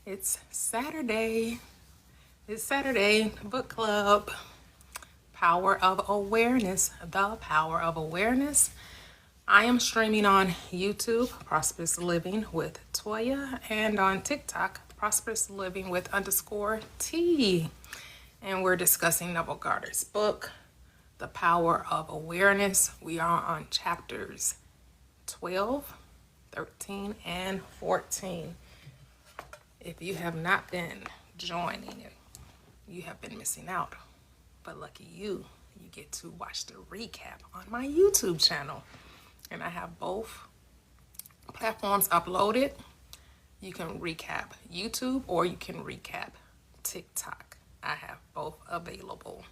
It's Saturday. It's Saturday book club. Power of Awareness. The Power of Awareness. I am streaming on YouTube, Prosperous Living with Toya, and on TikTok, Prosperous Living with _T. And we're discussing Neville Goddard's book, The Power of Awareness. We are on chapters 12, 13, and 14. If you have not been joining it, you have been missing out. But lucky you get to watch the recap on my YouTube channel. And I have both platforms uploaded. You can recap YouTube or you can recap TikTok. I have both available.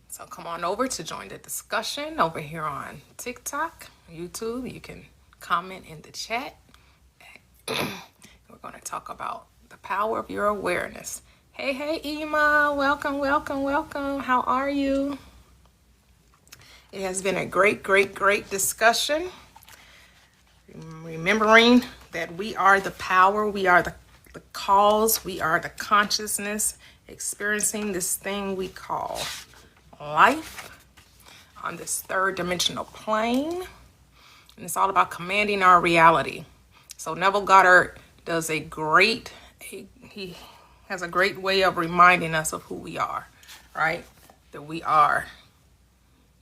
So come on over to join the discussion over here on TikTok, YouTube. You can comment in the chat. We're going to talk about the power of your awareness. Hey, Ema. Welcome, welcome, welcome. How are you? It has been a great discussion. Remembering that we are the power, we are the cause, we are the consciousness experiencing this thing we call life on this third dimensional plane. And it's all about commanding our reality. So Neville Goddard does he has a great way of reminding us of who we are, right? That we are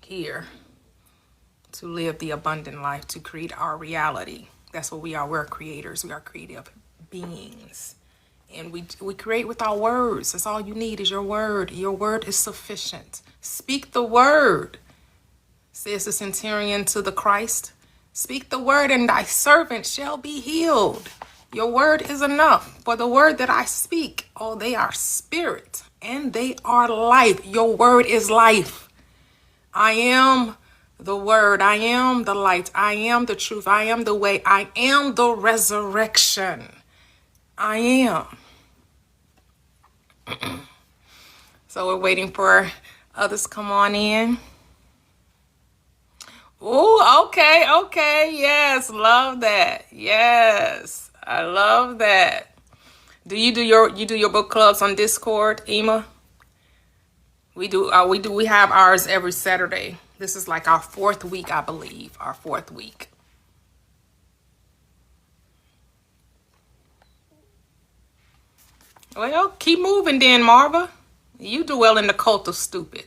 here to live the abundant life, to create our reality. That's what we are. We're creators. We are creative beings. And we create with our words. That's all you need is your word. Your word is sufficient. Speak the word, says the centurion to the Christ. Speak the word and thy servant shall be healed. Your word is enough. For the word that I speak, they are spirit and they are life. Your word is life. I am the word. I am the light. I am the truth. I am the way. I am the resurrection. I am. So we're waiting for others to come on in. Oh, okay. Yes, love that. Yes. I love that. Do you do your book clubs on Discord, Ema? We do. We have ours every Saturday. This is like our fourth week, I believe. Our fourth week. Well, keep moving then, Marva. You dwell in the cult of stupid.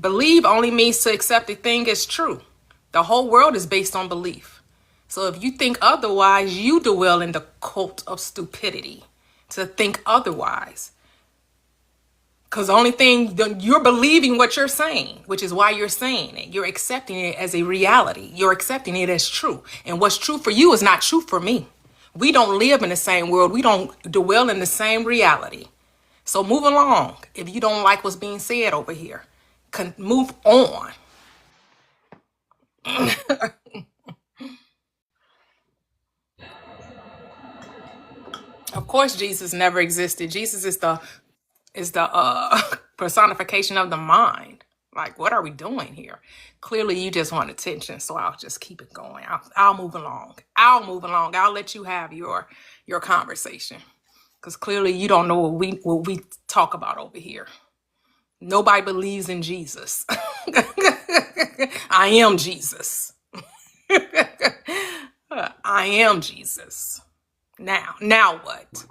Believe only means to accept a thing as true. The whole world is based on belief. So if you think otherwise, you dwell in the cult of stupidity to think otherwise. Because the only thing, you're believing what you're saying, which is why you're saying it. You're accepting it as a reality. You're accepting it as true. And what's true for you is not true for me. We don't live in the same world. We don't dwell in the same reality. So move along. If you don't like what's being said over here, move on. Of course, Jesus never existed. Jesus is the personification of the mind. Like, what are we doing here? Clearly, you just want attention, so I'll just keep it going. I'll move along. I'll let you have your conversation, because clearly you don't know what we talk about over here. Nobody believes in Jesus. I am Jesus. I am Jesus. Now what?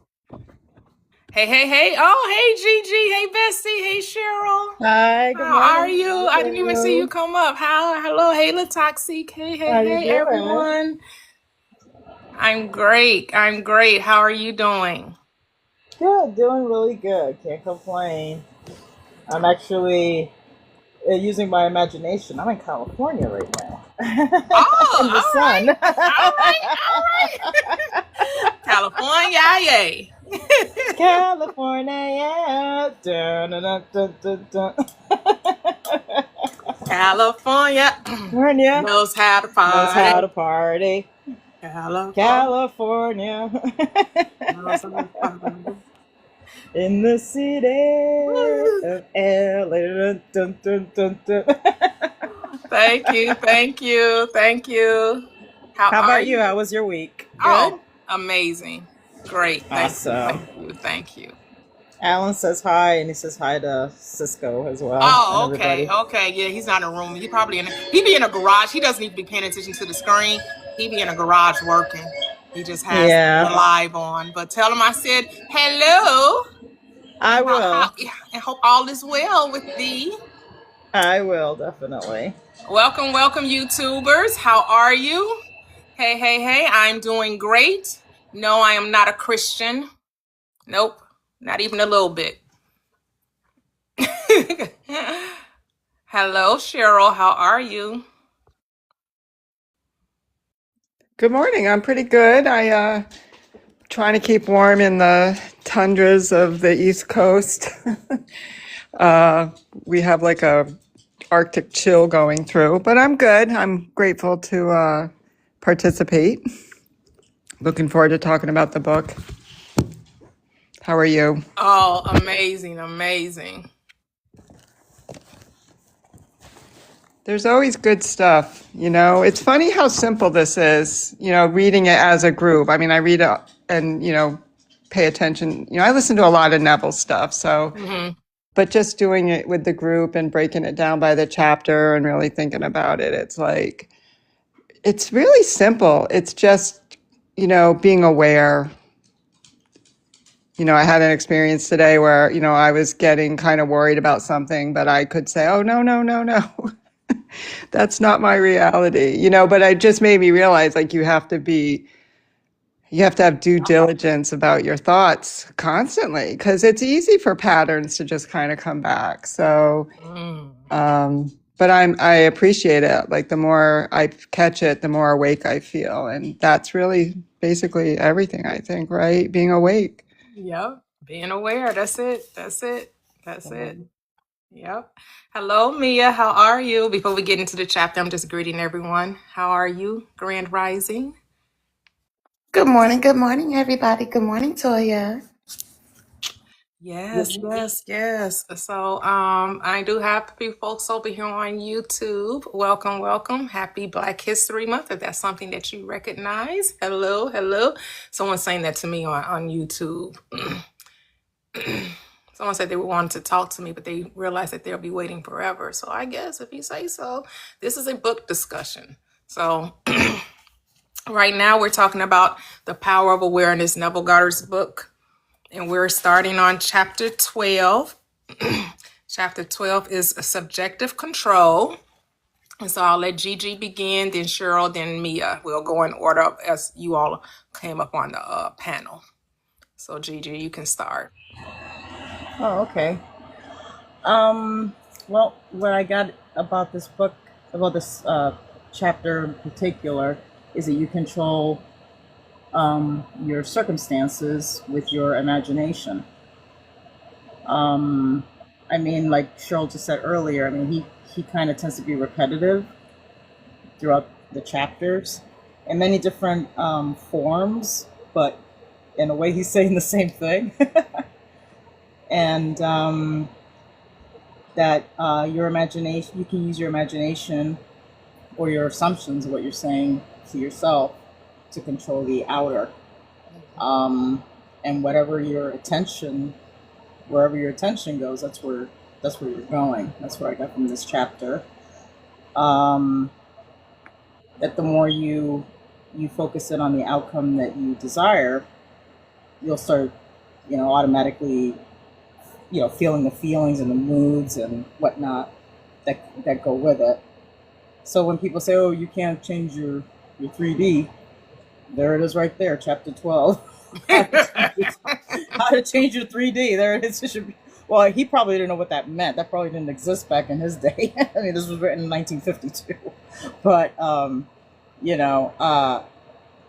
Hey. Oh, hey, Gigi. Hey, Bessie. Hey, Cheryl. Hi, good How are morning. you? I didn't even see you come up. Hello. Hey, Latoxic. How you Hey, doing? everyone. I'm great. How are you doing? Good, doing really good. Can't complain. I'm actually using my imagination. I'm in California right now. In the sun. All right. California, yay. California. Dun, dun, dun, dun, dun, dun. California California knows how to knows how party. to party. California. Knows how to party. In the city of LA. Dun, dun, dun, dun. Thank you. How How are about you? you? How was your week? Good? Oh, amazing. Great. Thank you. Awesome. Thank you. Thank you. Alan says hi, and he says hi to Cisco as well, and Oh, okay. everybody. Okay. Yeah, he's not in a room. He be in a garage. He doesn't need to be paying attention to the screen. He be in a garage working. He just has the Yeah, live on. But tell him I said hello I and will. and hope all is well with thee. I will definitely. Welcome, welcome, YouTubers. How are you? Hey, hey, hey, I'm doing great. No, I am not a Christian. Nope, not even a little bit. Hello, Cheryl. How are you? Good morning. I'm pretty good. Trying to keep warm in the tundras of the East Coast. uh, we have like a Arctic chill going through, but I'm good. I'm grateful to participate. Looking forward to talking about the book. How are you? Oh, amazing, amazing. There's always good stuff, you know. It's funny how simple this is, you know, reading it as a group. I mean, I read it and, you know, pay attention. You know, I listen to a lot of Neville stuff, so Hmm. but just doing it with the group and breaking it down by the chapter and really thinking about it, it's like, it's really simple. It's just, you know, being aware. You know, I had an experience today where, you know, I was getting kind of worried about something, but I could say, oh, no, no, no, no. That's not my reality, you know, but it just made me realize like you have to have due diligence about your thoughts constantly because it's easy for patterns to just kind of come back. So, but I appreciate it. Like the more I catch it, the more awake I feel. And that's really basically everything, I think, right? Being awake. Yep, being aware. That's it. That's it. That's it. Yep. Hello, Mia. How are you? Before we get into the chapter, I'm just greeting everyone. How are you? Grand Rising. Good morning, everybody. Good morning, Toya. Yes, yes, yes. So, I do have a few folks over here on YouTube. Welcome, welcome. Happy Black History Month. If that's something that you recognize. Hello, hello. Someone's saying that to me on YouTube. Someone said they wanted to talk to me, but they realized that they'll be waiting forever. So I guess if you say so, this is a book discussion. So right now we're talking about The Power of Awareness, Neville Goddard's book. And we're starting on chapter 12. Chapter 12 is subjective control. And so I'll let Gigi begin, then Cheryl, then Mia. We'll go in order as you all came up on the panel. So Gigi, you can start. Oh, okay. Well, what I got about this book, about this chapter in particular, is that you control your circumstances with your imagination. I mean, like Cheryl just said earlier, I mean, he kind of tends to be repetitive throughout the chapters in many different forms, but in a way he's saying the same thing. And that your imagination, you can use your imagination or your assumptions of what you're saying to yourself to control the outer. And wherever your attention goes, that's where you're going. That's what I got from this chapter. That the more you focus in on the outcome that you desire, you'll start, automatically, feeling the feelings and the moods and whatnot that go with it. So when people say, "Oh, you can't change your 3D," there it is, right there, chapter 12. How to change your 3D. There it is. It should be. Well, he probably didn't know what that meant. That probably didn't exist back in his day. I mean, this was written in 1952. But,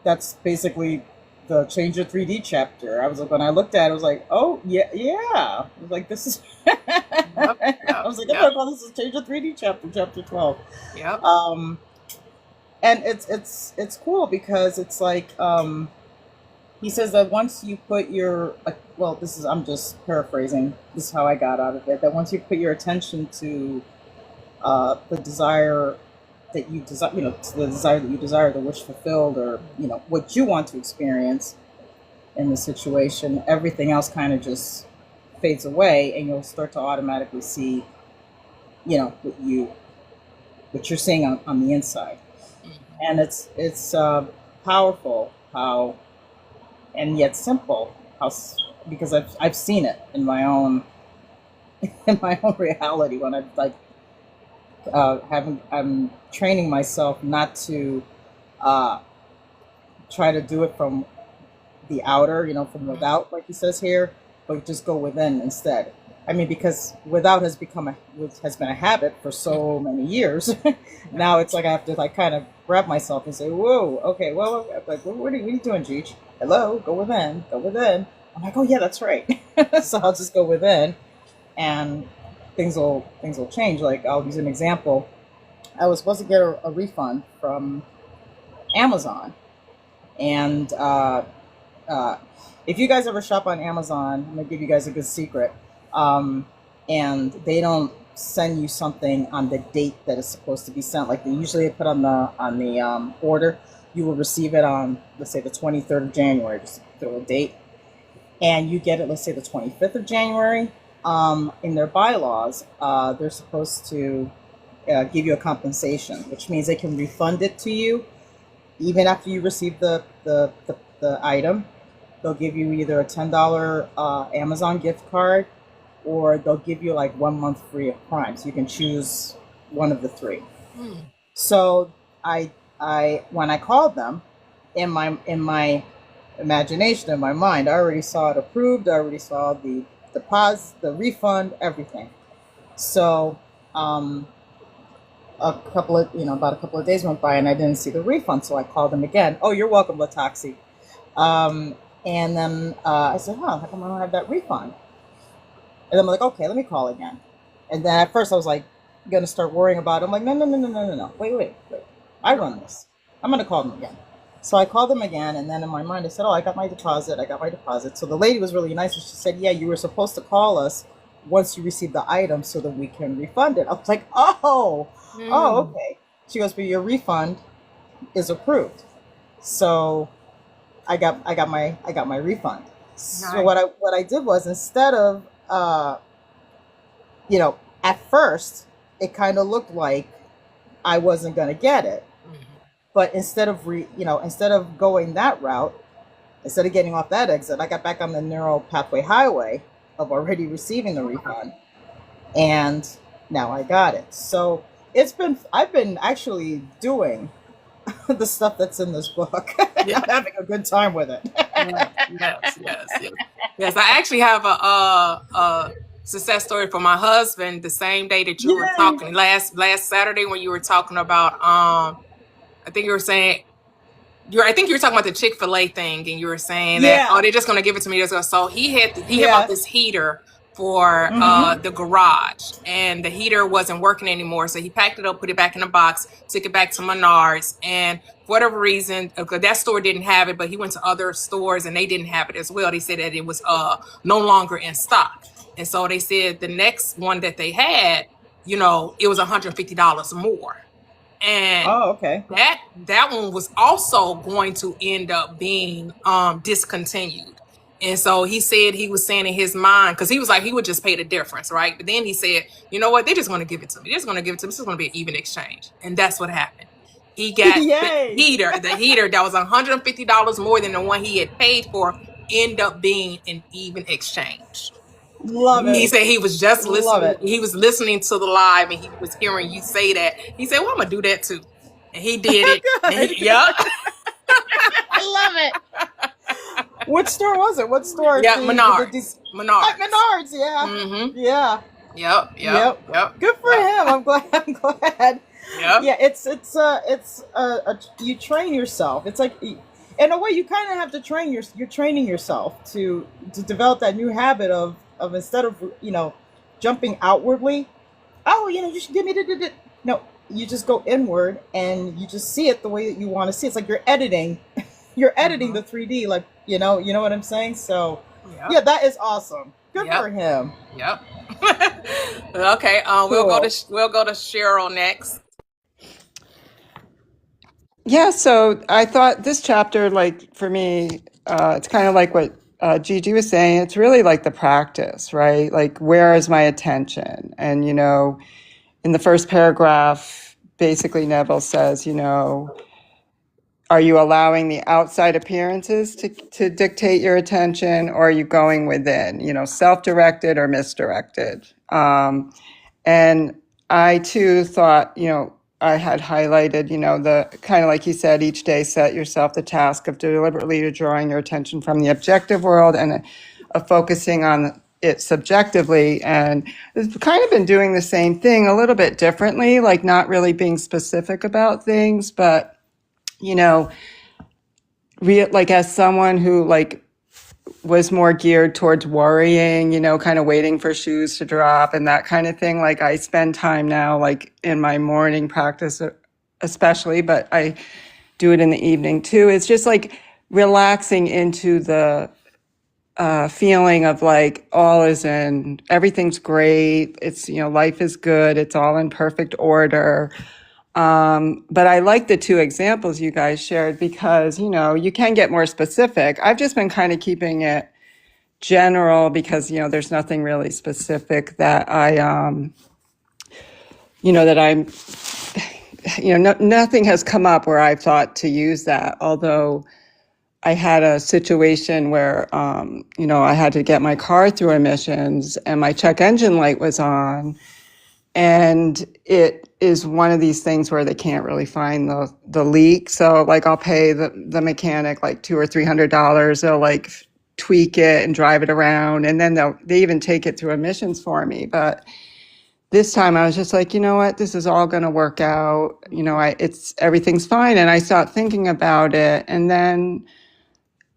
that's basically the change your 3D chapter. I was like, when I looked at it, I was like, oh, yeah. I was like, this is. I was like, oh, this is change your 3D chapter 12. Yep. And it's cool because it's like, he says that once you put your, I'm just paraphrasing, this is how I got out of it, that once you put your attention to the desire that you desire, to the desire that you desire, the wish fulfilled, or, what you want to experience, in the situation, everything else kind of just fades away, and you'll start to automatically see, what you're seeing on the inside. And it's powerful how, and yet simple because I've seen it in my own in my own reality when I've like I'm training myself not to try to do it from the outer, from without, like he says here, but just go within instead. I mean, because without has been a habit for so many years. Now it's like I have to like kind of grab myself and say, "Whoa, okay, well, like, what are you doing, Cheech? Hello, go within, go within." I'm like, "Oh yeah, that's right." So I'll just go within, and things will change. Like I'll use an example. I was supposed to get a refund from Amazon, and if you guys ever shop on Amazon, I'm gonna give you guys a good secret. And they don't send you something on the date that it's supposed to be sent. Like they usually put on the order, you will receive it on, let's say, the 23rd of January, just throw a date, and you get it, let's say, the 25th of January. In their bylaws, they're supposed to give you a compensation, which means they can refund it to you even after you receive the item. They'll give you either a $10 Amazon gift card, or they'll give you like 1 month free of Prime. So you can choose one of the three. So I when I called them, in my imagination, in my mind, I already saw it approved. I already saw the deposit, the refund, everything. So about a couple of days went by and I didn't see the refund. So I called them again. "Oh, you're welcome, Lataxi." And then I said, "Huh, how come I don't have that refund?" And then I'm like, "Okay, let me call again." And then at first I was like, going to start worrying about it. I'm like, no. Wait. I run this. I'm going to call them again. So I called them again. And then in my mind, I said, "Oh, I got my deposit. So the lady was really nice. And she said, "Yeah, you were supposed to call us once you receive the item so that we can refund it." I was like, oh, okay. She goes, "But your refund is approved." So I got my refund. So Nice. what I did was, instead of at first it kind of looked like I wasn't going to get it, but instead of going that route, instead of getting off that exit, I got back on the neural pathway highway of already receiving the refund, and now I got it. So I've been actually doing the stuff that's in this book. Yeah. I'm having a good time with it. Yes. I actually have a success story for my husband. The same day that you were Yay! talking last Saturday, when you were talking about I think you were saying I think you were talking about the Chick-fil-A thing, and you were saying that, Yeah. they're just gonna give it to me. So he had bought Yes. this heater for the garage, and the heater wasn't working anymore. So he packed it up, put it back in a box, took it back to Menards, and for whatever reason, that store didn't have it, but he went to other stores and they didn't have it as well. They said that it was no longer in stock, and so they said the next one that they had, it was $150 more. And Oh, okay. that one was also going to end up being discontinued. And so he said, he was saying in his mind, because he was like, he would just pay the difference, right? But then he said, "You know what? They're just going to give it to me. They're just going to give it to me. This is going to be an even exchange." And that's what happened. He got Yay! the heater that was $150 more than the one he had paid for, end up being an even exchange. Love He it. said he was just Love listening. it. He was listening to the live, and he was hearing you say that. He said, "Well, I'm gonna do that too," and he did it. Good. Yeah. I love it. What store was it? What store? Yeah, Menards. Menards. Menards, yeah. Mm-hmm. Yeah. Yep. Good for him. I'm glad. Yep. Yeah, it's you train yourself. It's like, in a way, you kind of have to you're training yourself to develop that new habit of instead of jumping outwardly. "Oh, you should give me the." No, you just go inward and you just see it the way that you want to see it. It's like you're editing. You're editing the 3D, like you know what I'm saying. So Yep. yeah, that is awesome. Good Yep. for him. Yep. Okay. We'll go to Cheryl next. Yeah, so I thought this chapter, like for me, it's kind of like what Gigi was saying. It's really like the practice, right? Like, where is my attention? And, in the first paragraph, basically Neville says, are you allowing the outside appearances to dictate your attention, or are you going within, self-directed or misdirected? And I too thought, I had highlighted, the kind of like you said, each day set yourself the task of deliberately drawing your attention from the objective world and of focusing on it subjectively. And I've kind of been doing the same thing a little bit differently, like not really being specific about things, but like as someone who like was more geared towards worrying, kind of waiting for shoes to drop and that kind of thing. Like I spend time now, like in my morning practice, especially, but I do it in the evening too. It's just like relaxing into the feeling of like everything's great. It's, life is good. It's all in perfect order. But I like the two examples you guys shared because, you can get more specific. I've just been kind of keeping it general because, there's nothing really specific that nothing has come up where I've thought to use that. Although I had a situation where, I had to get my car through emissions and my check engine light was on. And it is one of these things where they can't really find the leak. So like I'll pay the mechanic like $200 or $300. They'll like tweak it and drive it around. And then they even take it through emissions for me. But this time I was just like, you know what, this is all going to work out. Everything's fine. And I started thinking about it. And then,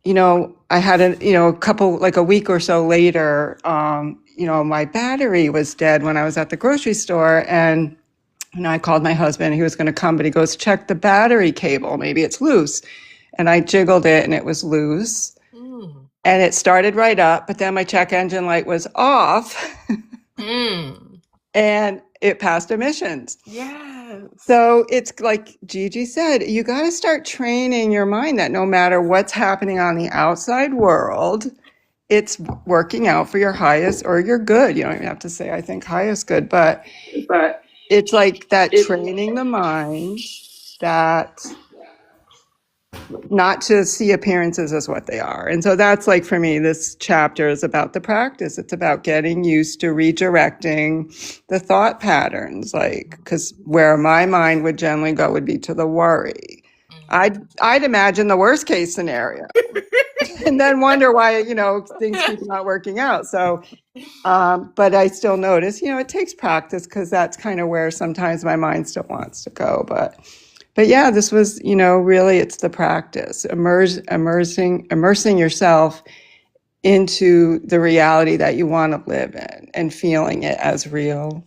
I had a couple, like a week or so later, my battery was dead when I was at the grocery store. And I called my husband. He was going to come, but he goes, check the battery cable. Maybe it's loose. And I jiggled it and it was loose. And it started right up. But then my check engine light was off. And it passed emissions. Yes. So it's like Gigi said, you got to start training your mind that no matter what's happening on the outside world, it's working out for your highest or your good. You don't even have to say, I think highest good, but it's like that training the mind that not to see appearances as what they are. And so that's like, for me, this chapter is about the practice. It's about getting used to redirecting the thought patterns, like, because where my mind would generally go would be to the worry. I'd imagine the worst case scenario and then wonder why, things keep not working out. So, but I still notice, it takes practice because that's kind of where sometimes my mind still wants to go. But yeah, this was, really it's the practice, immersing yourself into the reality that you want to live in and feeling it as real.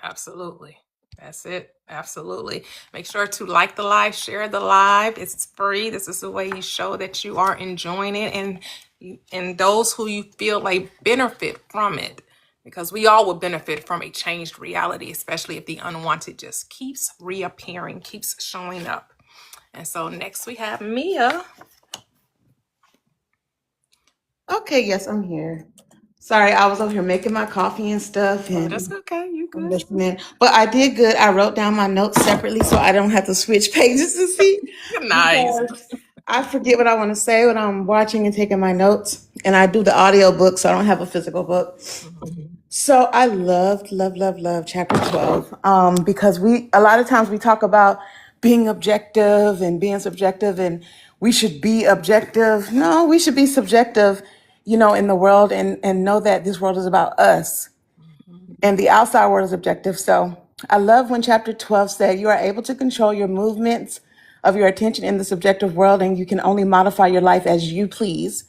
Absolutely. That's it. Absolutely. Make sure to like the live, share the live. It's free. This is the way you show that you are enjoying it and those who you feel like benefit from it. Because we all will benefit from a changed reality, especially if the unwanted just keeps reappearing, keeps showing up. And so next we have Mia. Okay, yes, I'm here. Sorry, I was over here making my coffee and stuff and That's okay. You good. listening. But I did good. I wrote down my notes separately so I don't have to switch pages to see. Nice. Because I forget what I want to say when I'm watching and taking my notes. And I do the audio book, so I don't have a physical book. So I love chapter 12 because a lot of times we talk about being objective and being subjective and we should be objective. No, we should be subjective, in the world and know that this world is about us and the outside world is objective. So I love when chapter 12 said you are able to control your movements of your attention in the subjective world and you can only modify your life as you please.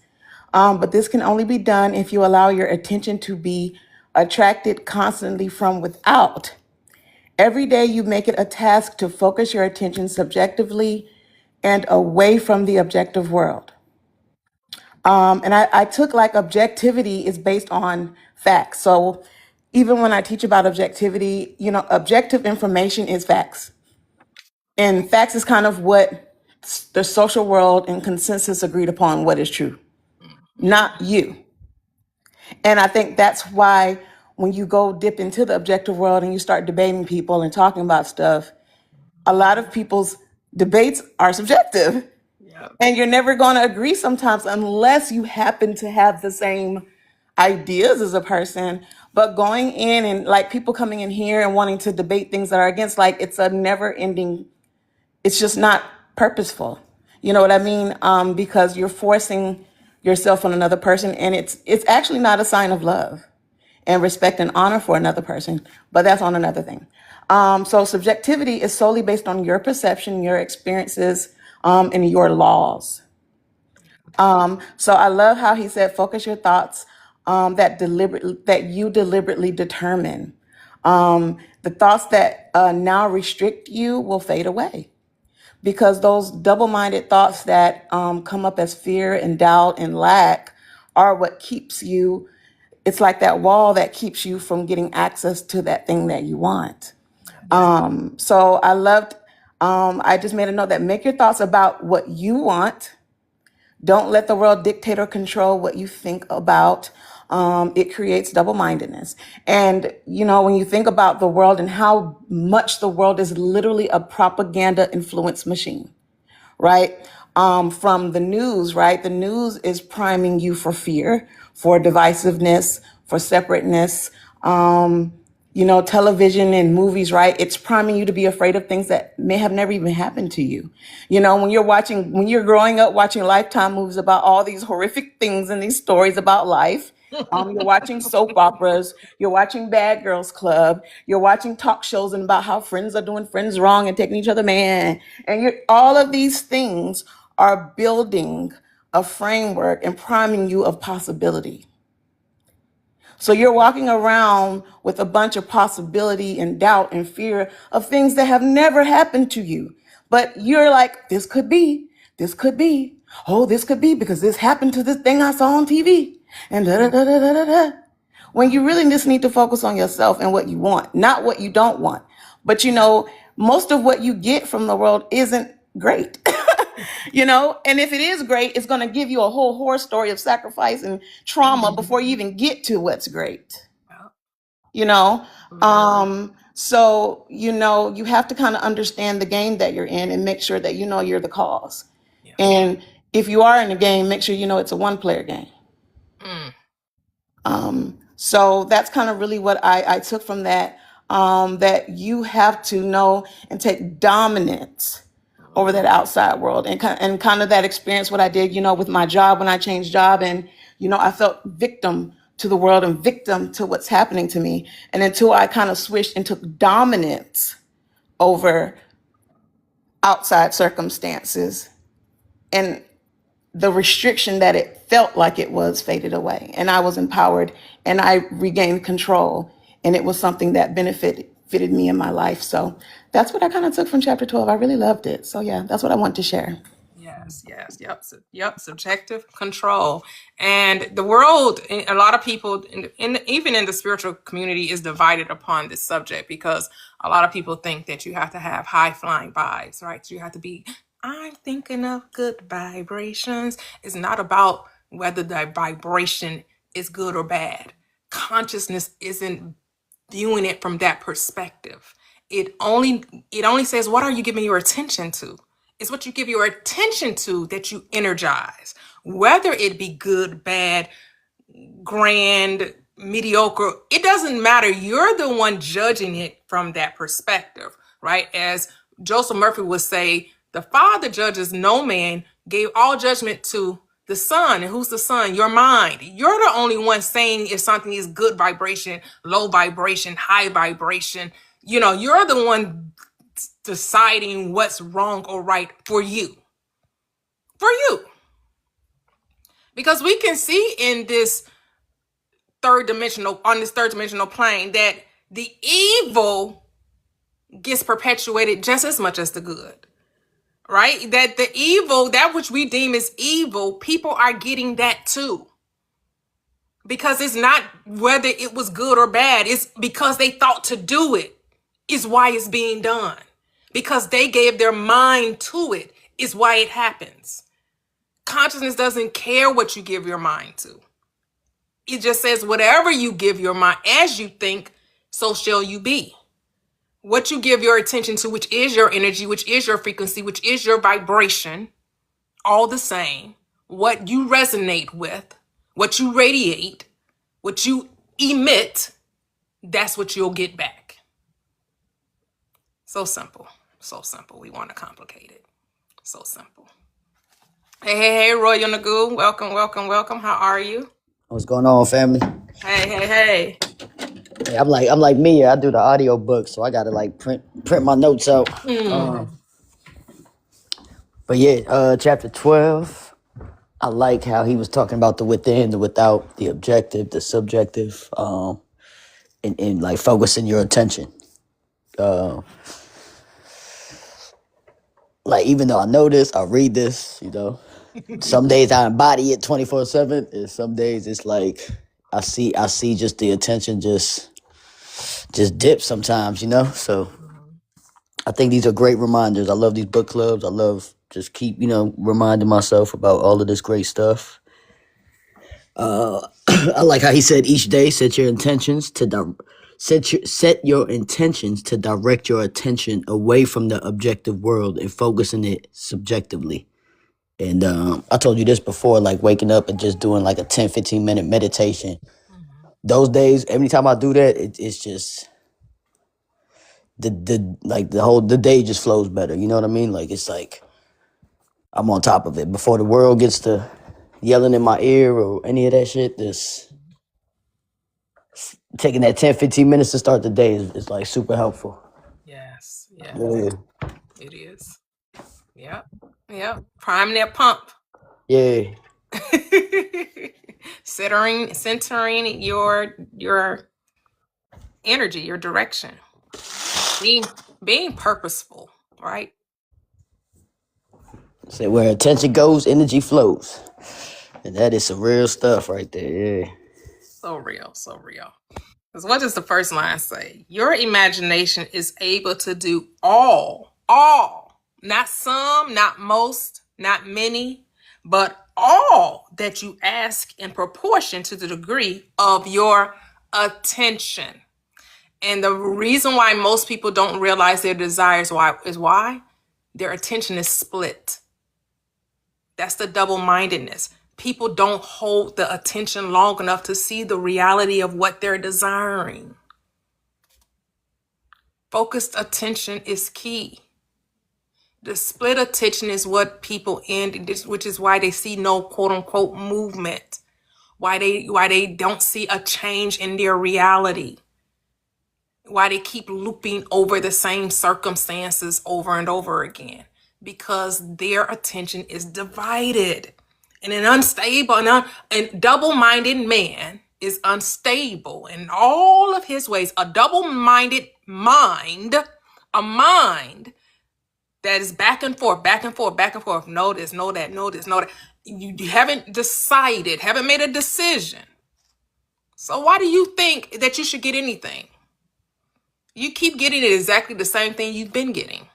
But this can only be done if you allow your attention to be attracted constantly from without. Every day you make it a task to focus your attention subjectively and away from the objective world. And I took like objectivity is based on facts. So even when I teach about objectivity, objective information is facts. And facts is kind of what the social world and consensus agreed upon what is true, not you. And I think that's why when you go dip into the objective world and you start debating people and talking about stuff, a lot of people's debates are subjective. Yep. And you're never going to agree sometimes unless you happen to have the same ideas as a person. But going in and like people coming in here and wanting to debate things that are against, like it's a never ending, it's just not purposeful. You know what I mean? Because you're forcing yourself on another person, and it's actually not a sign of love and respect and honor for another person, but that's on another thing. So subjectivity is solely based on your perception, your experiences, and your laws. So I love how he said, focus your thoughts that you deliberately determine. The thoughts that now restrict you will fade away because those double-minded thoughts that come up as fear and doubt and lack are what keeps you. It's like that wall that keeps you from getting access to that thing that you want. So I loved, I just made a note that make your thoughts about what you want. Don't let the world dictate or control what you think about. It creates double-mindedness. And, you know, when you think about the world and how much the world is literally a propaganda influence machine, right? From the news, right? The news is priming you for fear, for divisiveness, for separateness. You know, television and movies, right? It's priming you to be afraid of things that may have never even happened to you. You know, when you're growing up watching Lifetime movies about all these horrific things and these stories about life, you're watching soap operas, you're watching Bad Girls Club, you're watching talk shows and about how friends are doing friends wrong and taking each other man. And all of these things are building a framework and priming you of possibility. So you're walking around with a bunch of possibility and doubt and fear of things that have never happened to you. But you're like, this could be, this could be, oh, this could be because this happened to this thing I saw on TV. And da da da da da da da. When you really just need to focus on yourself and what you want, not what you don't want. But you know, most of what you get from the world isn't great. You know, and if it is great, it's going to give you a whole horror story of sacrifice and trauma before you even get to what's great. Yep. You know, so you know, you have to kind of understand the game that you're in and make sure that you know you're the cause. Yeah. And if you are in a game, make sure you know it's a one-player game. So that's kind of really what I took from that. That you have to know and take dominance over that outside world, and kind of that experience what I did, you know, with my job when I changed job, and you know, I felt victim to the world and victim to what's happening to me, and until I kind of switched and took dominance over outside circumstances, and the restriction that it felt like it was faded away, and I was empowered and I regained control, and it was something that benefited me in my life. So that's what I kind of took from chapter 12. I really loved it. So yeah, that's what I want to share. Yes, yep. Subjective control, and the world. A lot of people, even in the spiritual community, is divided upon this subject because a lot of people think that you have to have high flying vibes, right? So you have to be. I'm thinking of good vibrations. It's not about whether the vibration is good or bad. Consciousness isn't viewing it from that perspective. It only says, what are you giving your attention to? It's what you give your attention to that you energize, whether it be good, bad, grand, mediocre. It doesn't matter. You're the one judging it from that perspective, right? As Joseph Murphy would say, the Father judges no man, gave all judgment to the Son. And who's the Son? Your mind. You're the only one saying if something is good vibration, low vibration, high vibration. You know, you're the one deciding what's wrong or right for you. For you. Because we can see in this third dimensional plane that the evil gets perpetuated just as much as the good. Right? That the evil, that which we deem as evil, people are getting that too. Because it's not whether it was good or bad. It's because they thought to do it is why it's being done. Because they gave their mind to it It's why it happens. Consciousness doesn't care what you give your mind to. It just says whatever you give your mind, as you think, so shall you be. What you give your attention to, which is your energy, which is your frequency, which is your vibration, all the same. What you resonate with, what you radiate, what you emit, that's what you'll get back. So simple. So simple. We want to complicate it. So simple. Hey, Royal Nagu. Welcome, welcome, welcome. How are you? What's going on, family? Hey. Yeah, I'm like Mia. I do the audio book, so I gotta like print my notes out. But yeah, chapter 12. I like how he was talking about the within, the without, the objective, the subjective, and like focusing your attention. Like even though I know this, I read this, some days I embody it 24/7, and some days it's like I see just the attention just dip sometimes, So I think these are great reminders. I love these book clubs. I love just keep, reminding myself about all of this great stuff. I like how he said each day set your intentions to set your intentions to direct your attention away from the objective world and focusing it subjectively. And I told you this before, like waking up and just doing like a 10-15 minute meditation. Those days, every time I do that, it's just the day just flows better. You know what I mean? Like it's like I'm on top of it before the world gets to yelling in my ear or any of that shit. This taking that 10-15 minutes to start the day is like super helpful. Yes. Yeah. It is. Yep. Prime that pump. Yeah. Centering your energy, your direction. Being purposeful, right? Say where attention goes, energy flows. And that is some real stuff right there. Yeah. So real. Because what does the first line say? Your imagination is able to do all, not some, not most, not many, but all that you ask in proportion to the degree of your attention. And the reason why most people don't realize their desires is why their attention is split. That's the double-mindedness. People don't hold the attention long enough to see the reality of what they're desiring. Focused attention is key. The split attention is what people end, which is why they see no quote-unquote movement. Why they don't see a change in their reality. Why they keep looping over the same circumstances over and over again. Because their attention is divided. And an unstable and double-minded man is unstable in all of his ways. A double-minded mind, a mind that is back and forth. No this, no that, no this, no that. You haven't decided, haven't made a decision. So why do you think that you should get anything? You keep getting it exactly the same thing you've been getting.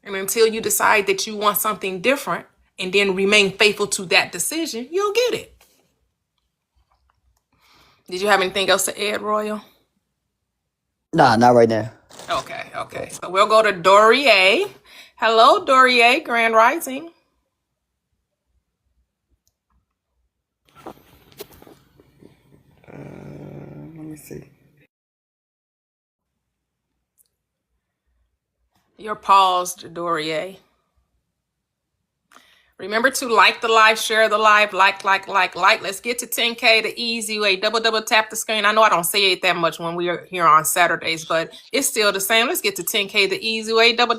And until you decide that you want something different and then remain faithful to that decision, you'll get it. Did you have anything else to add, Royal? Nah, not right now. Okay. So we'll go to Dorier. Hello, Dorier, Grand Rising. Let me see. You're paused, Dorier. Remember to like the live, share the live, like. Let's get to 10K the easy way. Double tap the screen. I know I don't say it that much when we are here on Saturdays, but it's still the same. Let's get to 10K the easy way. Double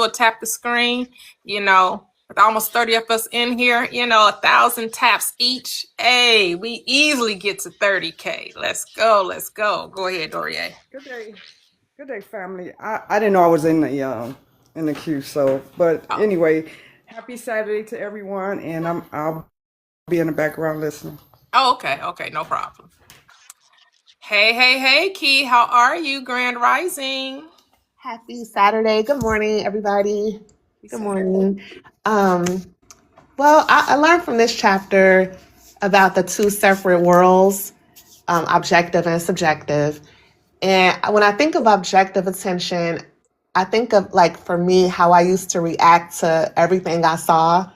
tap the screen. With almost 30 of us in here, 1,000 taps each. Hey, we easily get to 30K. Let's go. Go ahead, Dorier. Good day, family. I didn't know I was in the queue, but anyway, happy Saturday to everyone, and I'll be in the background listening. Oh, okay, no problem. Hey, Key, how are you? Grand Rising. Happy Saturday. Good morning, everybody. Good morning. Um, well, I learned from this chapter about the two separate worlds, objective and subjective. And when I think of objective attention, I think of, like, for me, how I used to react to everything I saw,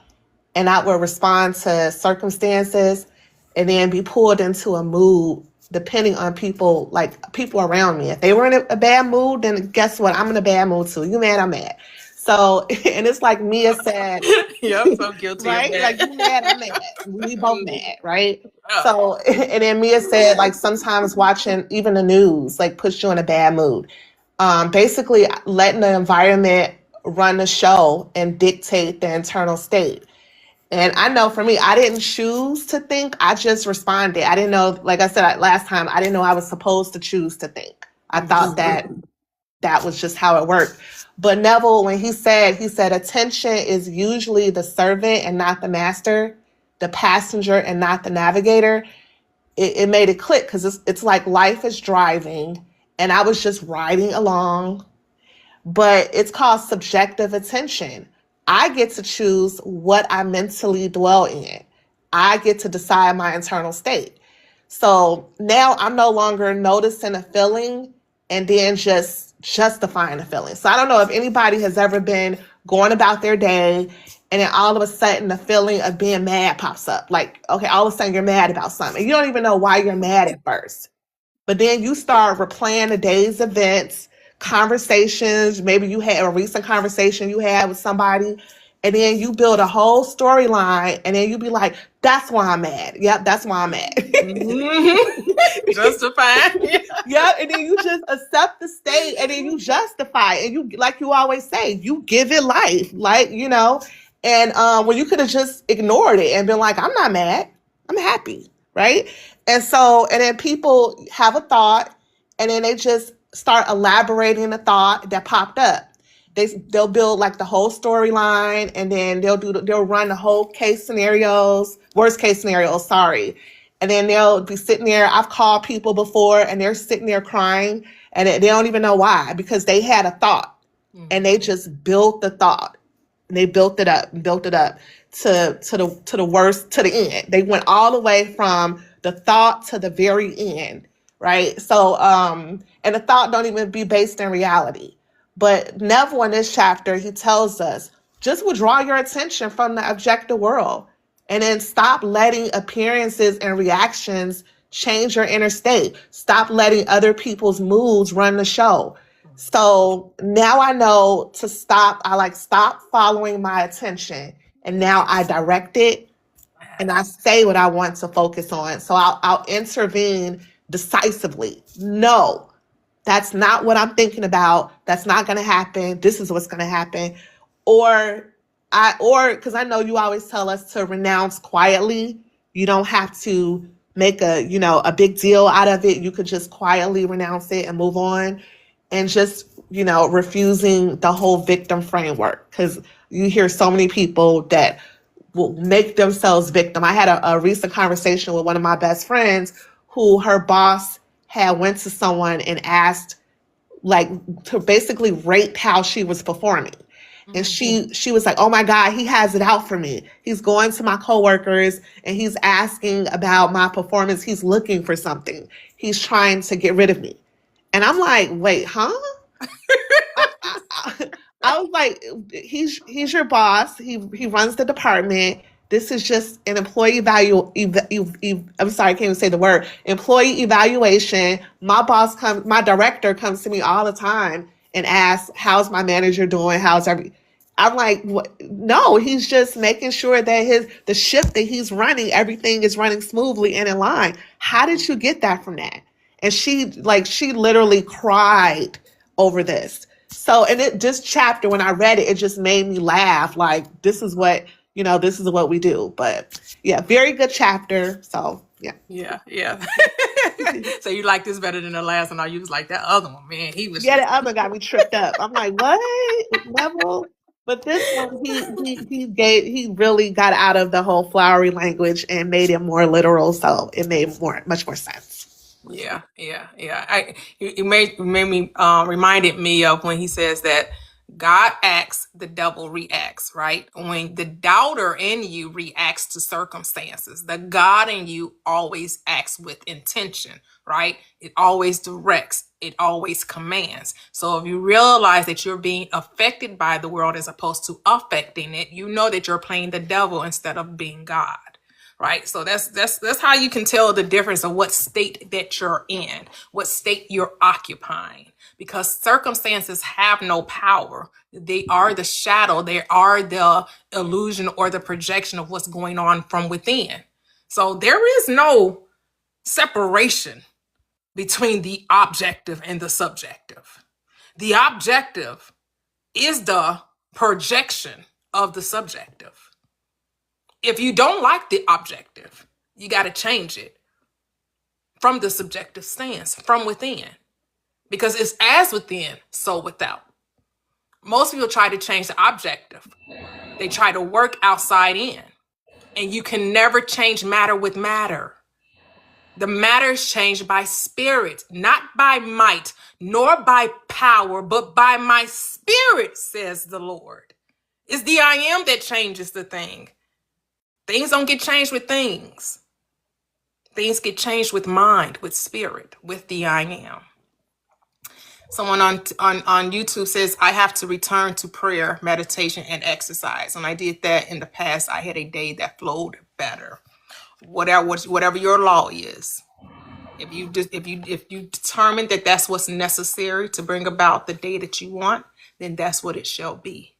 and I would respond to circumstances and then be pulled into a mood depending on people, like people around me. If they were in a bad mood, then guess what? I'm in a bad mood too. You mad, I'm mad. So, and it's like Mia said, Yeah, I'm so guilty of right? that. Like, you mad, I'm mad. We both mad, right? Yeah. So, and then Mia said, like, sometimes watching even the news, like, puts you in a bad mood. Basically, letting the environment run the show and dictate the internal state. And I know for me, I didn't choose to think. I just responded. I didn't know, like I said last time, I didn't know I was supposed to choose to think. I thought that that was just how it worked. But Neville, when he said, attention is usually the servant and not the master, the passenger and not the navigator. It made it click, because it's like life is driving and I was just riding along, but it's called subjective attention. I get to choose what I mentally dwell in. I get to decide my internal state. So now I'm no longer noticing a feeling and then just justifying the feeling. So I don't know if anybody has ever been going about their day and then all of a sudden the feeling of being mad pops up. Like, okay, all of a sudden you're mad about something. You don't even know why you're mad at first. But then you start replaying the day's events, conversations. Maybe you had a recent conversation you had with somebody, and then you build a whole storyline, and then you be like, that's why I'm mad. Yep, that's why I'm mad. Justifying. Yeah, and then you just accept the state, and then you justify it. And you, like you always say, you give it life, like, and when you could have just ignored it and been like, I'm not mad, I'm happy, right? And so, and then people have a thought, and then they just start elaborating the thought that popped up. They'll build like the whole storyline, and then they'll run the whole worst case scenarios, sorry. And then they'll be sitting there. I've called people before and they're sitting there crying, and they don't even know why, because they had a thought and they just built the thought. And they built it up to the worst, to the end. They went all the way from the thought to the very end, right? So, and the thought don't even be based in reality. But Neville, in this chapter, he tells us, just withdraw your attention from the objective world, and then stop letting appearances and reactions change your inner state. Stop letting other people's moods run the show. So now I know to stop. Stop following my attention, and now I direct it, and I say what I want to focus on. So I'll intervene decisively. No, that's not what I'm thinking about. That's not going to happen. This is what's going to happen. Or because I know you always tell us to renounce quietly. You don't have to make a big deal out of it. You could just quietly renounce it and move on, and just, refusing the whole victim framework, because you hear so many people that will make themselves victim. I had a recent conversation with one of my best friends who her boss had went to someone and asked, like, to basically rate how she was performing. And she was like, oh my God, he has it out for me. He's going to my coworkers and he's asking about my performance. He's looking for something. He's trying to get rid of me. And I'm like, wait, huh? I was like, he's your boss. He runs the department. This is just an employee I'm sorry, I can't even say the word. Employee evaluation. My director comes to me all the time and asks, how's my manager doing? I'm like, what? No, he's just making sure that the shift that he's running, everything is running smoothly and in line. How did you get that from that? And she literally cried over this. So, and this chapter, when I read it, it just made me laugh. Like, this is what we do. But yeah, very good chapter. So yeah. Yeah. So you like this better than the last one? Or you was like that other one, man? He was. Yeah, the other got me tripped up. I'm like, what? Neville? But this one, he really got out of the whole flowery language and made it more literal. So it made much more sense. Yeah. It reminded me of when he says that God acts, the devil reacts, right? When the doubter in you reacts to circumstances, the God in you always acts with intention, right? It always directs, it always commands. So if you realize that you're being affected by the world as opposed to affecting it, you know that you're playing the devil instead of being God. Right. So that's how you can tell the difference of what state that you're in, what state you're occupying, because circumstances have no power. They are the shadow, they are the illusion or the projection of what's going on from within. So there is no separation between the objective and the subjective. The objective is the projection of the subjective. If you don't like the objective, you got to change it from the subjective stance, from within, because it's as within, so without. Most people try to change the objective. They try to work outside in, and you can never change matter with matter. The matter is changed by spirit, not by might, nor by power, but by my spirit, says the Lord. It's the I am that changes the thing. Things don't get changed with things. Things get changed with mind, with spirit, with the I am. Someone on YouTube says, I have to return to prayer, meditation, and exercise. And I did that in the past. I had a day that flowed better. Whatever your law is. If you determine that that's what's necessary to bring about the day that you want, then that's what it shall be.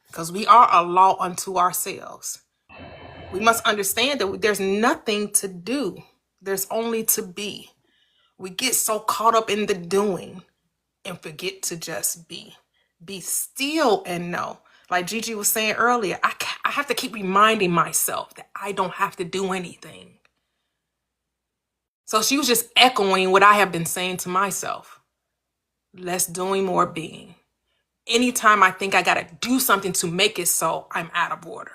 Because we are a law unto ourselves. We must understand that there's nothing to do. There's only to be. We get so caught up in the doing and forget to just be. Be still and know. Like Gigi was saying earlier, I have to keep reminding myself that I don't have to do anything. So she was just echoing what I have been saying to myself. Less doing, more being. Anytime I think I got to do something to make it so, I'm out of order.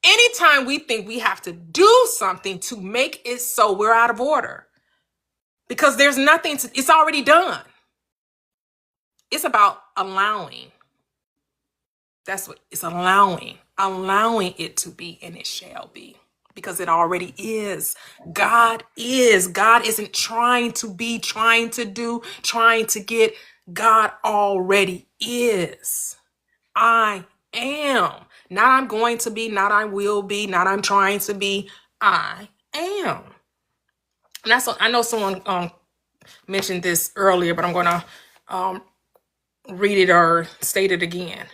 Anytime we think we have to do something to make it so, we're out of order. Because there's nothing to, it's already done. It's about allowing. That's what it's allowing it to be, and it shall be, because it already is. God is. God isn't trying to be, trying to do, trying to get. God already is. I am. Not I'm going to be, not I will be, not I'm trying to be. I am. And that's, I know someone mentioned this earlier, but I'm going to read it or state it again.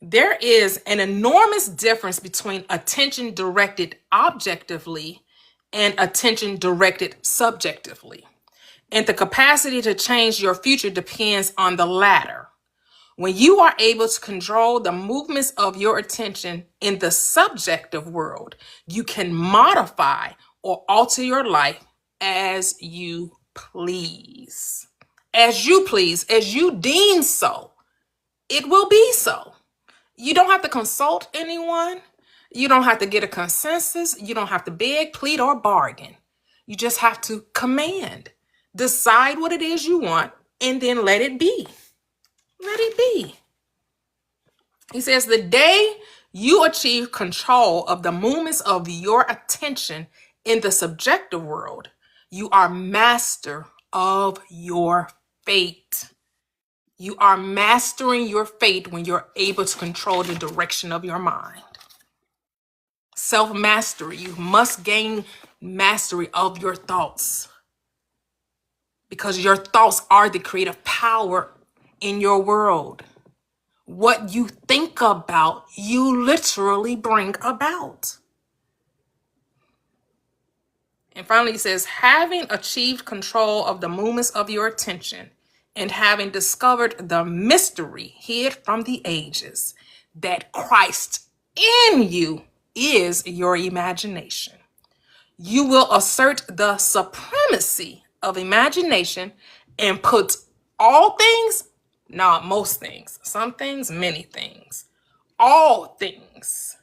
There is an enormous difference between attention directed objectively and attention directed subjectively. And the capacity to change your future depends on the latter. When you are able to control the movements of your attention in the subjective world, you can modify or alter your life as you please. As you please, as you deem so, it will be so. You don't have to consult anyone. You don't have to get a consensus. You don't have to beg, plead, or bargain. You just have to command. Decide what it is you want and then let it be. Let it be. He says, the day you achieve control of the movements of your attention in the subjective world, you are master of your fate. You are mastering your fate when you're able to control the direction of your mind. Self-mastery. You must gain mastery of your thoughts, because your thoughts are the creative power in your world. What you think about, you literally bring about. And finally, he says, having achieved control of the movements of your attention and having discovered the mystery hid from the ages, that Christ in you is your imagination, you will assert the supremacy of imagination and put all things, not most things, some things, many things, all things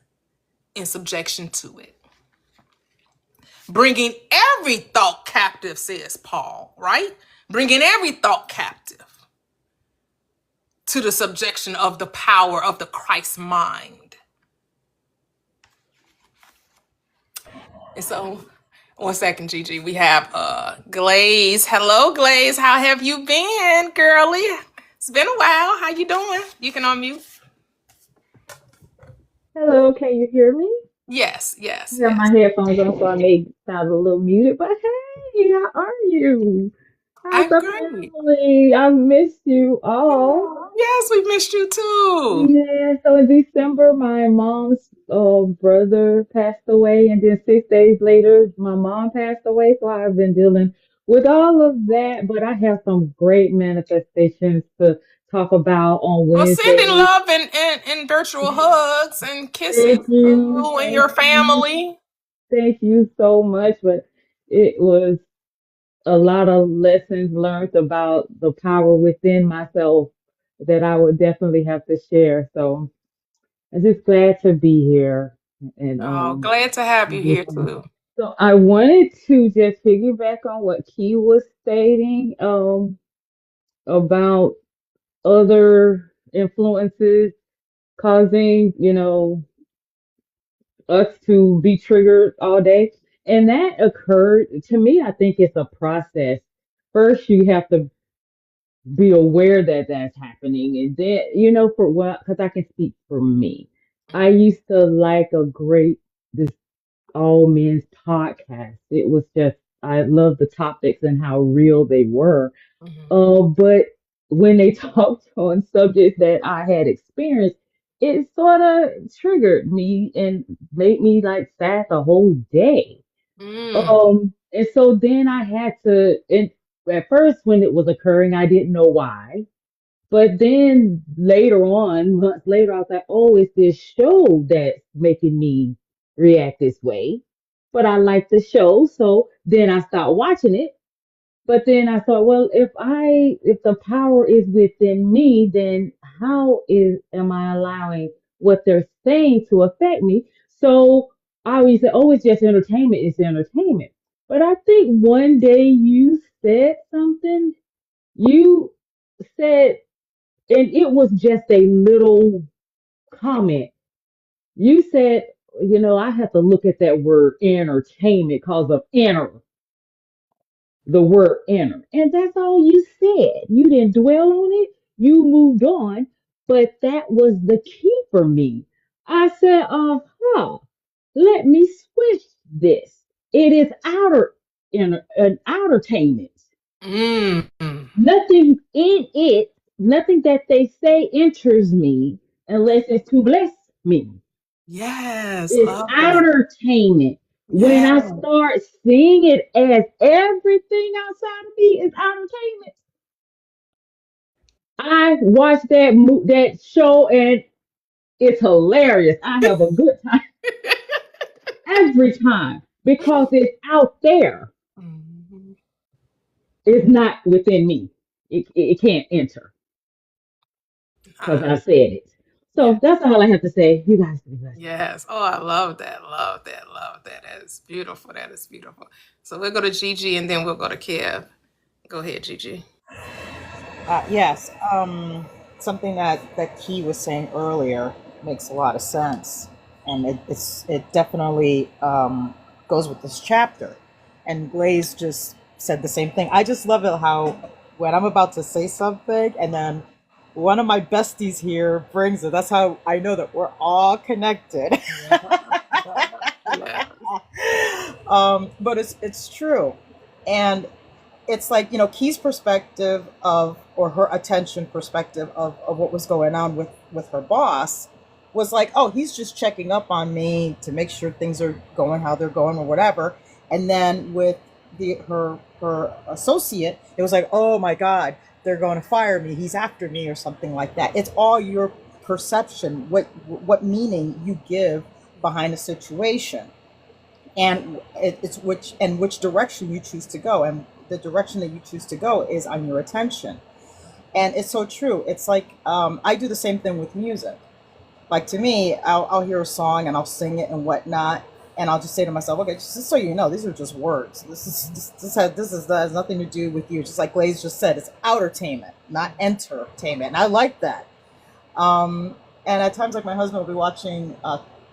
in subjection to it. Bringing every thought captive, says Paul, right? Bringing every thought captive. to the subjection of the power of the Christ mind. And so, one second, Gigi, we have Glaze. Hello, Glaze. How have you been, girly? It's been a while. How you doing? You can unmute. Hello, can you hear me? Yes, I yes, have my yes. headphones on, so I may sound a little muted, but hey, how are you? How's I'm the great. family? I've missed you all. Yes, we missed you too. Yeah, so in December, my mom's brother passed away, and then 6 days later, my mom passed away. So I've been dealing with all of that, but I have some great manifestations to talk about on Well, sending Wednesday. love and virtual hugs and kisses Thank to you, you and thank your you, family. thank you so much. But it was a lot of lessons learned about the power within myself that I would definitely have to share. So I'm just glad to be here. And Oh, glad to have you here just, too. so I wanted to just piggyback on what Key was stating about other influences causing, us to be triggered all day. And that occurred to me, I think it's a process. First, you have to be aware that that's happening. And then, for what, because I can speak for me. I used to like this all men's podcast. It was just, I love the topics and how real they were. Mhm. But when they talked on subjects that I had experienced, it sort of triggered me and made me like sad the whole day. Mm, And so then I had to, and at first when it was occurring, I didn't know why. But then later on, months later, I was like, oh, it's this show that's making me react this way. But I like the show. So then I stopped watching it. But then I thought, well, if the power is within me, then am I allowing what they're saying to affect me? So I always say, oh, it's just entertainment. It's entertainment. But I think one day you said something. You said, and it was just a little comment. You said, I have to look at that word entertainment because of inner, the word inner. And that's all you said. You didn't dwell on it. You moved on. But that was the key for me. I said, let me switch this. It is an outertainment. mm, mm. Nothing in it, nothing that they say enters me unless it's to bless me. Yes, It's love that. entertainment. When I Yeah. start seeing it as everything outside of me is entertainment, I watch that show and it's hilarious. I have a good time every time because it's out there. Mhm. It's not within me. It can't enter because Ah, I said it. yeah. So that's all I have to say. You guys be blessed. Yes. Oh, I love that. Love that. Love that. That is beautiful. That is beautiful. So we'll go to Gigi and then we'll go to Kev. Go ahead, Gigi. Yes, something that Key was saying earlier makes a lot of sense, and it definitely goes with this chapter. And Glaze just said the same thing. I just love it how when I'm about to say something, and then one of my besties here brings it. That's how I know that we're all connected. Yeah. But it's true, and it's like, Key's perspective of, or her attention perspective of what was going on with her boss was like, oh, he's just checking up on me to make sure things are going how they're going or whatever. And then with her associate, it was like, oh my god, they're going to fire me, he's after me or something like that. It's all your perception, what meaning you give behind a situation, and it's which direction you choose to go, and the direction that you choose to go is on your attention. And it's so true. It's like, I do the same thing with music. Like, to me, I'll hear a song and I'll sing it and whatnot, and I'll just say to myself, okay, just so you know, these are just words. This has nothing to do with you. Just like Glaze just said, it's outertainment, not entertainment, and I like that. And at times, like my husband will be watching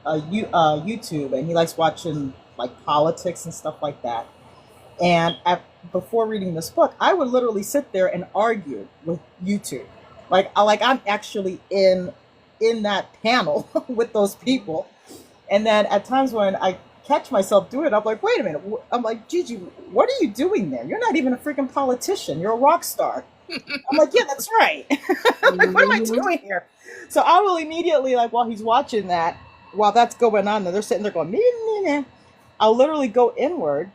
YouTube, and he likes watching like politics and stuff like that. And before reading this book, I would literally sit there and argue with YouTube, like I'm actually in that panel with those people. And then at times when I catch myself doing it, I'm like, wait a minute. I'm like, Gigi, what are you doing there? You're not even a freaking politician. You're a rock star. I'm like, yeah, that's right. I'm like, what am I doing here? So I will immediately, like, while he's watching that, while that's going on, and they're sitting there going, meh, meh, meh, I'll literally go inward,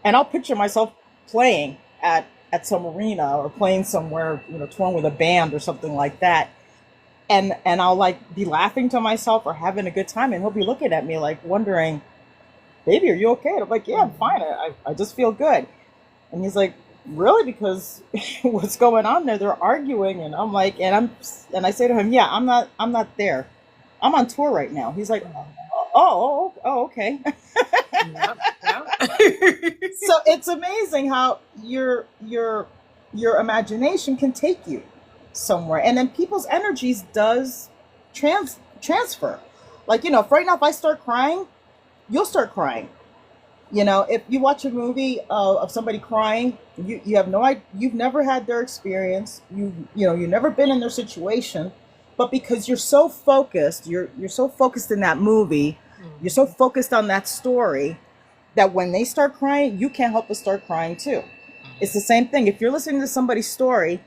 and I'll picture myself playing at some arena or playing somewhere, touring with a band or something like that. And I'll like be laughing to myself or having a good time, and he'll be looking at me like wondering, baby, are you okay? And I'm like, yeah, I'm fine. I just feel good. And he's like, really? Because what's going on there? They're arguing, and I'm like, and I say to him, yeah, I'm not there. I'm on tour right now. He's like, oh, okay. Yep, yep. So it's amazing how your imagination can take you somewhere, and then people's energies does transfer. Like, if right now, if I start crying, you'll start crying. If you watch a movie of somebody crying, you have no idea, you've never had their experience, you've never been in their situation, but because you're so focused, you're so focused in that movie, you're so focused on that story, that when they start crying, you can't help but start crying too. It's the same thing. If you're listening to somebody's story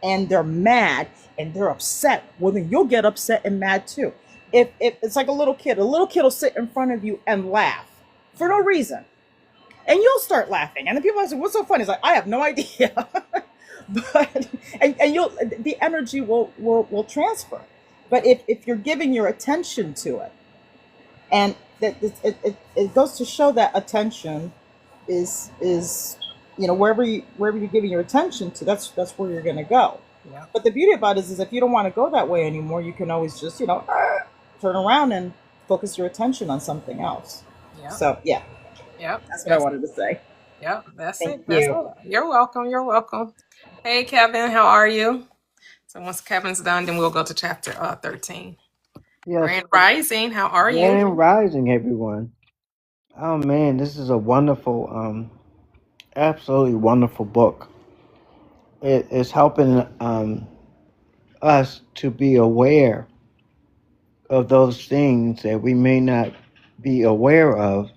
and they're mad and they're upset, well, then you'll get upset and mad too. If it's like a little kid will sit in front of you and laugh for no reason, and you'll start laughing, and then people say, what's so funny? It's like, I have no idea. But and you'll, the energy will transfer. But if you're giving your attention to it, and that it goes to show that attention is wherever you're giving your attention to, that's where you're going to go. Yeah. But the beauty about it is if you don't want to go that way anymore, you can always just turn around and focus your attention on something else. Yeah. So yeah, Yep. that's what I wanted to say. Yep. That's Thank it. That's you. all. You're welcome. You're welcome. Hey, Kevin, how are you? So once Kevin's done, then we'll go to chapter 13. Yes, Grand Rising, how are you? Grand Rising, everyone. Oh man, this is a wonderful, absolutely wonderful book. It is helping us to be aware of those things that we may not be aware of,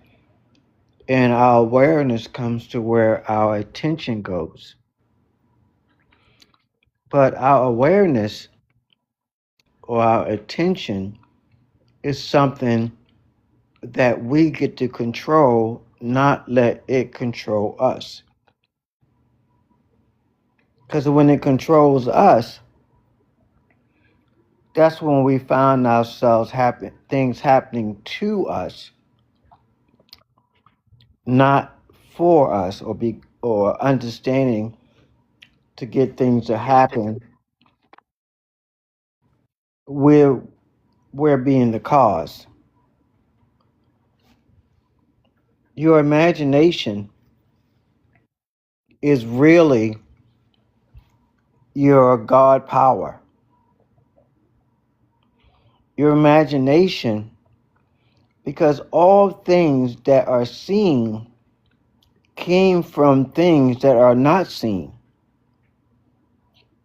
and our awareness comes to where our attention goes. But our awareness or our attention is something that we get to control, not let it control us. Because when it controls us, that's when we find ourselves things happening to us, not for us, or understanding to get things to happen. We're being the cause. Your imagination is really your God power. Your imagination, because all things that are seen came from things that are not seen.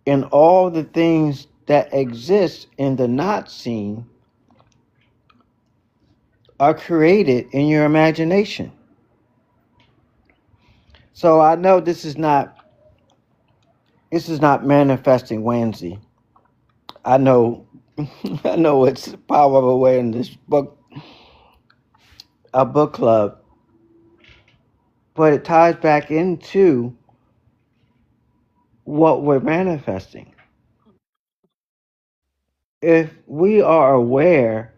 And all the things that exist in the not seen are created in your imagination. So I know this is not manifesting Wednesday. I know I know it's Power of Awareness book, a book club, but it ties back into what we're manifesting. If we are aware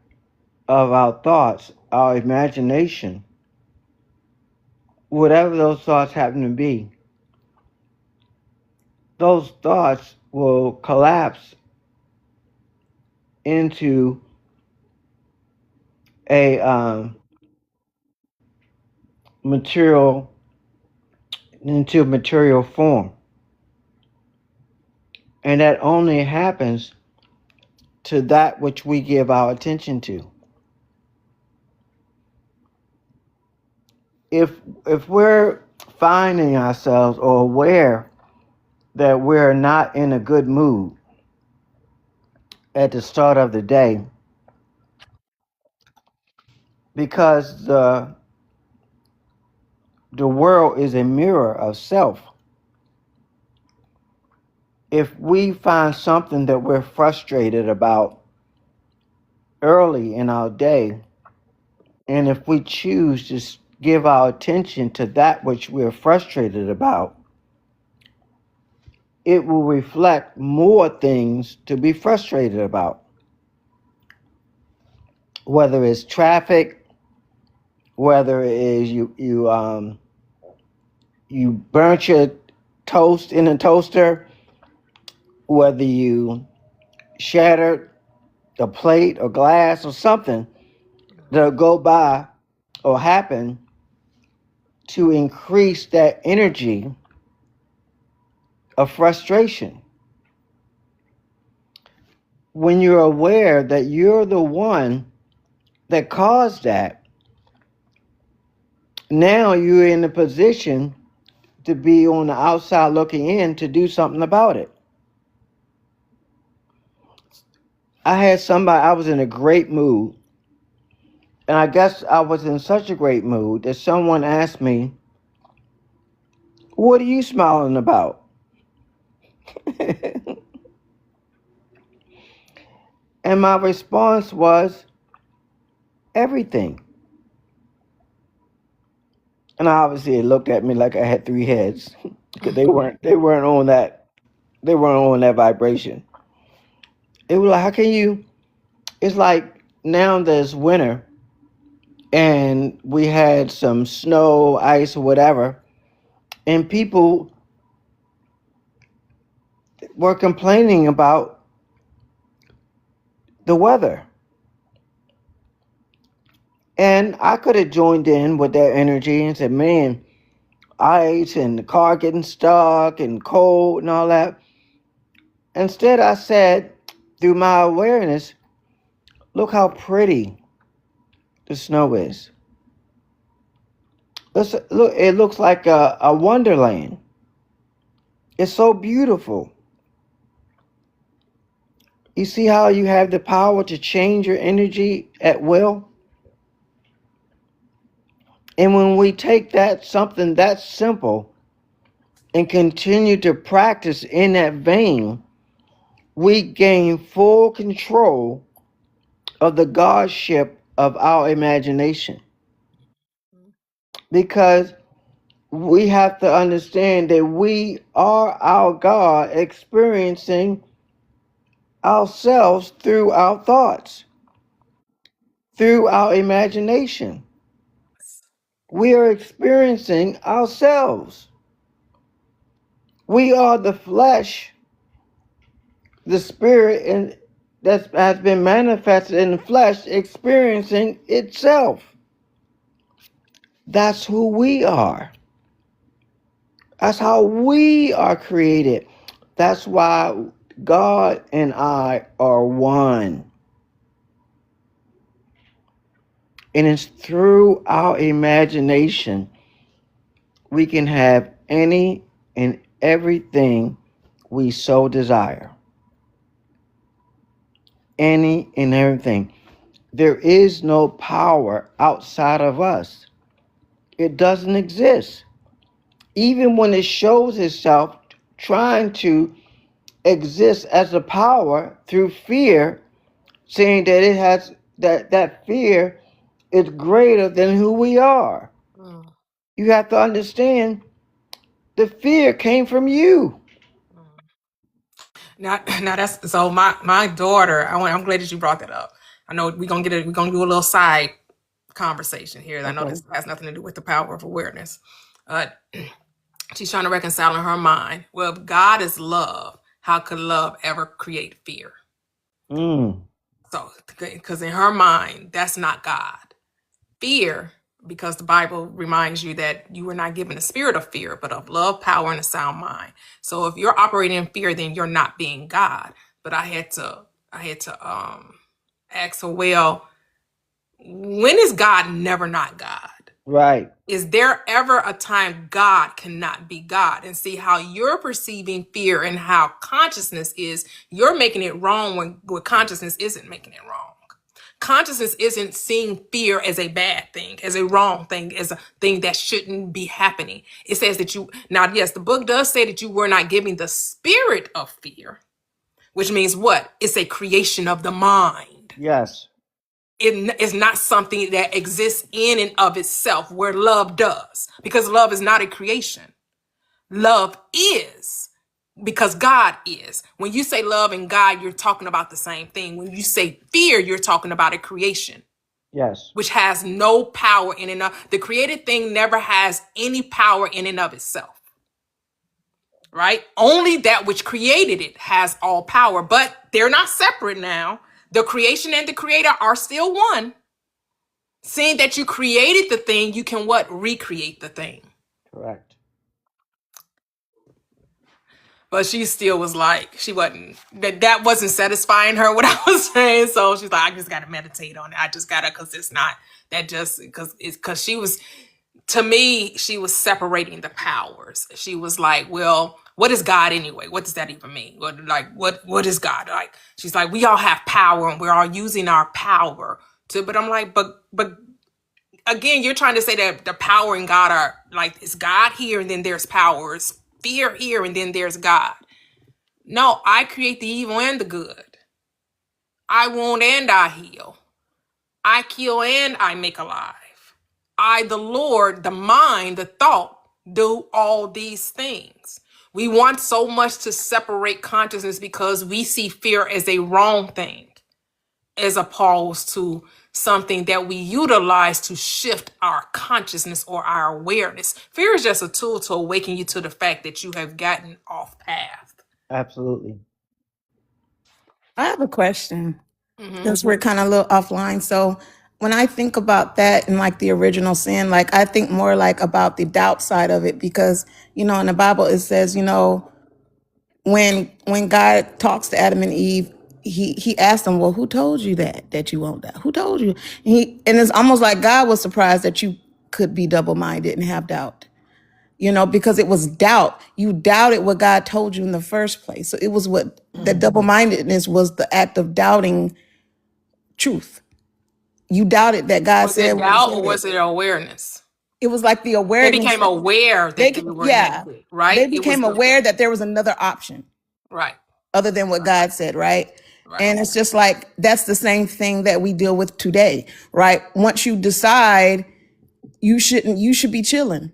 of our thoughts, our imagination, whatever those thoughts happen to be, those thoughts will collapse into a material into material form. And that only happens to that which we give our attention to. If we're finding ourselves or aware that we're not in a good mood at the start of the day, because the world is a mirror of self. If we find something that we're frustrated about early in our day, and if we choose to give our attention to that which we're frustrated about, it will reflect more things to be frustrated about. Whether it's traffic, whether it is you burnt your toast in a toaster, whether you shattered a plate or glass or something that'll go by or happen to increase that energy of frustration. When you're aware that you're the one that caused that, now you're in a position to be on the outside looking in to do something about it. I was in a great mood, and I guess I was in such a great mood that someone asked me, "What are you smiling about?" And my response was, "Everything." And obviously it looked at me like I had three heads because they weren't on that vibration. It was like, how can you? It's like now there's winter and we had some snow, ice, or whatever, and people were complaining about the weather. And I could have joined in with their energy and said, man, ice and the car getting stuck and cold and all that. Instead, I said, through my awareness, look how pretty the snow is. Look, it looks like a wonderland. It's so beautiful. You see how you have the power to change your energy at will? And when we take that something that simple and continue to practice in that vein, we gain full control of the godship of our imagination. Because we have to understand that we are our God experiencing ourselves through our thoughts, through our imagination. We are experiencing ourselves. We are the flesh, the spirit, and that has been manifested in the flesh, experiencing itself. That's who we are. That's how we are created. That's why God and I are one. And it's through our imagination we can have any and everything we so desire. Any and everything. There is no power outside of us. It doesn't exist. Even when it shows itself trying to exist as a power through fear, saying that it has that fear is greater than who we are. You have to understand the fear came from you. Now that's so. My daughter. I'm glad that you brought that up. I know we're gonna do a little side conversation here. I know this has nothing to do with the power of awareness. She's trying to reconcile in her mind. Well, if God is love, how could love ever create fear? Mm. So, because in her mind, that's not God. Fear because the Bible reminds you that you were not given a spirit of fear, but of love, power, and a sound mind. So if you're operating in fear, then you're not being God. But I had to ask her, well, when is God never not God? Right. Is there ever a time God cannot be God? And see how you're perceiving fear and how consciousness is, you're making it wrong when consciousness isn't making it wrong. Consciousness isn't seeing fear as a bad thing, as a wrong thing, as a thing that shouldn't be happening. It says that now, yes, the book does say that you were not giving the spirit of fear, which means what? It's a creation of the mind. Yes. It is not something that exists in and of itself, where love does, because love is not a creation. Love is, because God is. When you say love and God, you're talking about the same thing. When you say fear, you're talking about a creation, Yes. which has no power in and of. The created thing never has any power in and of itself, right? Only that which created it has all power, but they're not separate now. The creation and the creator are still one. Seeing that you created the thing, you can what? Recreate the thing. Correct. But she still was like, she wasn't, that wasn't satisfying her what I was saying. So she's like, I just got to meditate on it. I just got to, because it's not, that just, because she was, to me, she was separating the powers. She was like, well, what is God anyway? What does that even mean? What is God? Like, she's like, we all have power and we're all using our power to, but I'm like, but again, you're trying to say that the power and God are like, it's God here and then there's power. It's fear here and then there's God. No, I create the evil and the good. I wound and I heal. I kill and I make alive. I, the Lord, the mind, the thought, do all these things. We want so much to separate consciousness because we see fear as a wrong thing, as opposed to something that we utilize to shift our consciousness or our awareness. Fear is just a tool to awaken you to the fact that you have gotten off path. Absolutely. I have a question Mm-hmm. since we're kind of a little offline. So when I think about that and like the original sin, like I think more like about the doubt side of it, because, you know, in the Bible, it says, you know, when God talks to Adam and Eve, he asked them, well, who told you that you won't die? Who told you? And it's almost like God was surprised that you could be double-minded and have doubt, you know, because it was doubt. You doubted what God told you in the first place. So it was what the double-mindedness was, the act of doubting truth. You doubted that God Was said it what he doubt or said. was it awareness? It was like the They awareness. became aware that they were inadequate, right? They became aware that there was another option right, other than what God said, right? right. And it's just like, that's the same thing that we deal with today, right? Once you decide you should be chilling,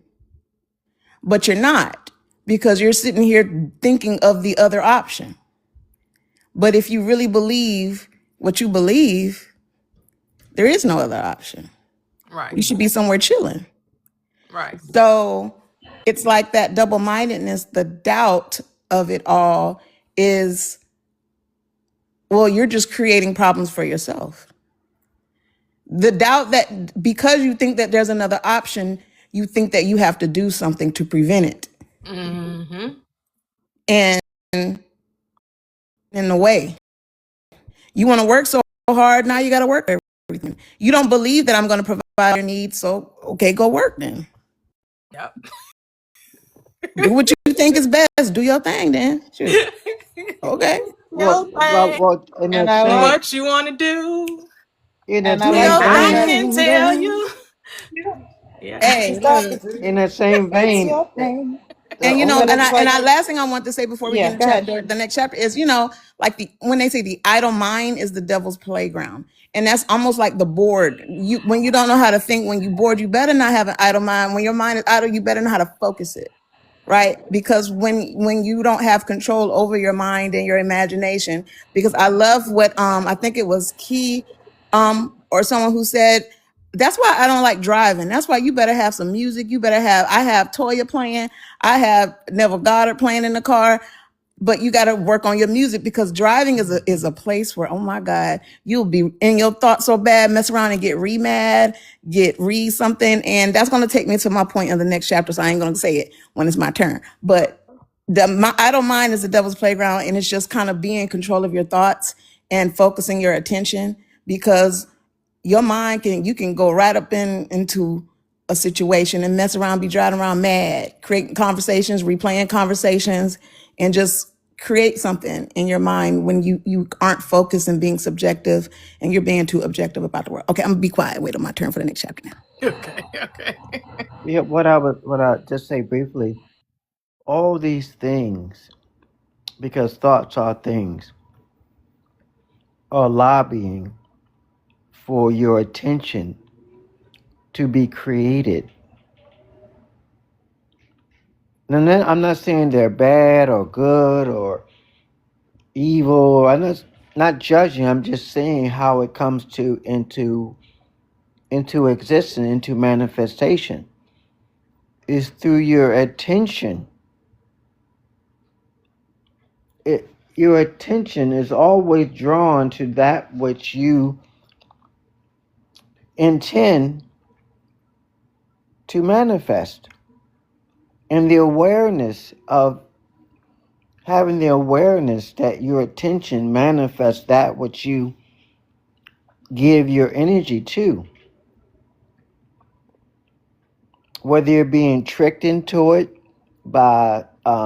but you're not, because you're sitting here thinking of the other option. But if you really believe what you believe, there is no other option. Right, You should be somewhere chilling. right. So it's like that double-mindedness, the doubt of it all is, well, you're just creating problems for yourself. The doubt that because you think that there's another option, you think that you have to do something to prevent it. Mm-hmm. And in the way, you want to work so hard, now you got to work for everything. You don't believe that I'm going to provide your needs, so okay, go work then. Yep. Do what you think is best. Do your thing then. Shoot. Okay. Well, in And that I same, like- What you want to do? in that and I Do like same your that. I vein, can tell you. Yeah. Hey, look. in that same It's vein, your thing. And you know, But and it's I last thing I want to say before we Yeah, get go ahead. into the next chapter is, you know, like when they say the idle mind is the devil's playground, and that's almost like the bored. When you don't know how to think, when you bored, you better not have an idle mind. When your mind is idle, you better know how to focus it, right? Because when you don't have control over your mind and your imagination, because I love what I think it was Key or someone who said, that's why I don't like driving. That's why you better have some music. I have Toya playing. I have Neville Goddard playing in the car. but you got to work on your music, because driving is a place where, oh my God, you'll be in your thoughts so bad, mess around and get mad, read something. And that's going to take me to my point in the next chapter. So I ain't going to say it when it's my turn, but my idle mind is the devil's playground. And it's just kind of being in control of your thoughts and focusing your attention, because your mind you can go right up into a situation and mess around, be driving around mad, creating conversations, replaying conversations, and just create something in your mind when you aren't focused and being subjective, and you're being too objective about the world. Okay, I'm gonna be quiet. Wait on my turn for the next chapter now. Okay. Yeah, what I just say briefly, all these things, because thoughts are things, are lobbying for your attention to be created. And then I'm not saying they're bad or good or evil. I'm not judging. I'm just saying how it comes into existence, into manifestation, is through your attention. Your attention is always drawn to that which you intend to manifest. And the awareness of having the awareness that your attention manifests that which you give your energy to, whether you're being tricked into it by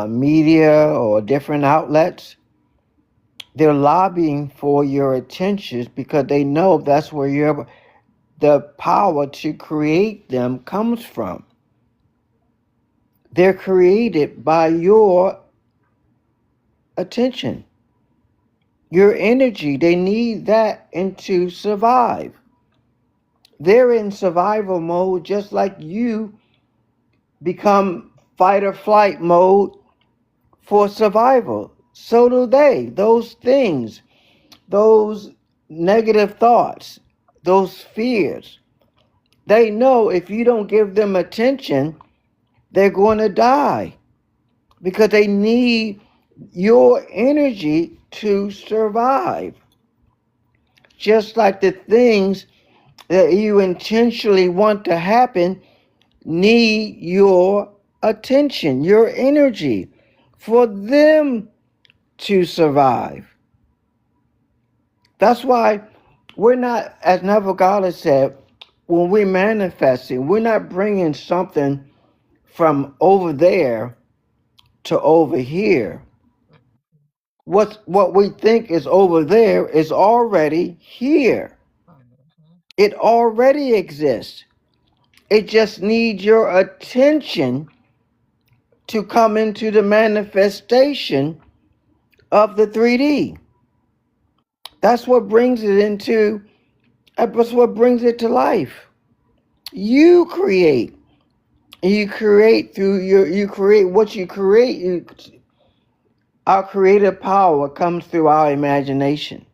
media or different outlets, they're lobbying for your attentions because they know that's where the power to create them comes from. They're created by your attention, your energy. They need that to survive. They're in survival mode, just like you become fight or flight mode for survival. So do they. Those things, those negative thoughts, those fears, they know if you don't give them attention, they're going to die, because they need your energy to survive. Just like the things that you intentionally want to happen need your attention, your energy, for them to survive. That's why we're not, as Neville Goddard said, when we're manifesting, we're not bringing something from over there to over here. What we think is over there is already here. It already exists. It just needs your attention to come into the manifestation of the 3D. That's what brings it that's what brings it to life. You create. You create through you create what you create. Our creative power comes through our imagination.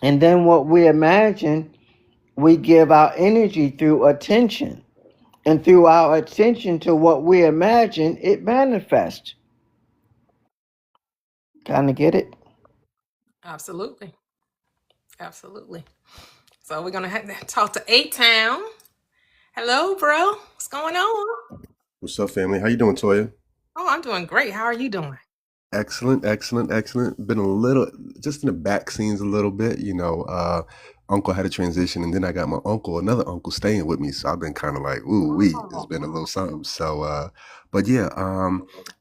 And then what we imagine, we give our energy through attention. And through our attention to what we imagine, it manifests. Kind of get it? Absolutely. So we're gonna talk to A-Town. Hello, bro. What's going on? What's up, family? How you doing, Toya? Oh, I'm doing great. How are you doing? Excellent. Been a little, just in the back scenes a little bit, uncle had a transition, and then I got another uncle staying with me. So I've been kind of like, ooh, it's been a little something. So, but yeah,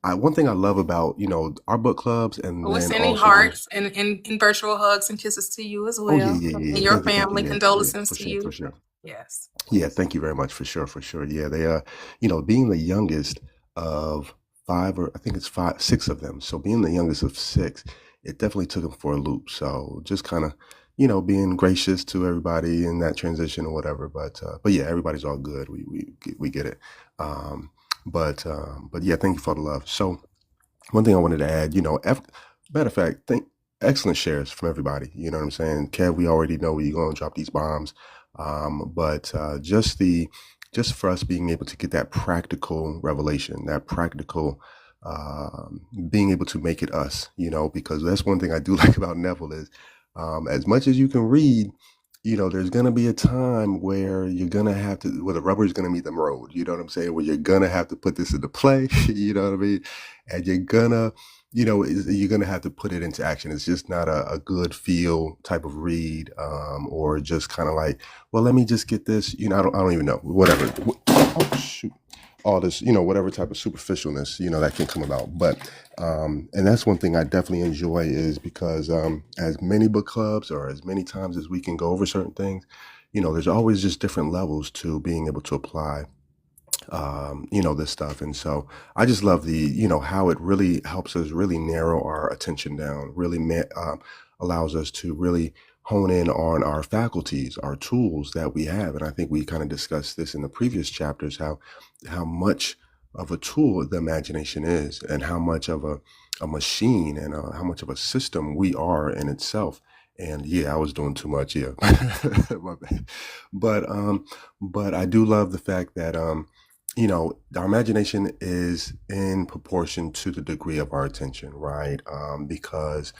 one thing I love about, our book clubs, and We're then sending also hearts and virtual hugs and kisses to you as well. yeah. And your Thank you, family, yeah, condolences for to sure, you. for sure. Yes. Yeah, thank you very much, for sure. Yeah, they being the youngest of five, or I think it's six of them. So being the youngest of six, it definitely took them for a loop. So just kind of, being gracious to everybody in that transition or whatever. But yeah, everybody's all good. We get it. But yeah, thank you for the love. So one thing I wanted to add, matter of fact, excellent shares from everybody. You know what I'm saying? Kev, we already know where you're going to drop these bombs. But just for us being able to get that practical revelation, that practical being able to make it us, because that's one thing I do like about Neville is, as much as you can read, there's going to be a time where you're going to have to, where the rubber is going to meet the road, you know what I'm saying? Where you're going to have to put this into play, you know what I mean? And you're going to, you're going to have to put it into action. It's just not a good feel type of read, or just kind of like, well, let me just get this, I don't even know, whatever. Oh, shoot. All this, whatever type of superficialness, that can come about. But, and that's one thing I definitely enjoy is because as many book clubs or as many times as we can go over certain things, there's always just different levels to being able to apply, this stuff. And so I just love how it really helps us really narrow our attention down, really allows us to really hone in on our faculties, our tools that we have. And I think we kind of discussed this in the previous chapters, how much of a tool the imagination is and how much of a machine and how much of a system we are in itself. And yeah, I was doing too much. Yeah. My bad. But I do love the fact that, our imagination is in proportion to the degree of our attention, right? Because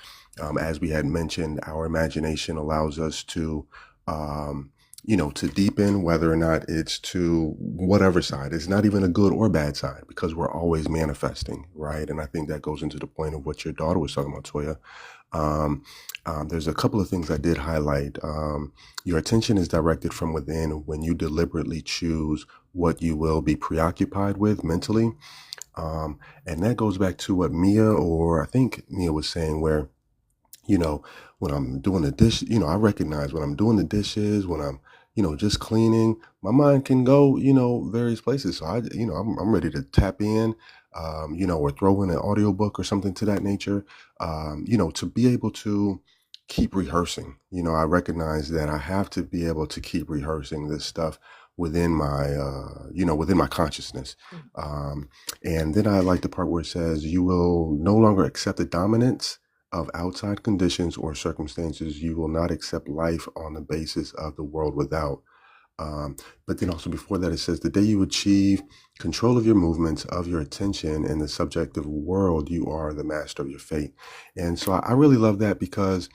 as we had mentioned, our imagination allows us to, to deepen, whether or not it's to whatever side. It's not even a good or bad side because we're always manifesting, right? And I think that goes into the point of what your daughter was talking about, Toya. There's a couple of things I did highlight. Your attention is directed from within when you deliberately choose what you will be preoccupied with mentally. And that goes back to what I think Mia was saying, where, when I'm doing the dish, I recognize when I'm doing the dishes, when I'm, just cleaning, my mind can go, various places. So I'm ready to tap in, or throw in an audiobook or something to that nature, to be able to keep rehearsing. I recognize that I have to be able to keep rehearsing this stuff within my consciousness. And then I like the part where it says, you will no longer accept the dominance of outside conditions or circumstances. You will not accept life on the basis of the world without. But then also before that, it says, the day you achieve control of your movements, of your attention in the subjective world, you are the master of your fate. And so I really love that because,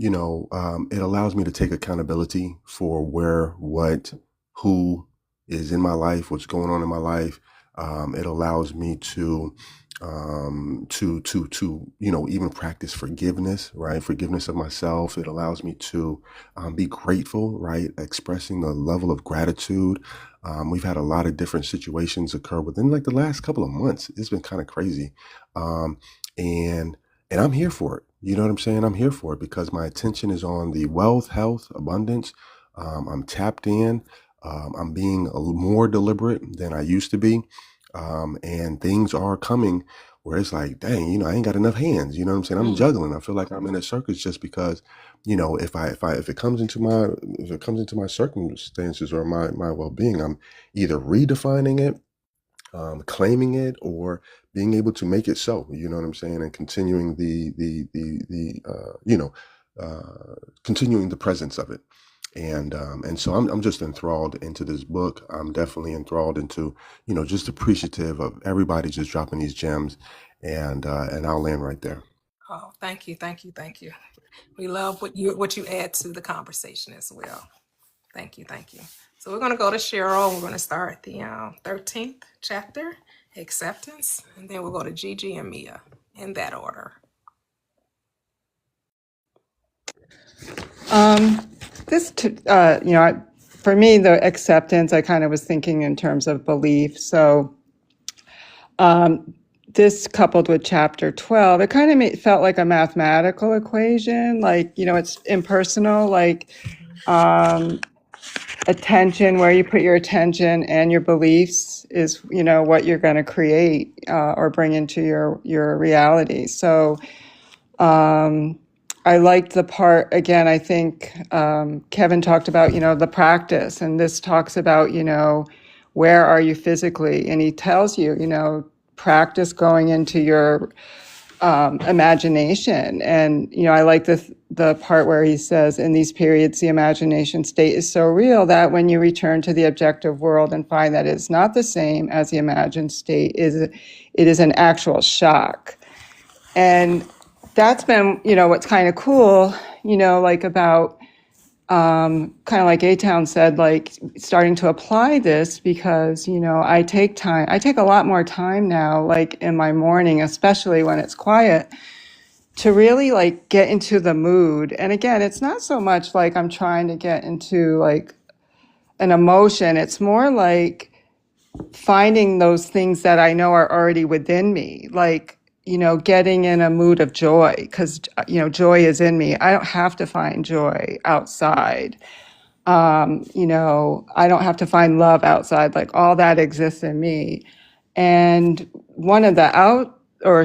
it allows me to take accountability for who is in my life, what's going on in my life. It allows me to even practice forgiveness, right? Forgiveness of myself. It allows me to be grateful, right? Expressing the level of gratitude. We've had a lot of different situations occur within like the last couple of months. It's been kind of crazy. And I'm here for it. You know what I'm saying? I'm here for it because my attention is on the wealth, health, abundance. I'm tapped in. I'm being a little more deliberate than I used to be. And things are coming where it's like, dang, I ain't got enough hands. You know what I'm saying? I'm juggling. I feel like I'm in a circus just because, if it comes into my circumstances or my well-being, I'm either redefining it, claiming it, or being able to make it so, you know what I'm saying? And continuing continuing the presence of it. And so I'm just enthralled into this book. I'm definitely enthralled into, just appreciative of everybody just dropping these gems, and I'll land right there. Oh, thank you, thank you, thank you. We love what you add to the conversation as well. Thank you, thank you. So we're going to go to Cheryl. We're going to start the 13th chapter, acceptance, and then we'll go to Gigi and Mia in that order. For me, the acceptance, I kind of was thinking in terms of belief. So this coupled with chapter 12, it kind of felt like a mathematical equation, like, it's impersonal, like attention, where you put your attention and your beliefs is, what you're going to create or bring into your reality. So I liked the part, again, I think Kevin talked about, the practice, and this talks about, where are you physically? And he tells you, practice going into your imagination. And, you know, I like the part where he says, in these periods, the imagination state is so real that when you return to the objective world and find that it's not the same as the imagined state, it is an actual shock. And that's been, you know, what's kind of cool, you know, like about kind of like A-Town said, like starting to apply this because, you know, I take a lot more time now, like in my morning, especially when it's quiet, to really like get into the mood. And again, it's not so much like I'm trying to get into like an emotion. It's more like finding those things that I know are already within me, like, you know, getting in a mood of joy, because, you know, joy is in me. I don't have to find joy outside. You know, I don't have to find love outside. Like all that exists in me. And one of the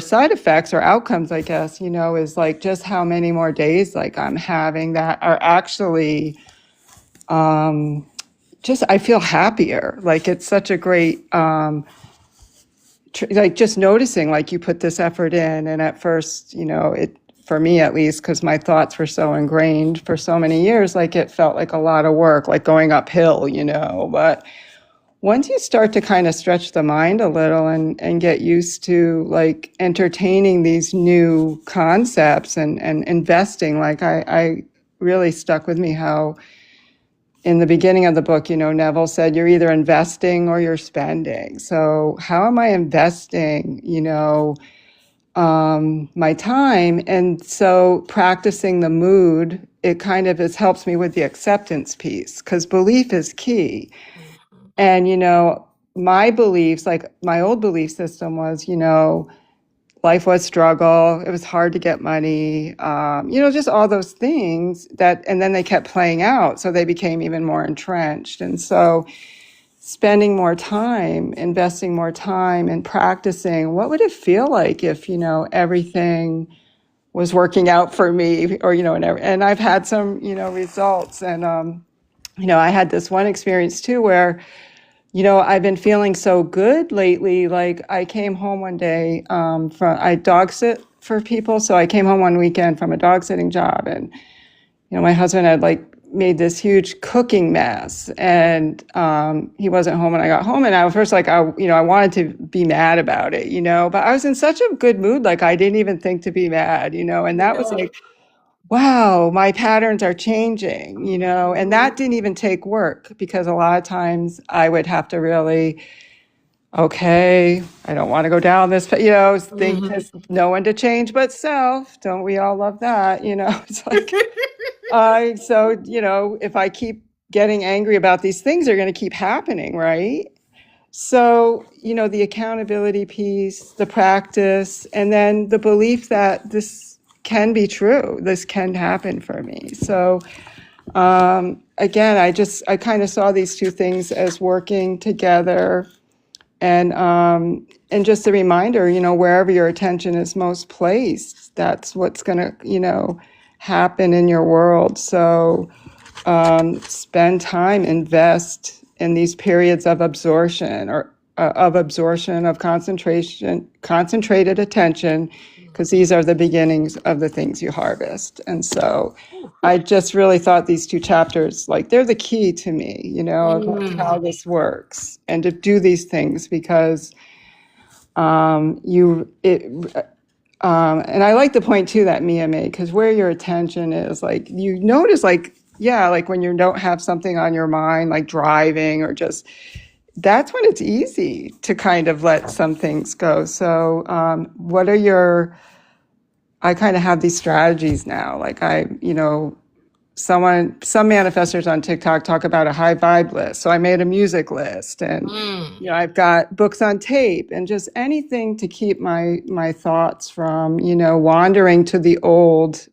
side effects or outcomes, I guess, you know, is like just how many more days like I'm having that are actually just, I feel happier. Like it's such a great, like just noticing like you put this effort in, and at first, you know, it, for me at least, because my thoughts were so ingrained for so many years, like it felt like a lot of work, like going uphill, you know. But once you start to kind of stretch the mind a little and get used to like entertaining these new concepts and investing, like I really stuck with me how in the beginning of the book, you know, Neville said, you're either investing or you're spending. So how am I investing, you know, my time? And so practicing the mood, it kind of helps me with the acceptance piece, because belief is key. And, you know, my beliefs, like my old belief system was, you know, life was struggle. It was hard to get money, you know, just all those things that, and then they kept playing out. So they became even more entrenched. And so spending more time, investing more time and practicing, what would it feel like if, you know, everything was working out for me, or, you know, and I've had some, you know, results. And, you know, I had this one experience too, where, you know, I've been feeling so good lately. Like I came home one day I dog sit for people. So I came home one weekend from a dog sitting job, and, you know, my husband had like made this huge cooking mess, and he wasn't home when I got home. And I was first like, you know, I wanted to be mad about it, you know, but I was in such a good mood. Like I didn't even think to be mad, you know, and that was like, wow, my patterns are changing, you know, and that didn't even take work, because a lot of times I would have to really, okay, I don't want to go down this, you know, think there's no one to change but self. Don't we all love that? You know, it's like, so, you know, if I keep getting angry about these things, they're going to keep happening, right? So, you know, the accountability piece, the practice, and then the belief that this can be true. This can happen for me. So, again, I kind of saw these two things as working together, and just a reminder, you know, wherever your attention is most placed, that's what's going to, you know, happen in your world. So, spend time, invest in these periods of absorption, or of concentration, concentrated attention, because these are the beginnings of the things you harvest. And so I just really thought these two chapters, like they're the key to me, you know, of like how this works, and to do these things, because and I like the point too that Mia made, because where your attention is, like you notice, like, yeah, like when you don't have something on your mind, like driving or just, that's when it's easy to kind of let some things go. So what are I kind of have these strategies now. Like you know, some manifestors on TikTok talk about a high vibe list. So I made a music list, and, you know, I've got books on tape, and just anything to keep my thoughts from, you know, wandering to the old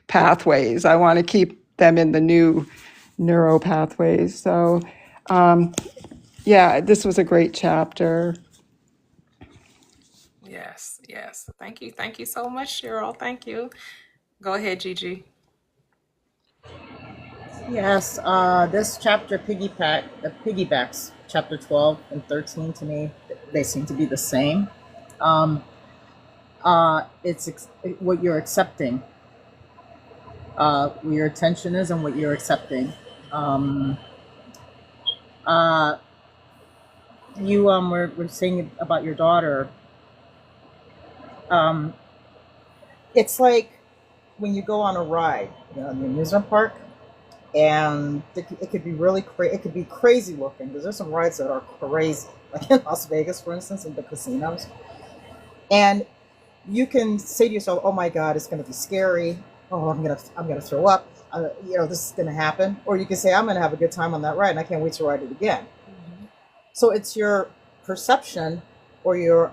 pathways. I want to keep them in the new neuro pathways. So, yeah, this was a great chapter. Yes, yes. Thank you. Thank you so much, Cheryl. Thank you. Go ahead, Gigi. Yes, this chapter piggybacks chapter 12 and 13 to me. They seem to be the same. what you're accepting, where your attention is and what you're accepting. Um, uh, you were saying about your daughter. Um, it's like when you go on a ride, in the amusement park, and it could be really crazy. It could be crazy looking because there's some rides that are crazy, like in Las Vegas, for instance, in the casinos. And you can say to yourself, "Oh my God, it's going to be scary. Oh, I'm gonna throw up. This is going to happen." Or you can say, "I'm going to have a good time on that ride, and I can't wait to ride it again." So it's your perception or your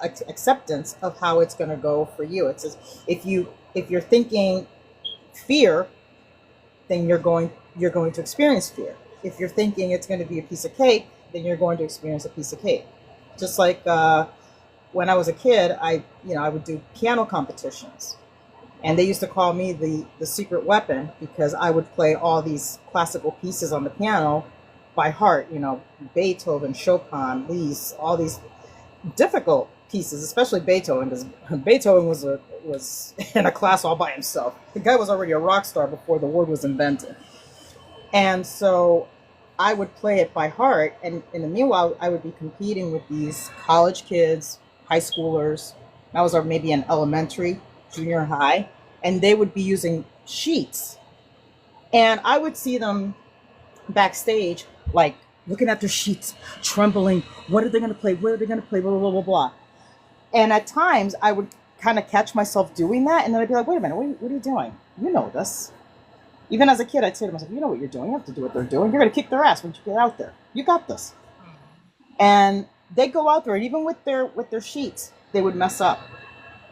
acceptance of how it's going to go for you. It says if you're thinking fear, then you're going to experience fear. If you're thinking it's going to be a piece of cake, then you're going to experience a piece of cake. Just like when I was a kid, I would do piano competitions, and they used to call me the secret weapon because I would play all these classical pieces on the piano by heart. Beethoven, Chopin, Liszt, all these difficult pieces, especially Beethoven, because Beethoven was in a class all by himself. The guy was already a rock star before the word was invented. And so I would play it by heart, and in the meanwhile, I would be competing with these college kids, high schoolers. I was maybe in elementary, junior high, and they would be using sheets. And I would see them backstage, like looking at their sheets, trembling. What are they going to play? What are they going to play? Blah, blah, blah, blah, blah. And at times, I would kind of catch myself doing that, and then I'd be like, wait a minute, what are you doing? You know this. Even as a kid, I'd say to myself, you know what you're doing. You have to do what they're doing. You're going to kick their ass when you get out there. You got this. And they go out there, and even with their sheets, they would mess up.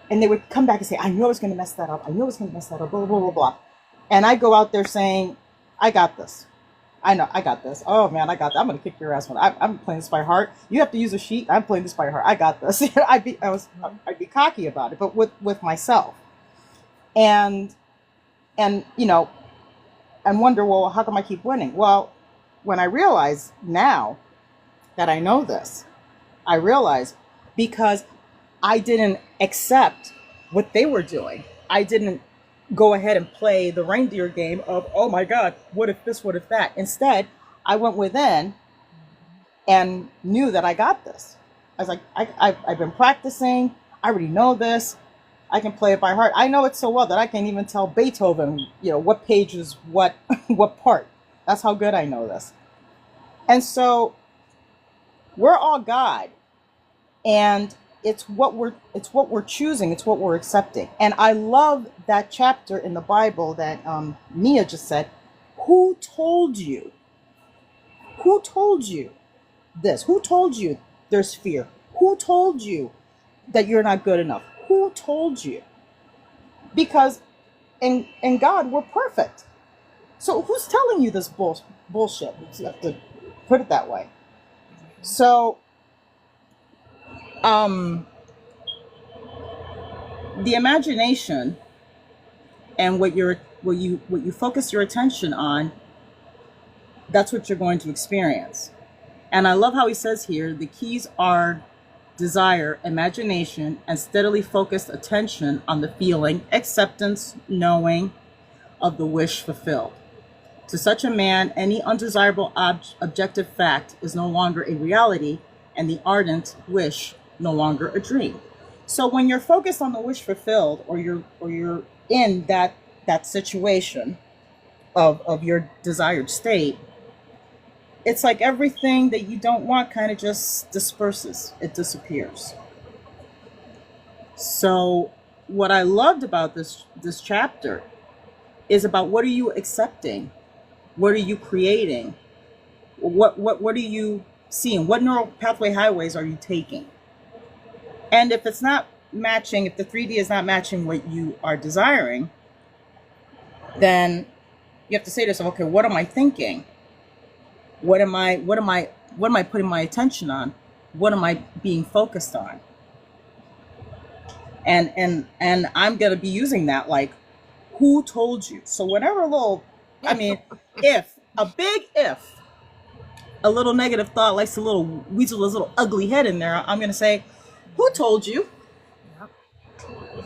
And they would come back and say, I knew I was going to mess that up. I knew I was going to mess that up, blah, blah, blah, blah. And I go out there saying, I got this. I know, I got this. Oh, man, I got that. I'm going to kick your ass. I'm playing this by heart. You have to use a sheet. I'm playing this by heart. I got this. I'd be cocky about it, but with myself. And and wonder, well, how come I keep winning? Well, when I realize now that I know this, I realize because I didn't accept what they were doing. I didn't go ahead and play the reindeer game of, oh my God, what if this, what if that? Instead, I went within and knew that I got this. I was like, I've been practicing. I already know this. I can play it by heart. I know it so well that I can't even tell Beethoven, what page is what, what part. That's how good I know this. And so we're all God, and it's what we're choosing. It's what we're accepting. And I love that chapter in the Bible that Mia just said. Who told you? Who told you this? Who told you there's fear? Who told you that you're not good enough? Who told you? Because in God, we're perfect. So who's telling you this bullshit? You have to put it that way. So, the imagination and what you focus your attention on, that's what you're going to experience. And I love how he says here, the keys are desire, imagination, and steadily focused attention on the feeling, acceptance, knowing of the wish fulfilled. To such a man, any undesirable objective fact is no longer a reality, and the ardent wish no longer a dream. So when you're focused on the wish fulfilled, or you're in that situation of your desired state, it's like everything that you don't want kind of just disperses. It disappears. So what I loved about this chapter is about, what are you accepting? What are you creating? What are you seeing? What neural pathway highways are you taking? And if it's not matching, if the 3D is not matching what you are desiring, then you have to say to yourself, okay, what am I thinking? What am I putting my attention on? What am I being focused on? And I'm gonna be using that, like, who told you? So whenever if a little negative thought likes to weasel his little ugly head in there, I'm gonna say, who told you?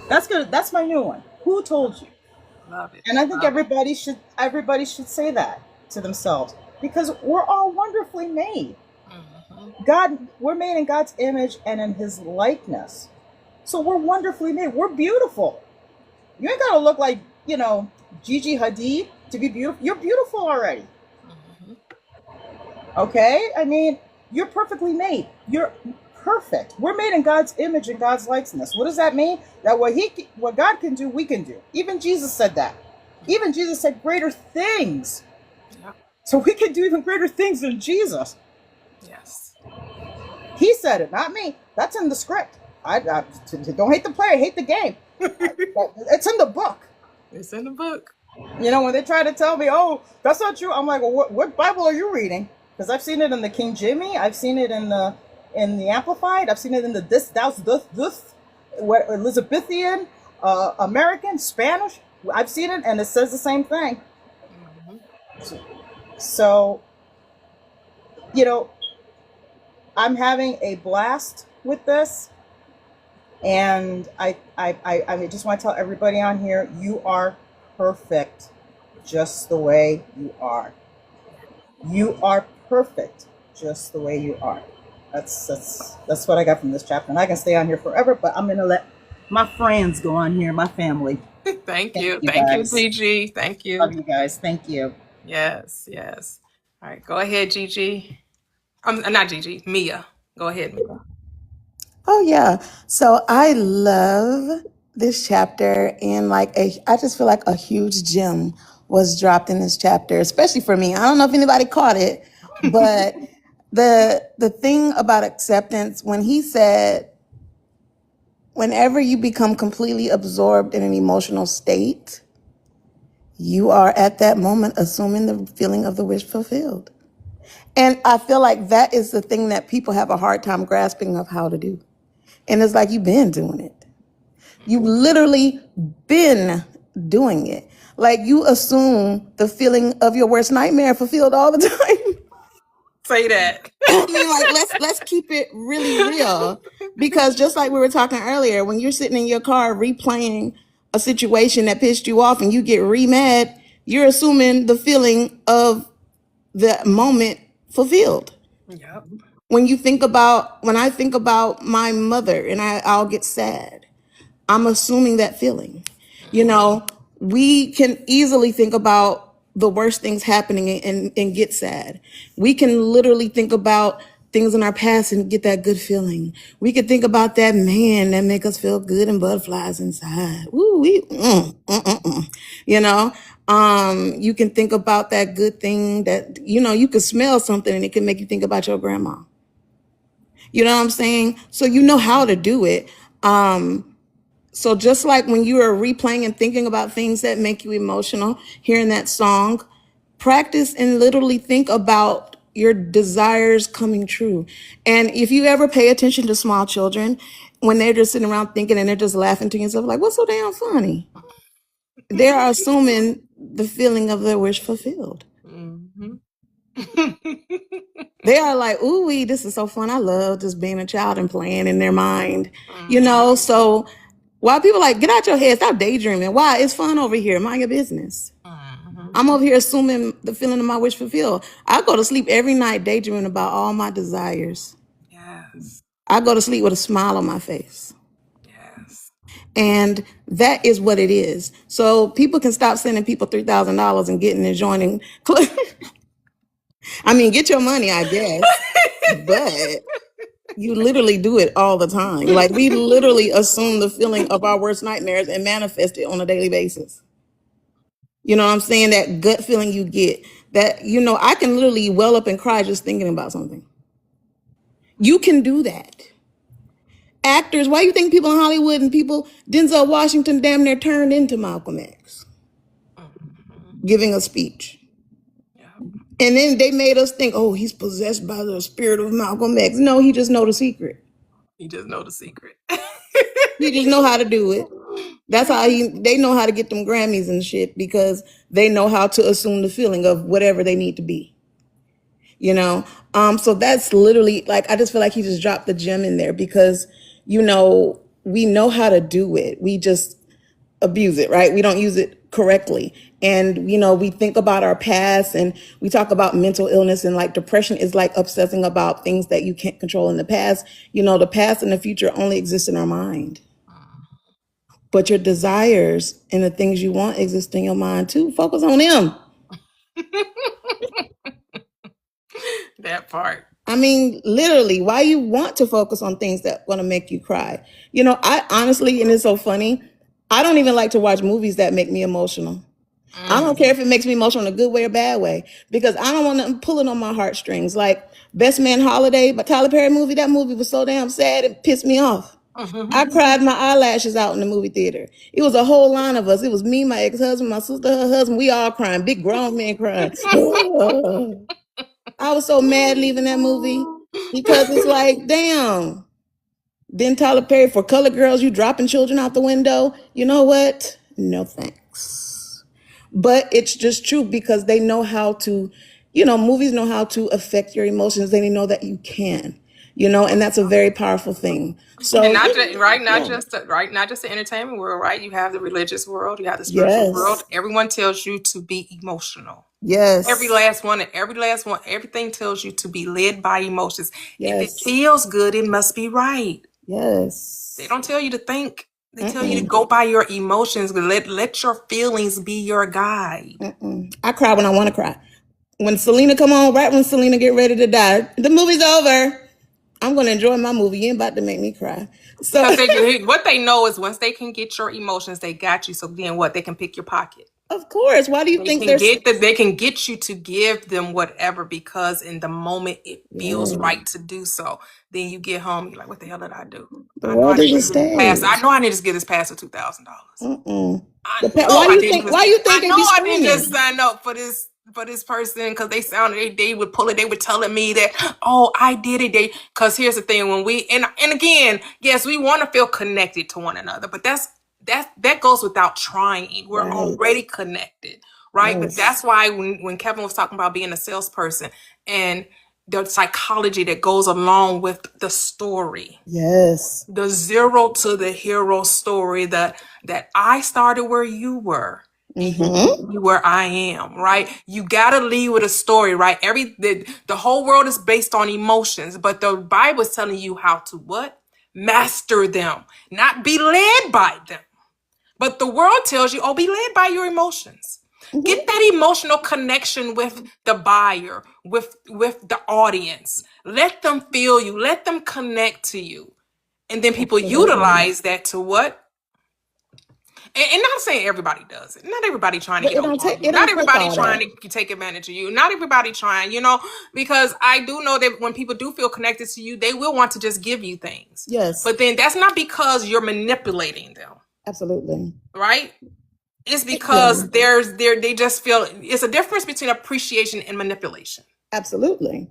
That's good. That's my new one. Who told you? Love it. And I think Love it. everybody should say that to themselves because we're all wonderfully made. Mhm. We're made in God's image and in his likeness. So we're wonderfully made. We're beautiful. You ain't gotta look like, Gigi Hadid to be beautiful. You're beautiful already. Mhm. Okay? I mean, you're perfectly made. You're perfect. We're made in God's image and God's likeness. What does that mean? That what God can do, we can do. Even Jesus said that. Even Jesus said greater things. Yep. So we can do even greater things than Jesus. Yes. He said it, not me. That's in the script. Don't hate the player, hate the game. It's in the book. It's in the book. When they try to tell me, oh, that's not true, I'm like, well, what Bible are you reading? Because I've seen it in the King Jimmy, I've seen it in the Amplified, I've seen it in the what Elizabethan, American, Spanish. I've seen it, and it says the same thing. Mhm. So, I'm having a blast with this, and I just want to tell everybody on here, you are perfect, just the way you are. You are perfect, just the way you are. That's what I got from this chapter, and I can stay on here forever, but I'm gonna let my friends go on here, my family. Thank Thank you. you Thank you, guys. Gigi. Thank you. Love you guys. Thank you. Yes, yes. All right, go ahead, Gigi. Not Gigi, Mia. Go ahead, Mia. Oh yeah. So I love this chapter, and I just feel like a huge gem was dropped in this chapter, especially for me. I don't know if anybody caught it, but the thing about acceptance, when he said, whenever you become completely absorbed in an emotional state, you are at that moment assuming the feeling of the wish fulfilled. And I feel like that is the thing that people have a hard time grasping of how to do. And it's like, you've been doing it. You've literally been doing it. Like, you assume the feeling of your worst nightmare fulfilled all the time. Say that. I mean, like, let's keep it really real. Because just like we were talking earlier, when you're sitting in your car replaying a situation that pissed you off and you get re-mad, you're assuming the feeling of the moment fulfilled. Yep. When I think about my mother and I'll get sad, I'm assuming that feeling. You know, we can easily think about the worst things happening and get sad. We can literally think about things in our past and get that good feeling. We could think about that man that make us feel good and butterflies inside. Ooh, you know, you can think about that good thing that, you could smell something and it can make you think about your grandma. You know what I'm saying? So you know how to do it. So just like when you are replaying and thinking about things that make you emotional, hearing that song, practice and literally think about your desires coming true. And if you ever pay attention to small children, when they're just sitting around thinking and they're just laughing to themselves, like, what's so damn funny? They're assuming the feeling of their wish fulfilled. Mhm. They are like, ooh, this is so fun. I love just being a child and playing in their mind, Mhm. So while people are like, get out your head, stop daydreaming. Why? It's fun over here. Mind your business. Mhm. I'm over here assuming the feeling of my wish fulfilled. I go to sleep every night daydreaming about all my desires. Yes. I go to sleep with a smile on my face. Yes. And that is what it is. So people can stop sending people $3,000 and getting and joining. I mean, get your money, I guess. But you literally do it all the time. Like, we literally assume the feeling of our worst nightmares and manifest it on a daily basis. You know what I'm saying? That gut feeling you get, that, I can literally well up and cry just thinking about something. You can do that. Actors, why you think people in Hollywood and Denzel Washington damn near turned into Malcolm X, Mhm. giving a speech. Yep. And then they made us think, oh, he's possessed by the spirit of Malcolm X. No, he just know the secret. You just know the secret. He just know how to do it. That's how they know how to get them Grammys and shit, because they know how to assume the feeling of whatever they need to be. So that's literally, like, I just feel like he just dropped the gem in there because, we know how to do it. We just abuse it, right? We don't use it correctly. And, we think about our past and we talk about mental illness, and like depression is like obsessing about things that you can't control in the past. The past and the future only exist in our mind. But your desires and the things you want exist in your mind too. Focus on them. That part. I mean, literally, why you want to focus on things that want to make you cry? I honestly, and it's so funny, I don't even like to watch movies that make me emotional. I don't care if it makes me emotional in a good way or bad way, because I don't want them pulling on my heartstrings. Like Best Man Holiday, but Tyler Perry movie, that movie was so damn sad, it pissed me off. I cried my eyelashes out in the movie theater. It was a whole line of us. It was me, my ex-husband, my sister, her husband. We all crying, big grown men crying. I was so mad leaving that movie, because it's like, damn. Then Tyler Perry, for Color Girls, you dropping children out the window. You know what? No thanks. But it's just true, because they know how to, movies know how to affect your emotions. They know that you can, and that's a very powerful thing. So, and not just the entertainment world, right? You have the religious world, you have the spiritual world. Everyone tells you to be emotional. Yes. Every last one, everything tells you to be led by emotions. Yes. If it feels good, it must be right. Yes. They don't tell you to think. They tell you to go by your emotions. Let your feelings be your guide. I cry when I want to cry. When Selena come on, right when Selena get ready to die, the movie's over. I'm going to enjoy my movie. You ain't about to make me cry. So what they know is once they can get your emotions, they got you. So then what? They can pick your pocket. Of course. Why do you think they can get you to give them whatever, because in the moment it feels right to do so. Then you get home, you're like, what the hell did I do? I know I need to just get this pass of $2,000. Why you think I didn't just sign up for this person, because they sounded, they would pull it. They were telling me that, oh, I did it. Because here's the thing, when we and again, yes, we want to feel connected to one another, but that goes without trying. We're already connected, right? But that's why when Kevin was talking about being a salesperson and the psychology that goes along with the story, the zero to the hero story, that I started where you were. Where I am, right? You gotta lead with a story, right? The whole world is based on emotions, but the Bible is telling you how to what? Master them, not be led by them. But the world tells you, oh, be led by your emotions. Get that emotional connection with the buyer, with the audience. Let them feel you. Let them connect to you. And then people utilize that to what? And not saying everybody does it. Not everybody trying to get over you. Not everybody trying to take advantage of you. Not everybody trying, because I do know that when people do feel connected to you, they will want to just give you things. Yes. But then that's not because you're manipulating them. Absolutely. Right? It's because they just feel it's a difference between appreciation and manipulation. Absolutely.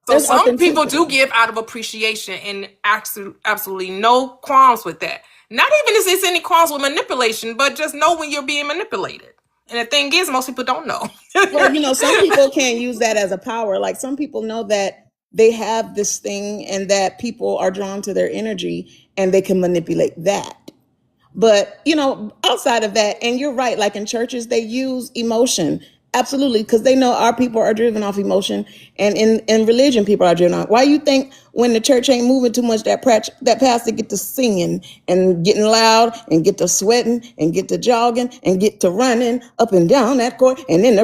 So some people do give out of appreciation, and absolutely no qualms with that. Not even if it's any qualms with manipulation, but just know when you're being manipulated. And the thing is, most people don't know. Well, some people can't use that as a power. Like some people know that they have this thing and that people are drawn to their energy and they can manipulate that. But, outside of that, and you're right, like in churches, they use emotion. Absolutely, because they know our people are driven off emotion, and in religion, people are driven off. Why you think when the church ain't moving too much, that pastor get to singing and getting loud and get to sweating and get to jogging and get to running up and down that court, and then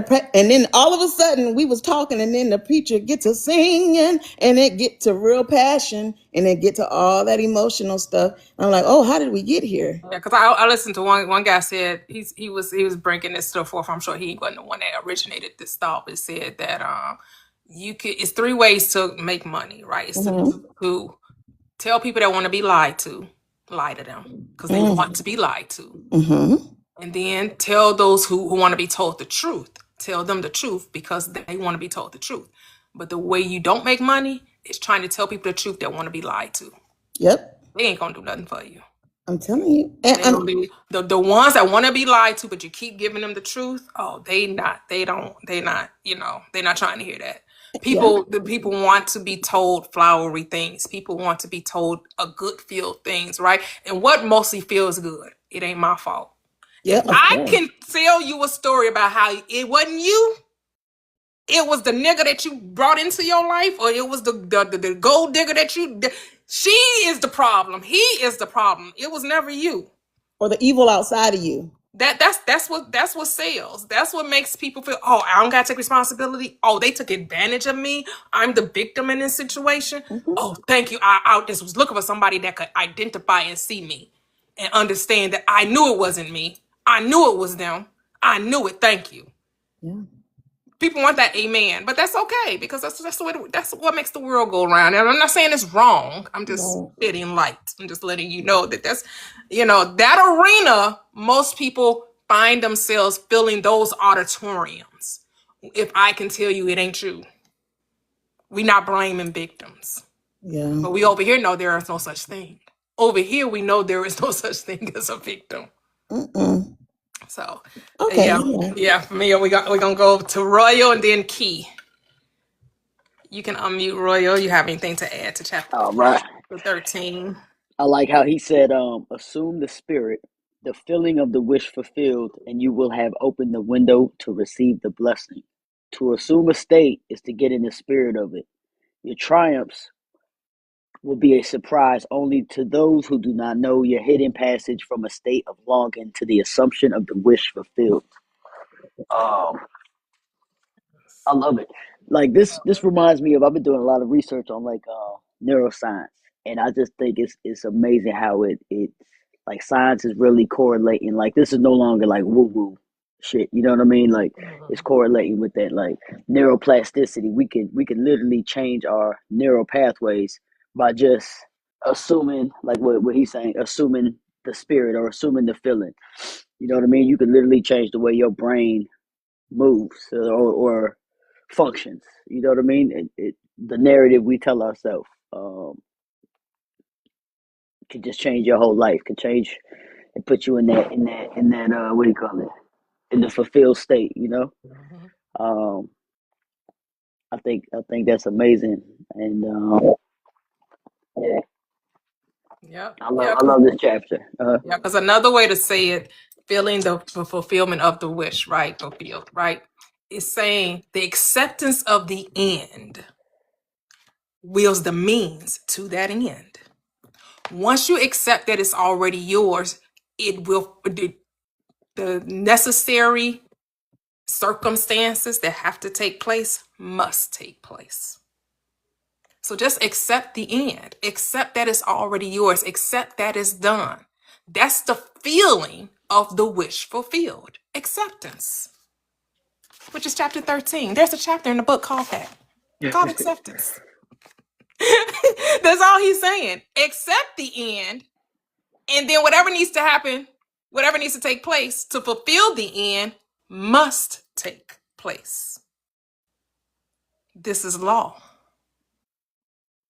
all of a sudden we was talking, and then the preacher get to singing, and it get to real passion, and it get to all that emotional stuff. And I'm like, oh, how did we get here? Yeah, because I listened to one guy said he was bringing this stuff forth. I'm sure he wasn't the one that originated this thought, but said that it's 3 ways to make money, right? It's to tell people that want to be lied to, lie to them because they want to be lied to, and then tell those who want to be told the truth, tell them the truth because they want to be told the truth. But the way you don't make money is trying to tell people the truth that want to be lied to. Yep. They ain't gonna do nothing for you. I'm telling you. The ones that want to be lied to, but you keep giving them the truth. Oh, they're not trying to hear that. Yeah. The people want to be told flowery things. People want to be told a good feel things, right? And what mostly feels good. It ain't my fault. Yeah, If of I course. can tell you a story about how it wasn't you, it was the nigga that you brought into your life, or it was the gold digger that she is the problem. He is the problem. It was never you. Or the evil outside of you. That's what sells. That's what makes people feel, oh, I don't gotta take responsibility. Oh, they took advantage of me. I'm the victim in this situation. Hmm. Oh, thank you. I just was looking for somebody that could identify and see me and understand that I knew it wasn't me. I knew it was them. I knew it. Thank you. Yeah. People want that amen, but that's okay because that's what makes the world go around. And I'm not saying it's wrong. I'm just Right. shedding light. I'm just letting you know that that's, that arena. Most people find themselves filling those auditoriums. If I can tell you, it ain't you. We not blaming victims, Yeah. but we over here know there is no such thing. Over here, we know there is no such thing as a victim. Mm-mm. So, Okay. yeah, Yeah. yeah. For me, we're gonna go to Royal and then Key. You can unmute Royal. You have anything to add to chapter All right. 13? I like how he said, assume the spirit, the feeling of the wish fulfilled, and you will have opened the window to receive the blessing. To assume a state is to get in the spirit of it. Your triumphs will be a surprise only to those who do not know your hidden passage from a state of longing to the assumption of the wish fulfilled. Um, I love it. Like this reminds me of, I've been doing a lot of research on like neuroscience, and I just think it's amazing how it like science is really correlating. Like this is no longer like woo woo shit. You know what I mean? Like it's correlating with that like neuroplasticity. We can literally change our neural pathways by just assuming like what he's saying, assuming the spirit or assuming the feeling. You know what I mean? You can literally change the way your brain moves or functions. You know what I mean? The narrative we tell ourselves can just change your whole life. Can change and put you in that what do you call it? In the fulfilled state. You know. Mhm. Um, I think that's amazing, and yeah, Yep. I love Yeah. I love this chapter. Yeah. Because another way to say it, feeling the fulfillment of the wish, right? Fulfilled, right? Is saying the acceptance of the end wills the means to that end. Once you accept that it's already yours, it will, the necessary circumstances that have to take place must take place. So just accept the end. Accept that it's already yours. Accept that it's done. That's the feeling of the wish fulfilled. Acceptance, which is chapter 13. There's a chapter in the book called that, called acceptance. That's all he's saying. Accept the end, and then whatever needs to happen, whatever needs to take place to fulfill the end must take place. This is law.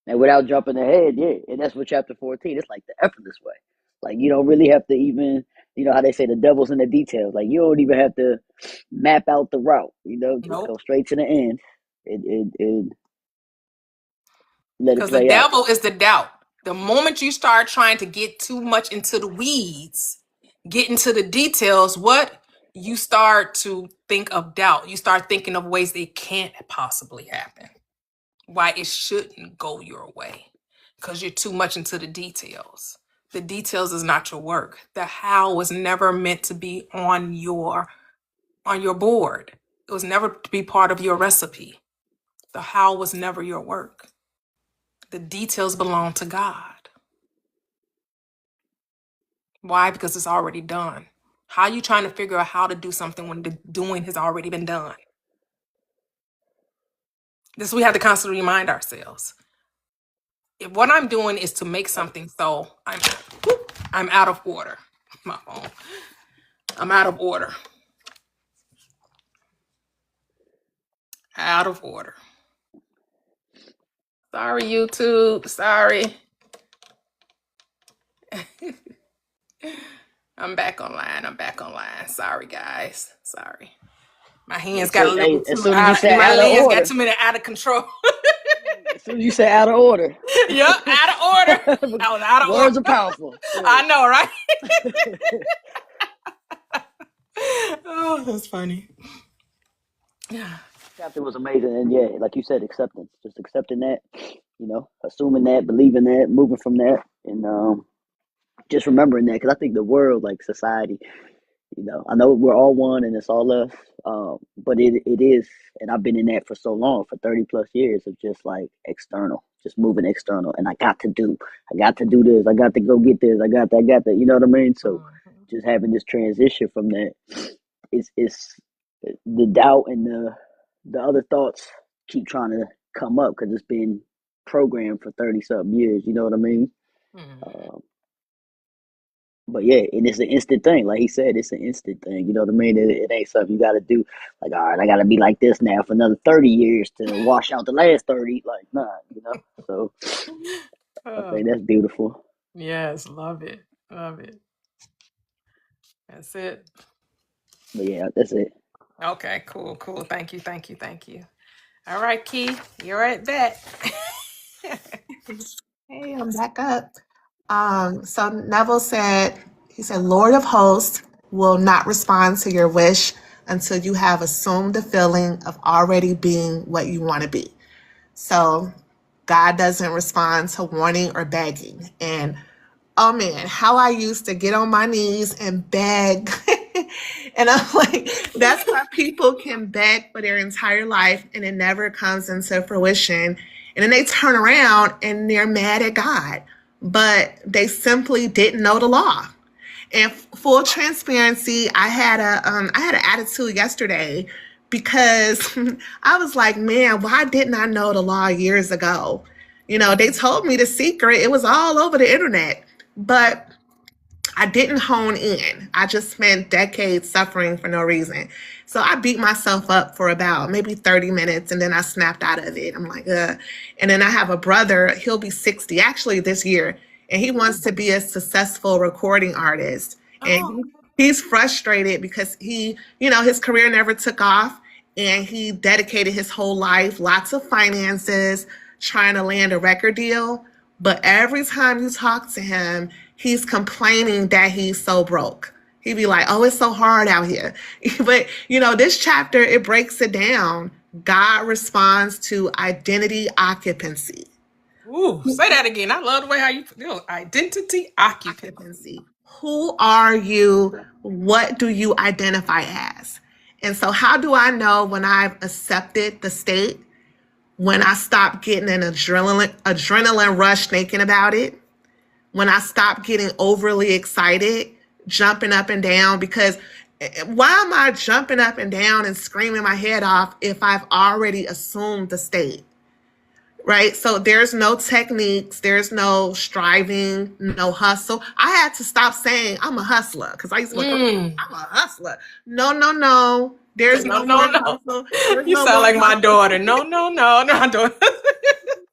And without jumping ahead, yeah, and that's what chapter 14. It's like the effortless way. Like you don't really have to even, how they say the devil's in the details. Like you don't even have to map out the route. Just go Nope. straight to the end and let it Because the play out. devil is the doubt. The moment you start trying to get too much into the weeds, get into the details, what? You start to think of doubt. You start thinking of ways they can't possibly happen. Why it shouldn't go your way. Because you're too much into the details. The details is not your work. The how was never meant to be on your board. It was never to be part of your recipe. The how was never your work. The details belong to God. Why? Because it's already done. How are you trying to figure out how to do something when the doing has already been done? This we have to constantly remind ourselves. If what I'm doing is to make something, so I'm out of order. My phone. I'm out of order. Out of order. Sorry, YouTube. Sorry. I'm back online. Sorry, guys. Sorry. My hands got a So, little hey, as too soon as you out. say My out of legs got order, too many out of control. as soon as you say out of order, Yep, out of order. I was out of words are order. powerful. I Good. know, right? Oh, that's funny. Yeah. Chapter was amazing, and yeah, like you said, acceptance, just accepting that, assuming that, believing that, moving from that, and just remembering that, because I think the world, like society, I know we're all one and it's all us, but it is, and I've been in that for so long, for 30 plus years of just like external, just moving external, and I got to do this, I got to go get this, I got that, you know what I mean? So just having this transition from that is the doubt and the other thoughts keep trying to come up because it's been programmed for 30 something years, you know what I mean? Um, but yeah, and it's an instant thing. Like he said, it's an instant thing. You know what I mean? It ain't something you got to do. Like, all right, I got to be like this now for another 30 years to wash out the last 30. Like, nah, So I Oh, think that's beautiful. yes, love it. Love it. That's it. But yeah, that's it. Okay, cool, cool. Thank you, thank you, thank you. All right, Key, you're at that. Hey, I'm back up. So Neville said, he said, Lord of hosts will not respond to your wish until you have assumed the feeling of already being what you want to be. So God doesn't respond to wanting or begging. And oh man, how I used to get on my knees and beg. And I'm like, that's why people can beg for their entire life and it never comes into fruition. And then they turn around and they're mad at God, but they simply didn't know the law. And full transparency, I had an attitude yesterday because I was like, man, why didn't I know the law years ago? They told me the secret. It was all over the internet, but I didn't hone in. I just spent decades suffering for no reason. So I beat myself up for about maybe 30 minutes and then I snapped out of it. I'm like, ugh. And then I have a brother, he'll be 60 actually this year, and he wants to be a successful recording artist. And Oh, he's frustrated because his career never took off and he dedicated his whole life, lots of finances, trying to land a record deal. But every time you talk to him, he's complaining that he's so broke. He'd be like, oh, it's so hard out here. But, this chapter, it breaks it down. God responds to identity occupancy. ooh, say that again. I love the way how you identity occupancy. Occupancy. Who are you? What do you identify as? And so, how do I know when I've accepted the state? When I stop getting an adrenaline rush thinking about it? When I stop getting overly excited, jumping up and down, because why am I jumping up and down and screaming my head off if I've already assumed the state? Right? So there's no techniques, there's no striving, no hustle. I had to stop saying I'm a hustler because I used to go, I'm a hustler. No, no, no. There's No, no more no, no. hustle. There's You no sound more like my hustle. daughter. No, no, no, no, my daughter.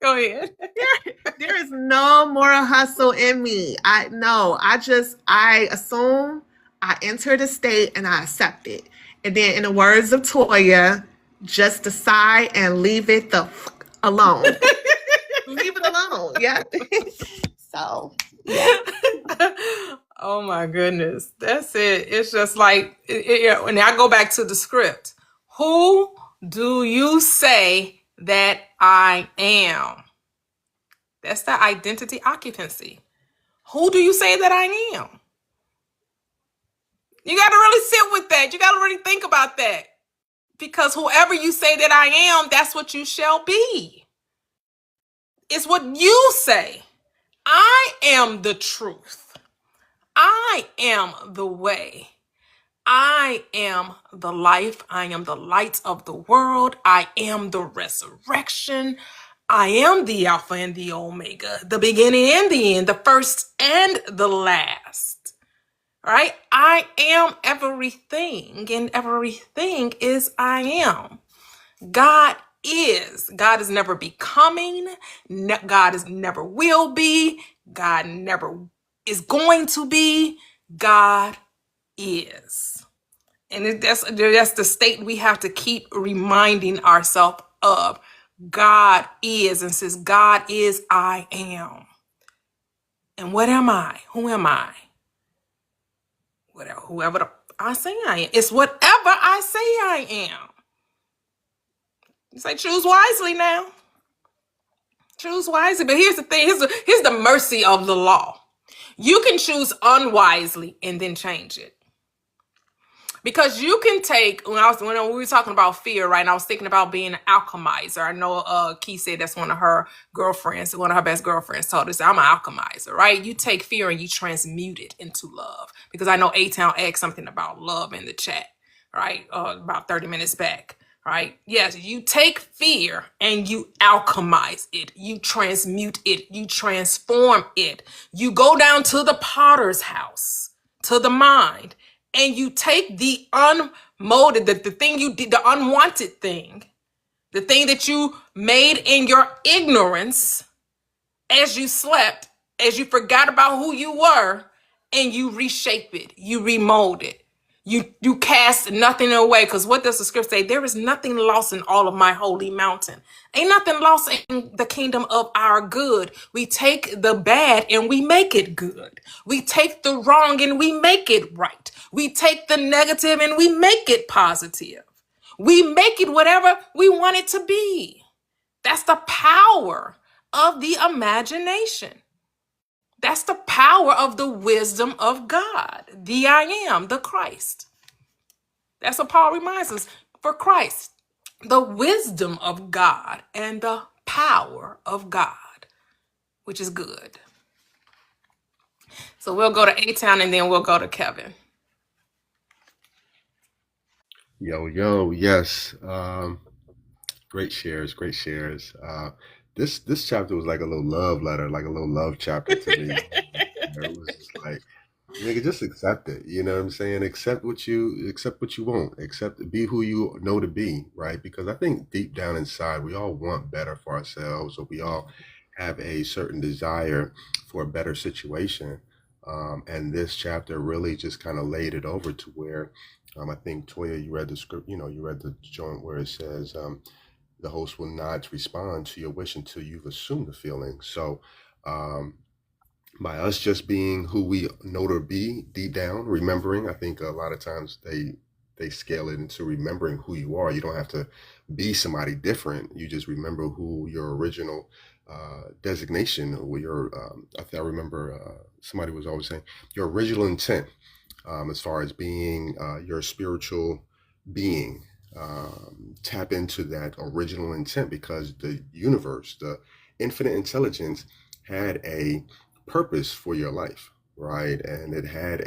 Go ahead. There is no more hustle in me. I assume, I enter the state and I accept it. And then in the words of Toya, just decide and leave it the fuck alone. Leave it alone. Yeah. So yeah. Oh my goodness. That's it. It's just like, when I go back to the script, who do you say that I am? That's the identity occupancy. Who do you say that I am? You got to really sit with that. You got to really think about that. Because whoever you say that I am, that's what you shall be. It's what you say. I am the truth. I am the way. I am the life. I am the light of the world. I am the resurrection. I am the Alpha and the Omega, the beginning and the end, the first and the last. Right? I am everything, and everything is I am. God is. God is never becoming. God is never will be. God never is going to be. God is. And that's the state we have to keep reminding ourselves of. God is, and says, God is, I am. And what am I? Who am I? Whoever I say I am. It's whatever I say I am. You say choose wisely now. Choose wisely. But here's the thing. Here's the mercy of the law. You can choose unwisely and then change it. Because you can take, when we were talking about fear, right? And I was thinking about being an alchemizer. I know Key said that's one of her girlfriends, one of her best girlfriends told us, I'm an alchemizer, right? You take fear and you transmute it into love. Because I know A-Town asked something about love in the chat, right? About 30 minutes back, right? Yes, you take fear and you alchemize it. You transmute it. You transform it. You go down to the potter's house, to the mind, and you take the unmolded, the thing you did, the unwanted thing, the thing that you made in your ignorance as you slept, as you forgot about who you were, and you reshape it, you remold it. You cast nothing away, because what does the scripture say? There is nothing lost in all of my holy mountain. Ain't nothing lost in the kingdom of our good. We take the bad and we make it good. We take the wrong and we make it right. We take the negative and we make it positive. We make it whatever we want it to be. That's the power of the imagination. That's the power of the wisdom of God, the I am, the Christ. That's what Paul reminds us, for Christ, the wisdom of God and the power of God, which is good. So we'll go to A-Town and then we'll go to Kevin. Yo, yes. Great shares, great shares. This chapter was like a little love letter, like a little love chapter to me. It was just like, nigga, just accept it. You know what I'm saying? Accept what you want. Be who you know to be, right? Because I think deep down inside, we all want better for ourselves, or we all have a certain desire for a better situation. And this chapter really just kind of laid it over to where I think, Toya, you read the script, you read the joint where it says, the host will not respond to your wish until you've assumed the feeling. So, by us just being who we know to be deep down, remembering, I think a lot of times they scale it into remembering who you are. You don't have to be somebody different. You just remember who your original designation, or your, I remember somebody was always saying, your original intent, as far as being your spiritual being. Tap into that original intent, because the universe, the infinite intelligence, had a purpose for your life, right? And it had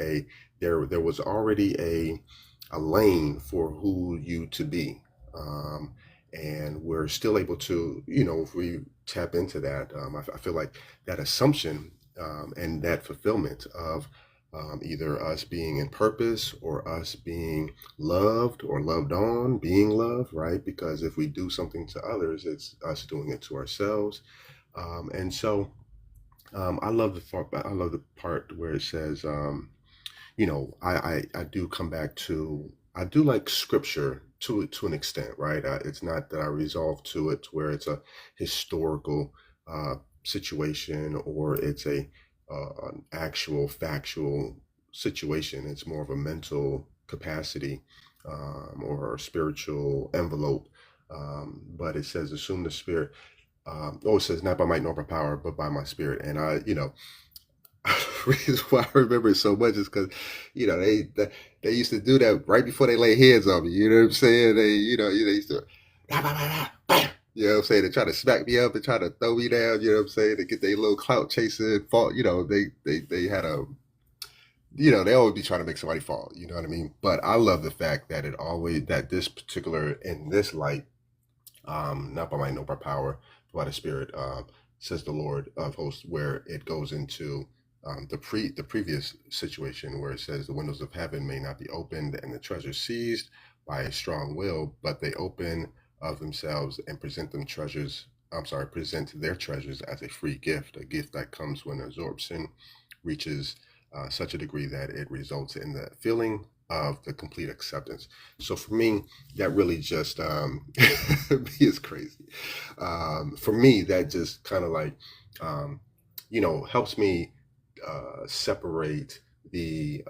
there was already a lane for who you to be. And we're still able to, if we tap into that, I feel like that assumption and that fulfillment of either us being in purpose, or us being loved or loved on, being loved, right? Because if we do something to others, it's us doing it to ourselves. And so I love the part where it says, I do come back to, I do like scripture to an extent, right? It's not that I resolve to it to where it's a historical situation, or it's an actual factual situation. It's more of a mental capacity or a spiritual envelope. But it says, assume the spirit. It says, not by might nor by power, but by my spirit. And the reason why I remember it so much is because, they used to do that right before they lay hands on me. You know what I'm saying? They used to, bah, bah, bah, bah, bah. You know what I'm saying? They try to smack me up and try to throw me down. You know what I'm saying? To get their little clout chasing fall. They had a, they always be trying to make somebody fall. You know what I mean? But I love the fact that this particular, in this light, not by might nor by power, but by the Spirit, says the Lord of hosts, where it goes into the previous situation where it says the windows of heaven may not be opened and the treasure seized by a strong will, but they open of themselves and present their treasures as a free gift, a gift that comes when absorption reaches such a degree that it results in the feeling of the complete acceptance. So for me, that really just is crazy. For me, that just kind of like helps me separate the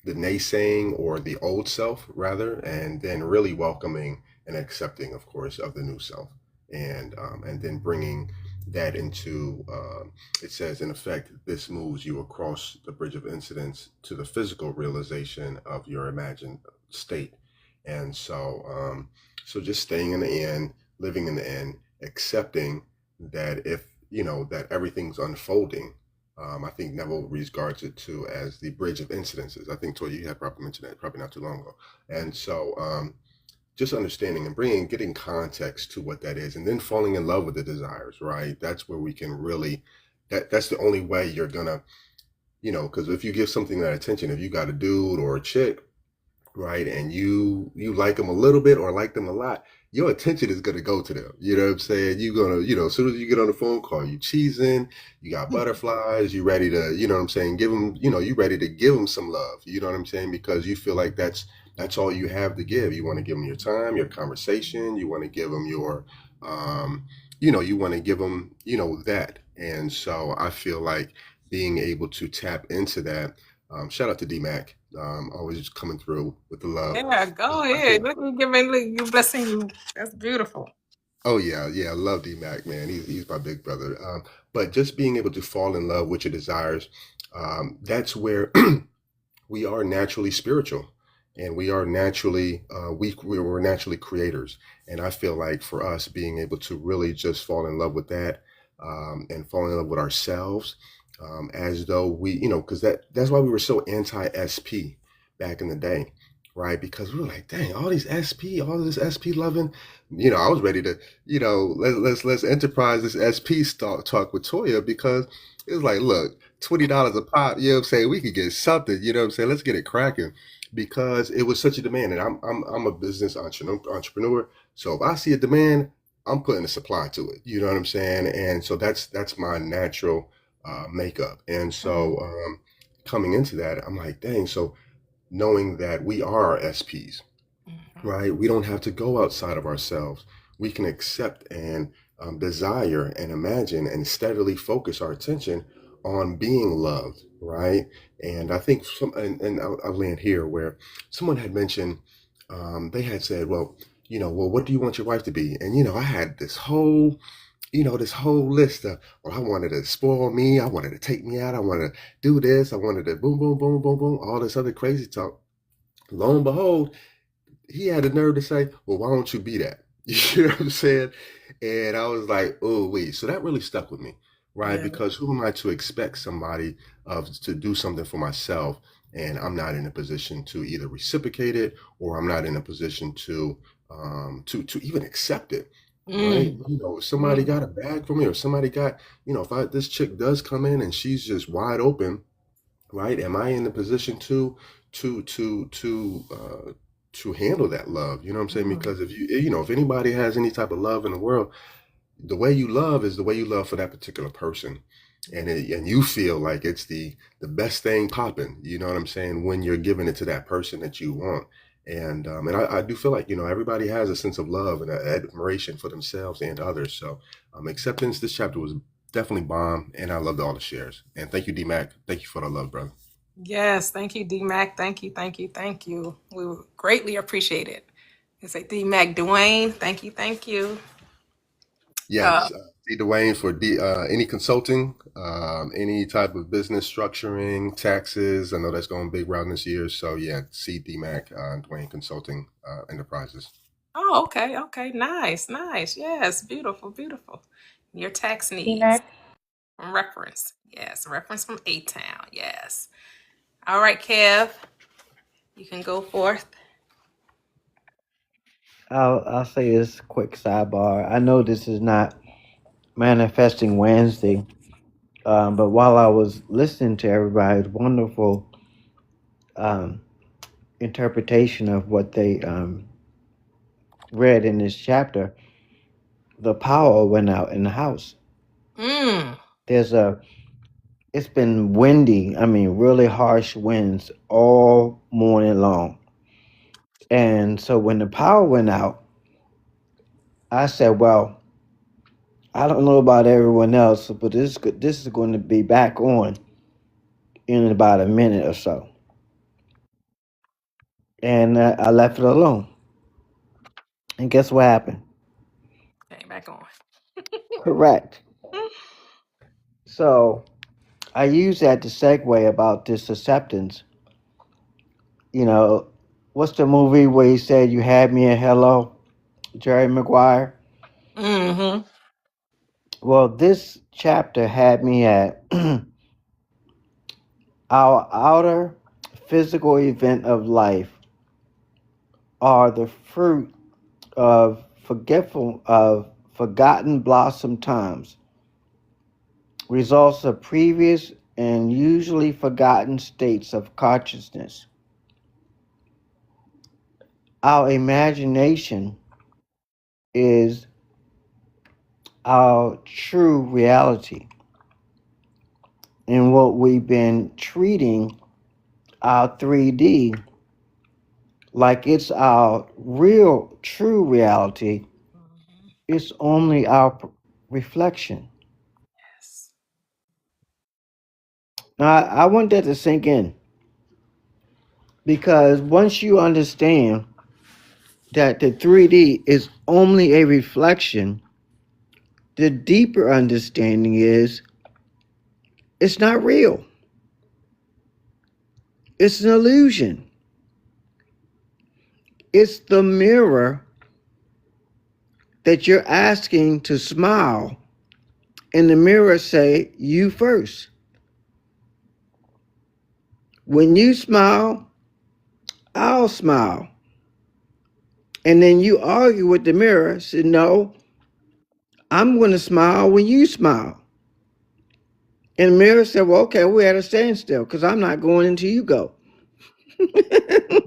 naysaying or the old self rather, and then really welcoming and accepting, of course, of the new self, and then bringing that into it says in effect this moves you across the bridge of incidents to the physical realization of your imagined state. And so just staying in the end, living in the end, accepting that if that everything's unfolding. I think Neville regards it to as the bridge of incidences. I think Toya, you had probably mentioned that probably not too long ago. And so just understanding and getting context to what that is, and then falling in love with the desires, right? That's where we can really, that's the only way you're gonna, because if you give something that attention, if you got a dude or a chick, right, and you like them a little bit or like them a lot, your attention is going to go to them. You know what I'm saying? You're going to, as soon as you get on the phone call, you cheesing, you got butterflies, you ready to, you know what I'm saying, give them, you ready to give them some love. You know what I'm saying? Because you feel like that's all you have to give. You want to give them your time, your conversation, you want to give them your, you want to give them, that. And so I feel like being able to tap into that. Shout out to DMAC, always coming through with the love. Yeah, go ahead. Let me you blessing you. That's beautiful. Oh yeah, I love DMAC, man. He's my big brother. But just being able to fall in love with your desires, that's where we are naturally spiritual, and we are naturally we're naturally creators. And I feel like for us being able to really just fall in love with that, and fall in love with ourselves, as though we, because that's why we were so anti-SP back in the day, right? Because we were like, dang, all this SP loving, I was ready to, let's enterprise this SP talk with Toya, because it was like, look, $20 a pop, you know what I'm saying? We could get something, you know what I'm saying? Let's get it cracking, because it was such a demand. And I'm a business entrepreneur. So if I see a demand, I'm putting a supply to it. You know what I'm saying? And so that's my natural makeup. And so coming into that, I'm like, dang, so knowing that we are SPs, right? We don't have to go outside of ourselves. We can accept and desire and imagine and steadily focus our attention on being loved, right? And I think and I'll land here where someone had mentioned, they had said, well, what do you want your wife to be? And, I had this whole list of, well, I wanted to spoil me. I wanted to take me out. I wanted to do this. I wanted to boom, boom, boom, boom, boom, all this other crazy talk. Lo and behold, he had the nerve to say, well, why don't you be that? You know what I'm saying? And I was like, oh, wait. So that really stuck with me, right? Yeah. Because who am I to expect somebody to do something for myself, and I'm not in a position to either reciprocate it, or I'm not in a position to even accept it. Right? If somebody got a bag for me, or somebody got, if this chick does come in and she's just wide open, right? Am I in the position to handle that love? You know what I'm saying? Because if anybody has any type of love in the world, the way you love is the way you love for that particular person. And you feel like it's the best thing popping, you know what I'm saying, when you're giving it to that person that you want. And I do feel like, everybody has a sense of love and admiration for themselves and others. So acceptance, this chapter was definitely bomb, and I loved all the shares. And thank you, DMAC. Thank you for the love, brother. Yes, thank you, DMAC. Thank you, thank you, thank you. We greatly appreciate it. It's like DMAC Dwayne. Thank you, thank you. Yes, D. Dwayne for any consulting, any type of business structuring, taxes. I know that's going big round this year. So yeah, see DMAC, Dwayne Consulting Enterprises. Oh, okay. Nice. Yes, beautiful. Your tax needs. DMAC. Reference. Yes, reference from A-Town. Yes. All right, Kev, you can go forth. I'll say this quick sidebar. I know this is not Manifesting Wednesday, but while I was listening to everybody's wonderful interpretation of what they read in this chapter, the power went out in the house. There's a It's been windy. I mean, really harsh winds all morning long. And so when the power went out, I said, "Well, I don't know about everyone else, but this is going to be back on in about a minute or so." And I left it alone. And guess what happened? Came back on. Correct. So I use that to segue about this acceptance. You know, what's the movie where he said, "You had me at hello," Jerry Maguire? Mm-hmm. Well, this chapter had me at our outer physical event of life are the fruit of forgotten blossom times, results of previous and usually forgotten states of consciousness. Our imagination is our true reality, and what we've been treating our 3D like it's our real true reality. It's only our reflection. Yes. Now, I want that to sink in, because once you understand that the 3D is only a reflection, the deeper understanding is it's not real. It's an illusion. It's the mirror that you're asking to smile, and the mirror say, "You first." When you smile, I'll smile. And then you argue with the mirror, say, "No, I'm going to smile when you smile." And the mirror said, "Well, okay, we're at a standstill because I'm not going until you go."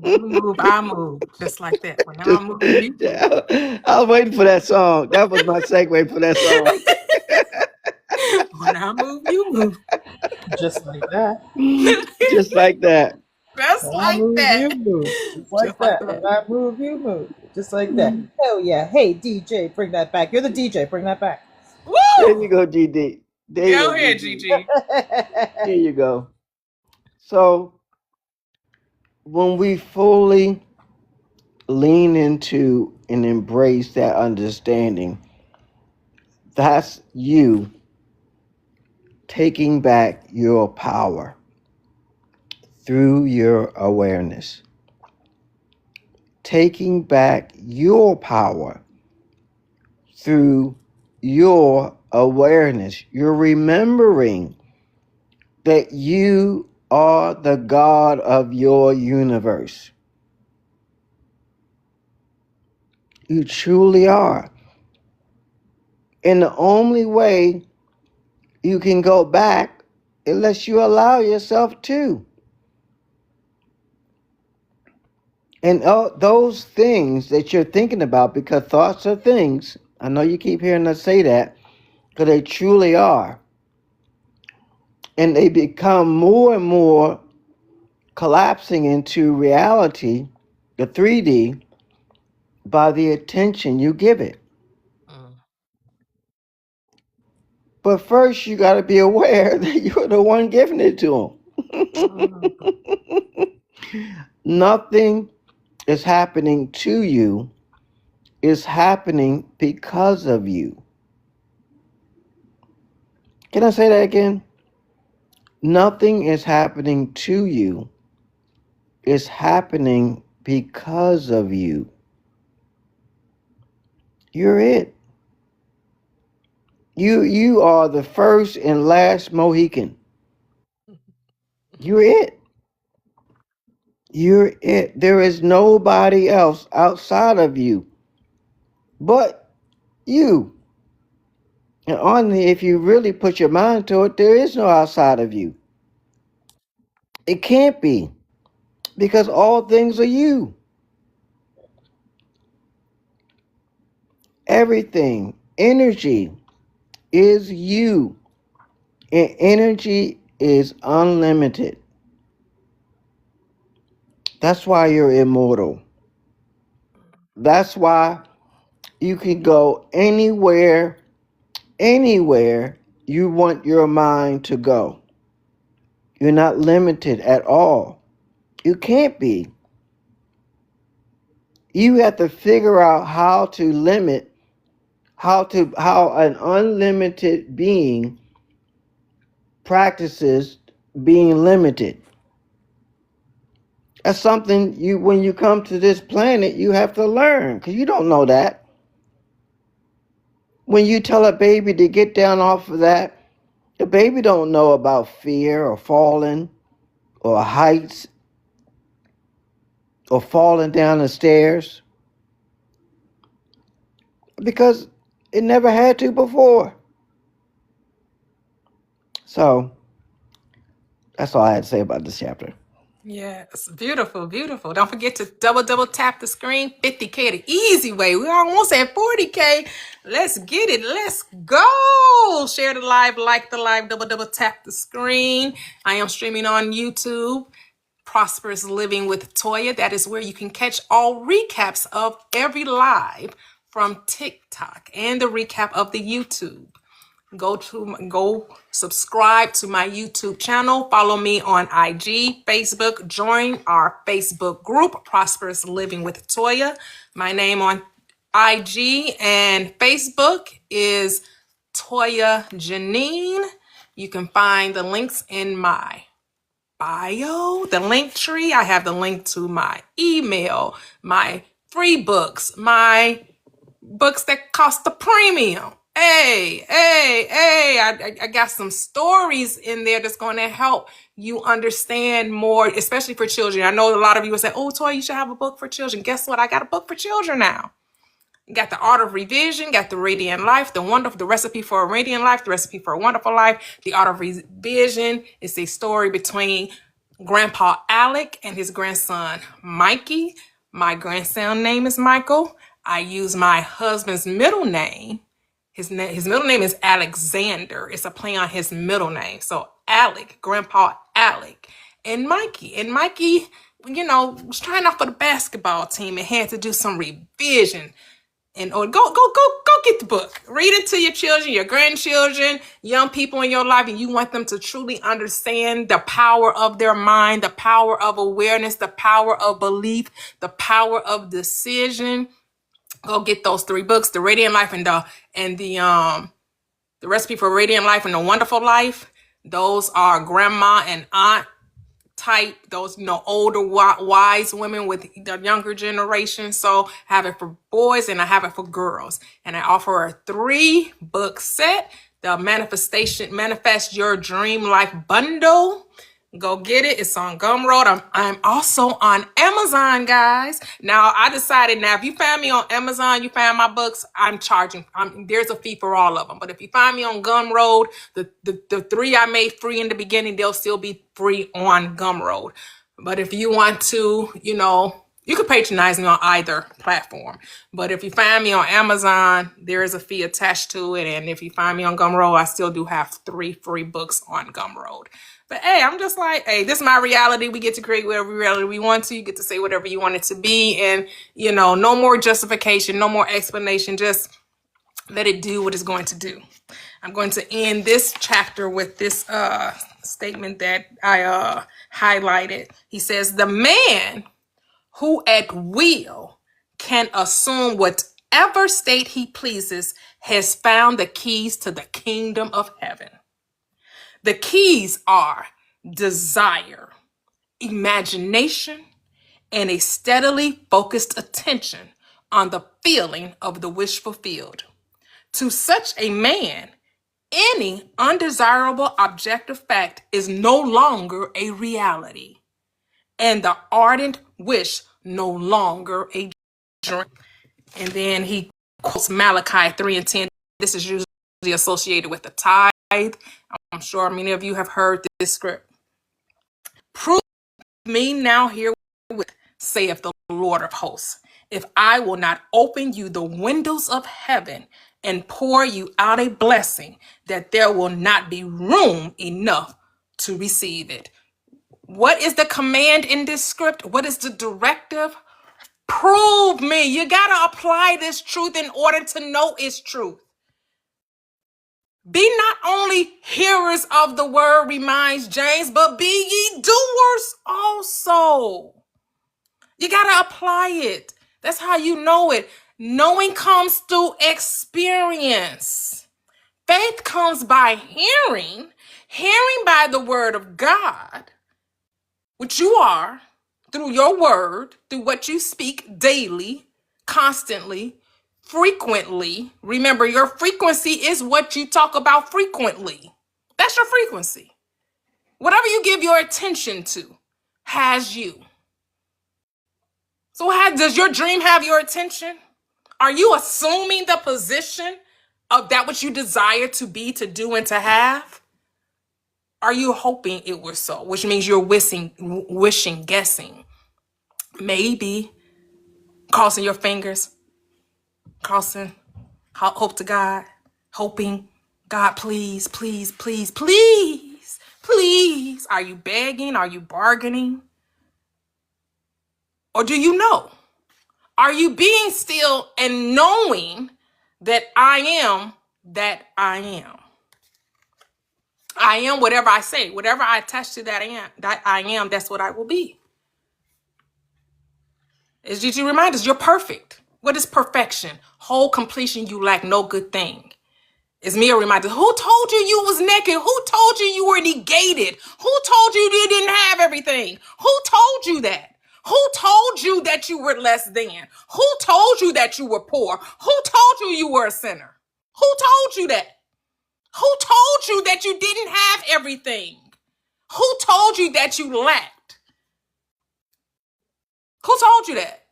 You move, I move. Just like that. When I move, you move. I was waiting for that song. That was my segue for that song. When I move, you move. Just like that. Just like that. Just When I like move, that. you move. Just like Just like that. that. When I move, you move. Just like that. Hell yeah. Hey, DJ, bring that back. You're the DJ. Bring that back. There you Woo! go, GD. There you Go go, ahead, GD. Gigi. Here you go. So when we fully lean into and embrace that understanding, that's you taking back your power through your awareness. Taking back your power through your awareness. You're remembering that you are the God of your universe. You truly are. And the only way you can go back unless you allow yourself to. And those things that you're thinking about, because thoughts are things, I know you keep hearing us say that, because they truly are. And they become more and more collapsing into reality, the 3D, by the attention you give it. Mm. But first, you got to be aware that you're the one giving it to Mm. them. Nothing is happening to you, is happening because of you. Can I say that again? Nothing is happening to you, is happening because of you. You're it. You are the first and last Mohican. You're it. You're it. There is nobody else outside of you but you. And only if you really put your mind to it, there is no outside of you. It can't be, because all things are you. Everything, energy is you. And energy is unlimited. That's why you're immortal. That's why you can go anywhere you want your mind to go. You're not limited at all. You can't be. You have to figure out how to limit, how an unlimited being practices being limited. That's something when you come to this planet, you have to learn, because you don't know that. When you tell a baby to get down off of that, the baby don't know about fear or falling or heights or falling down the stairs, because it never had to before. So that's all I had to say about this chapter. Yes, beautiful, beautiful. Don't forget to double tap the screen. 50K the easy way. We're almost at 40K. Let's get it. Let's go. Share the live, like the live, double tap the screen. I am streaming on YouTube. Prosperous Living with Toya. That is where you can catch all recaps of every live from TikTok and the recap of the YouTube. Go subscribe to my YouTube channel. Follow me on IG, Facebook. Join our Facebook group, Prosperous Living with Toya. My name on IG and Facebook is Toya Janine. You can find the links in my bio, the link tree. I have the link to my email, my free books, my books that cost the premium. I got some stories in there that's going to help you understand more, especially for children. I know a lot of you will say, oh, Toy, you should have a book for children. Guess what? I got a book for children now. Got the Art of Revision, got the Radiant Life, the recipe for a radiant life, the recipe for a wonderful life. The Art of Revision is a story between Grandpa Alec and his grandson Mikey. My grandson name is Michael. I use my husband's middle name. His middle name is Alexander. It's a play on his middle name. So Alec, Grandpa Alec, and Mikey. And Mikey, was trying out for the basketball team and had to do some revision. And go get the book. Read it to your children, your grandchildren, young people in your life, and you want them to truly understand the power of their mind, the power of awareness, the power of belief, the power of decision. Go get those 3 books, The Radiant Life and the Recipe for Radiant Life and the Wonderful Life. Those are grandma and aunt type, those older wise women with the younger generation. So I have it for boys and I have it for girls, and I offer a 3-book set, the Manifest Your Dream Life bundle. Go get it. It's on Gumroad. I'm also on Amazon, guys. Now I decided, if you find me on Amazon, you find my books, I'm charging. There's a fee for all of them. But if you find me on Gumroad, the 3 I made free in the beginning, they'll still be free on Gumroad. But if you want to, you can patronize me on either platform. But if you find me on Amazon, there is a fee attached to it. And if you find me on Gumroad, I still do have 3 free books on Gumroad. But I'm just like, this is my reality. We get to create whatever reality we want to. You get to say whatever you want it to be. And, no more justification, no more explanation. Just let it do what it's going to do. I'm going to end this chapter with this statement that I highlighted. He says, the man who at will can assume whatever state he pleases has found the keys to the kingdom of heaven. The keys are desire, imagination, and a steadily focused attention on the feeling of the wish fulfilled. To such a man, any undesirable objective fact is no longer a reality, and the ardent wish no longer a dream. And then he quotes Malachi 3:10. This is usually associated with the tithe. I'm sure many of you have heard this script. Prove me now herewith, saith the Lord of hosts, if I will not open you the windows of heaven and pour you out a blessing, that there will not be room enough to receive it. What is the command in this script? What is the directive? Prove me. You got to apply this truth in order to know its truth. Be not only hearers of the word, reminds James, but be ye doers also. You got to apply it. That's how you know it. Knowing comes through experience. Faith comes by hearing by the word of God, which you are, through your word, through what you speak daily, constantly, frequently. Remember, your frequency is what you talk about frequently. That's your frequency. Whatever you give your attention to has you. So does your dream have your attention? Are you assuming the position of that which you desire to be, to do, and to have? Are you hoping it was so? Which means you're wishing, guessing, maybe, crossing your fingers, crossing, hope to God, hoping, God, please, please, please, please, please. Are you begging? Are you bargaining? Or do you know? Are you being still and knowing that I am that I am? I am whatever I say. Whatever I attach to that I am, that's what I will be. As Gigi reminds us, you're perfect. What is perfection? Whole completion, you lack no good thing. As Mia reminded, who told you you was naked? Who told you you were negated? Who told you you didn't have everything? Who told you that? Who told you that you were less than? Who told you that you were poor? Who told you you were a sinner? Who told you that? Who told you that you didn't have everything? Who told you that you lacked? Who told you that?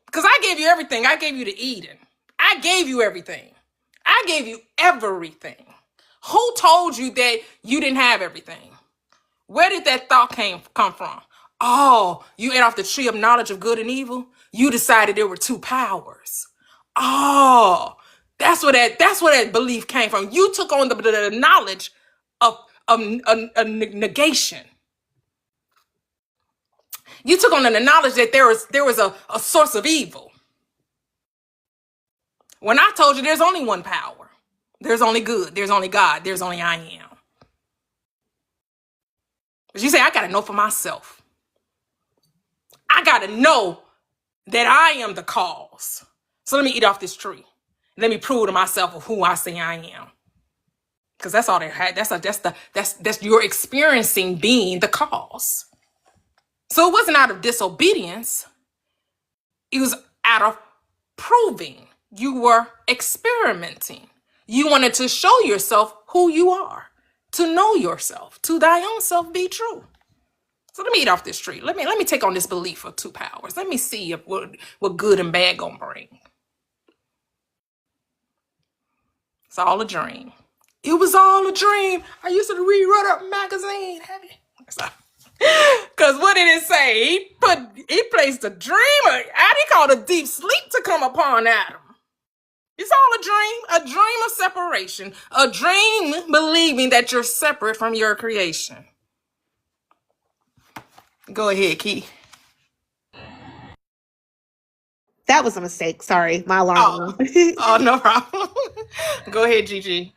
Because I gave you everything. I gave you the Eden. I gave you everything. I gave you everything. Who told you that you didn't have everything? Where did that thought come from? Oh, you ate off the tree of knowledge of good and evil? You decided there were two powers. Oh, that's where that belief came from. You took on the knowledge of a negation. You took on the knowledge that there was a source of evil. When I told you there's only one power, there's only good, there's only God, there's only I am. But you say, I got to know for myself. I got to know that I am the cause. So let me eat off this tree. Let me prove to myself of who I say I am. Because that's all they had. That's you're experiencing being the cause. So it wasn't out of disobedience. It was out of proving. You were experimenting. You wanted to show yourself who you are, to know yourself, to thy own self be true. So let me eat off this tree. Let me take on this belief of two powers. Let me see what good and bad gonna bring. It's all a dream. It was all a dream. I used to read Run Up magazine. Because what did it say? He placed a dream, he called a deep sleep to come upon Adam. It's all a dream of separation, a dream believing that you're separate from your creation. Go ahead, Key. That was a mistake. Sorry, my alarm. Oh, no problem. Go ahead, Gigi.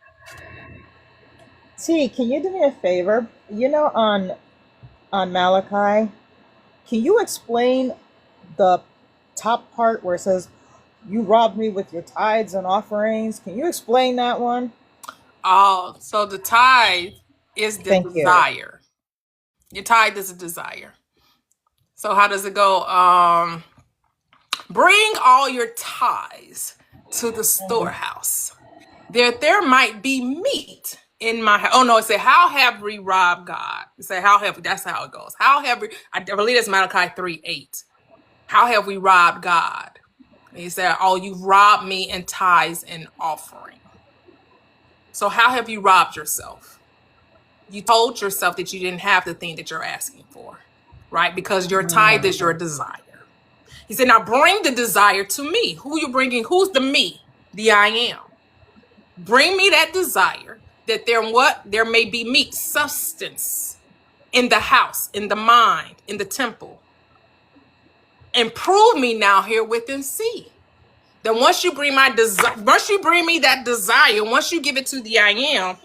T, can you do me a favor? You know, on Malachi, can you explain the top part where it says, "You robbed me with your tithes and offerings"? Can you explain that one? Oh, so the tithe is the Thank you. desire. Your tithe is a desire. So how does it go? Bring all your tithes to the storehouse. There might be meat in my house. Oh no, it said, how have we robbed God? It said, that's how it goes. How have we, I believe that's Malachi 3:8. How have we robbed God? And he said, oh, you've robbed me in tithes and offering. So how have you robbed yourself? You told yourself that you didn't have the thing that you're asking for, right? Because your tithe is your desire. He said, now bring the desire to me. Who you bringing? Who's the me? The I am. Bring me that desire that there may be meat, substance in the house, in the mind, in the temple. And prove me now herewith and see. That once you bring me that desire, once you give it to the I am,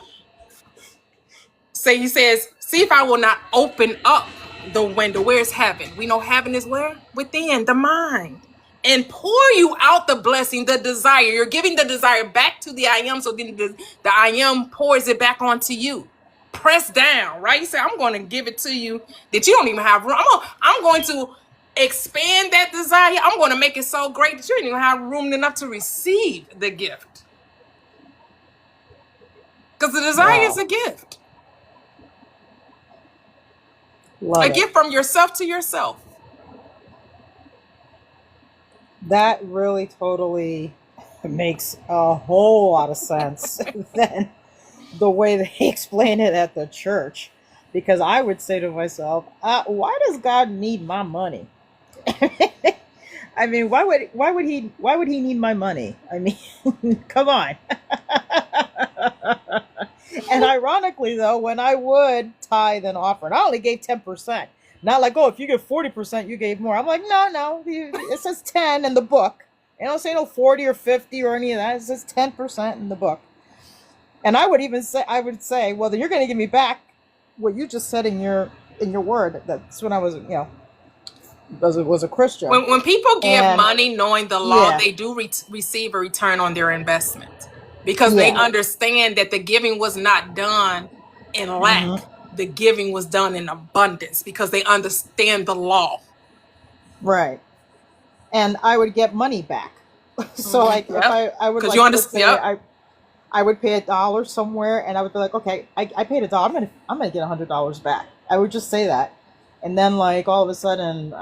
he says, see if I will not open up the window. Where's heaven? We know heaven is where? Within the mind. And pour you out the blessing, the desire. You're giving the desire back to the I am, so then the I am pours it back onto you. Press down, right? You say, I'm going to give it to you that you don't even have room. I'm going to expand that desire. I'm going to make it so great that you don't even have room enough to receive the gift. Because the desire is a gift. Love A it. gift from yourself to yourself. That really totally makes a whole lot of sense than the way they explain it at the church. Because I would say to myself, why does God need my money? I mean, why would he need my money? I mean, come on. And ironically, though, when I would tithe and offer, and I only gave 10%. Not like, oh, if you give 40%, you gave more. I'm like, no, it says 10 in the book. It don't say no 40 or 50 or any of that. It says 10% in the book. And I would say, well, then you're going to give me back what you just said in your word. That's when I was, was a Christian. When people give money knowing the law, Yeah. they do receive a return on their investment. Because they understand that the giving was not done in lack. Mhm. The giving was done in abundance because they understand the law. Right. And I would get money back. So like Yep. if I would, 'Cause like, you let's say yep. I would pay $1 somewhere, and I would be like, okay, I paid $1. I'm gonna get $100 back. I would just say that, and then like all of a sudden,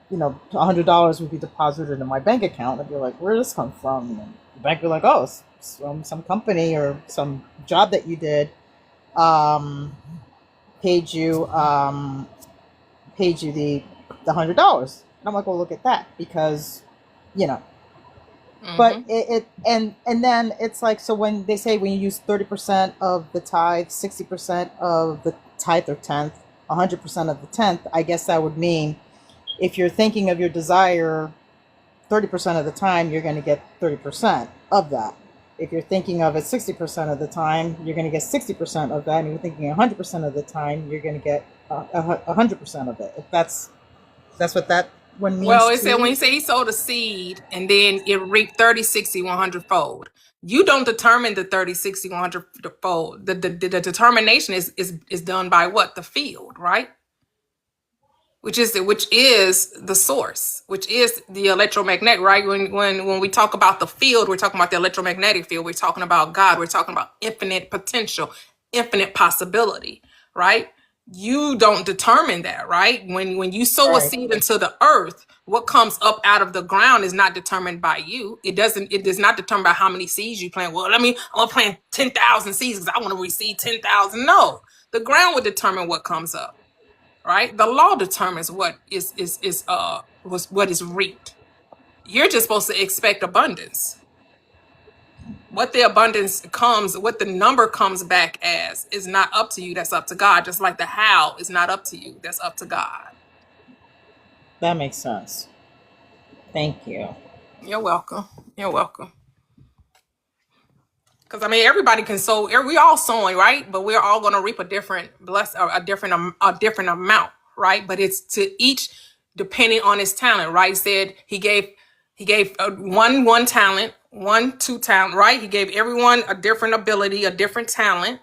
$100 would be deposited into my bank account. I'd be like, where did this come from? And the bank would be like, oh, it's from some company or some job that you did, paid you the $100. And I'm like, well, look at that, because but and then it's like, so when they say when you use 30% of the tithe, 60% of the tithe or tenth, 100% of the tenth, I guess that would mean if you're thinking of your desire 30% of the time, you're going to get 30% of that. If you're thinking of it 60% of the time, you're going to get 60% of that. And if you're thinking 100% of the time, you're going to get 100% of it. If that's what that one means. Well, it said when you say he sowed a seed and then it reaped 30, 60, 100 fold. You don't determine the 30, 60, 100 fold. The determination is done by what? The field, right? Which is the source, which is the electromagnetic, right? When we talk about the field, we're talking about the electromagnetic field. We're talking about God. We're talking about infinite potential, infinite possibility, right? You don't determine that, right? When you sow a seed into the earth, what comes up out of the ground is not determined by you. It is not determined by how many seeds you plant. Well, I'm gonna plant 10,000 seeds because I want to receive 10,000. No, the ground will determine what comes up. Right? The law determines what is reaped. You're just supposed to expect abundance. What the abundance comes, what the number comes back as is not up to you. That's up to God. Just like the how is not up to you. That's up to God. That makes sense. Thank you. You're welcome. You're welcome. Because everybody can sow. We all sowing, right? But we're all going to reap a different amount, right? But it's to each depending on his talent, right? He said he gave one talent, 2 talent, right? He gave everyone a different ability, a different talent.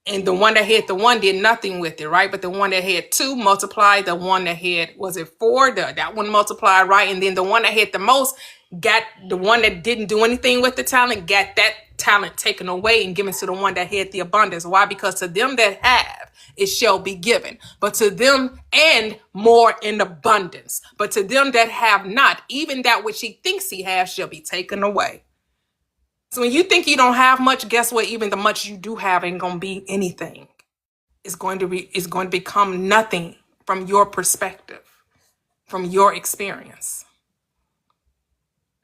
And the one that had the 1 did nothing with it, right? But the one that had 2 multiplied. The one that had, was it 4? That one multiplied, right? And then the one that had the most got the one that didn't do anything with the talent, got that talent taken away and given to the one that had the abundance. Why? Because to them that have, it shall be given. But to them, and more in abundance. But to them that have not, even that which he thinks he has shall be taken away. So when you think you don't have much, guess what? Even the much you do have ain't gonna be anything. It's going to become nothing from your perspective, from your experience.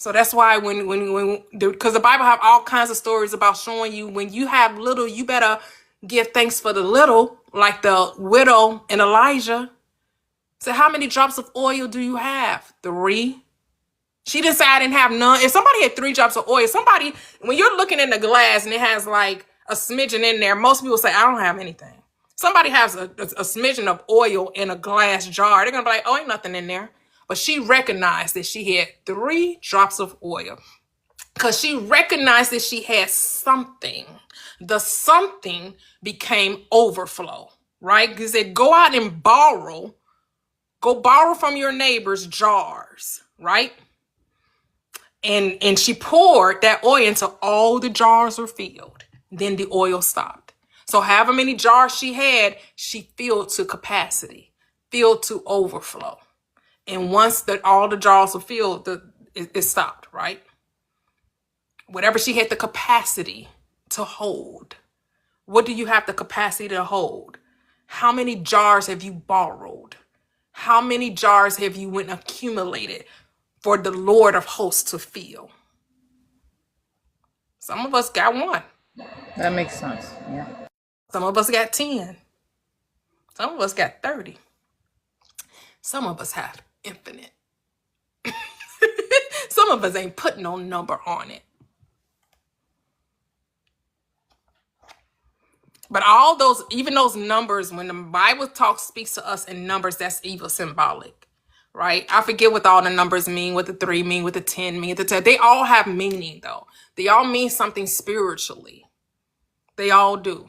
So that's why because the Bible have all kinds of stories about showing you when you have little, you better give thanks for the little, like the widow and Elijah. So how many drops of oil do you have? 3. She didn't say I didn't have none. If somebody had 3 drops of oil, when you're looking in the glass and it has like a smidgen in there, most people say, I don't have anything. Somebody has a smidgen of oil in a glass jar. They're going to be like, oh, ain't nothing in there. But she recognized that she had 3 drops of oil because she recognized that she had something. The something became overflow, right? Because they go out and borrow from your neighbor's jars, right? And she poured that oil until all the jars were filled. Then the oil stopped. So however many jars she had, she filled to capacity, filled to overflow. And once all the jars were filled, it stopped, right? Whatever she had the capacity to hold. What do you have the capacity to hold? How many jars have you borrowed? How many jars have you went and accumulated for the Lord of hosts to fill? Some of us got 1. That makes sense. Yeah. Some of us got 10. Some of us got 30. Some of us have infinite. Some of us ain't putting no number on it. But all those, even those numbers, when the Bible speaks to us in numbers, that's evil symbolic, right? I forget what all the numbers mean, what the 3 mean, what the 10 mean, the 10. They all have meaning, though. They all mean something spiritually. They all do.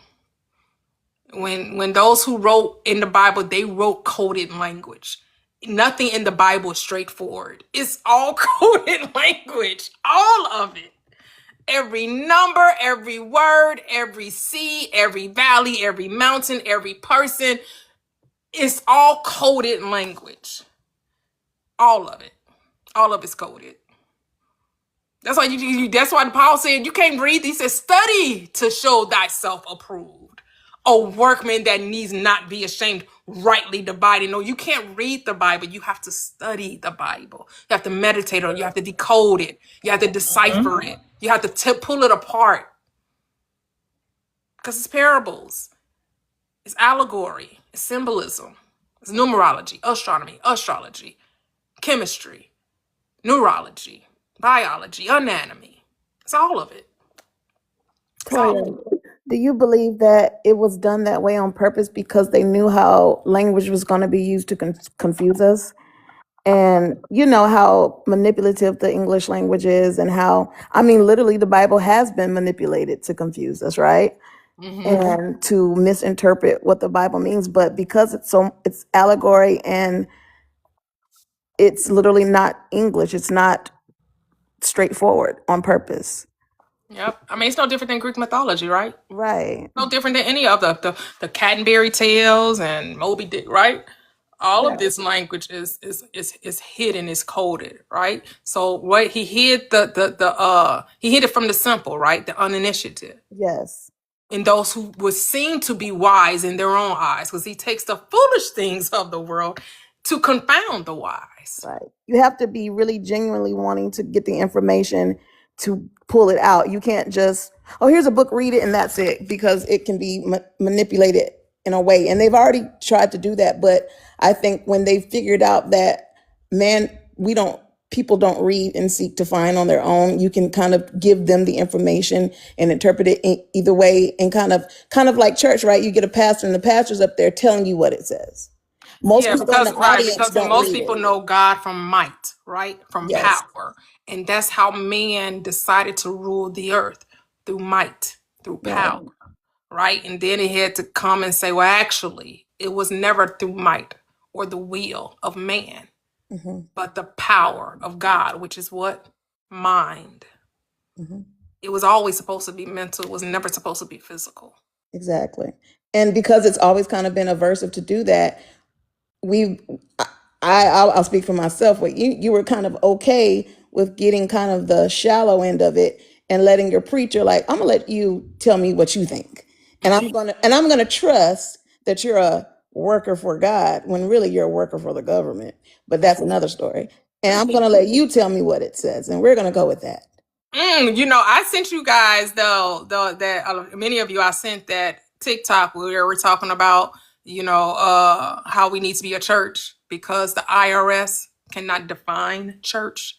When those who wrote in the Bible, they wrote coded language. Nothing in the Bible is straightforward. It's all coded language, all of it. Every number, every word, every sea, every valley, every mountain, every person, it's all coded language. All of it. All of it's coded. That's why that's why Paul said you can't read. He says, study to show thyself approved. A workman that needs not be ashamed, rightly dividing. No, you can't read the Bible. You have to study the Bible. You have to meditate on it. You have to decode it. You have to decipher it. You have to pull it apart. Because it's parables. It's allegory. It's symbolism. It's numerology, astronomy, astrology, chemistry, neurology, biology, anatomy. It's all of it. It's all of it. Do you believe that it was done that way on purpose because they knew how language was going to be used to confuse us? And you know how manipulative the English language is, and how, I mean, literally the Bible has been manipulated to confuse us, right? And to misinterpret what the Bible means. But because it's allegory and it's literally not English, it's not straightforward on purpose. Yep. I mean, it's no different than Greek mythology, right? Right. No different than any of the Canterbury tales and Moby Dick, right? All of this language is hidden, is coded, right? So what he hid he hid it from the simple, right? The uninitiated. Yes. And those who would seem to be wise in their own eyes, because he takes the foolish things of the world to confound the wise. Right. You have to be really genuinely wanting to get the information to pull it out. You can't just, oh, here's a book, read it, and that's it, because it can be manipulated in a way. And they've already tried to do that. But I think when they figured out that, people don't read and seek to find on their own, you can kind of give them the information and interpret it in either way, and kind of like church, right? You get a pastor and the pastor's up there telling you what it says. Most people in the audience because don't most read people it. know God from might, right? From Yes. power. And that's how man decided to rule the earth, through might, through power, right? And then he had to come and say, well, actually, it was never through might or the will of man, but the power of God, which is what? Mind. It was always supposed to be mental. It was never supposed to be physical. Exactly. And because it's always kind of been aversive to do that, I'll speak for myself. What you were kind of okay with getting kind of the shallow end of it and letting your preacher, like, I'm gonna let you tell me what you think, and I'm gonna trust that you're a worker for God when really you're a worker for the government. But that's another story. And I'm going to let you tell me what it says, and we're going to go with that. I sent you guys that many of you I sent that TikTok where we're talking about how we need to be a church because the IRS cannot define church,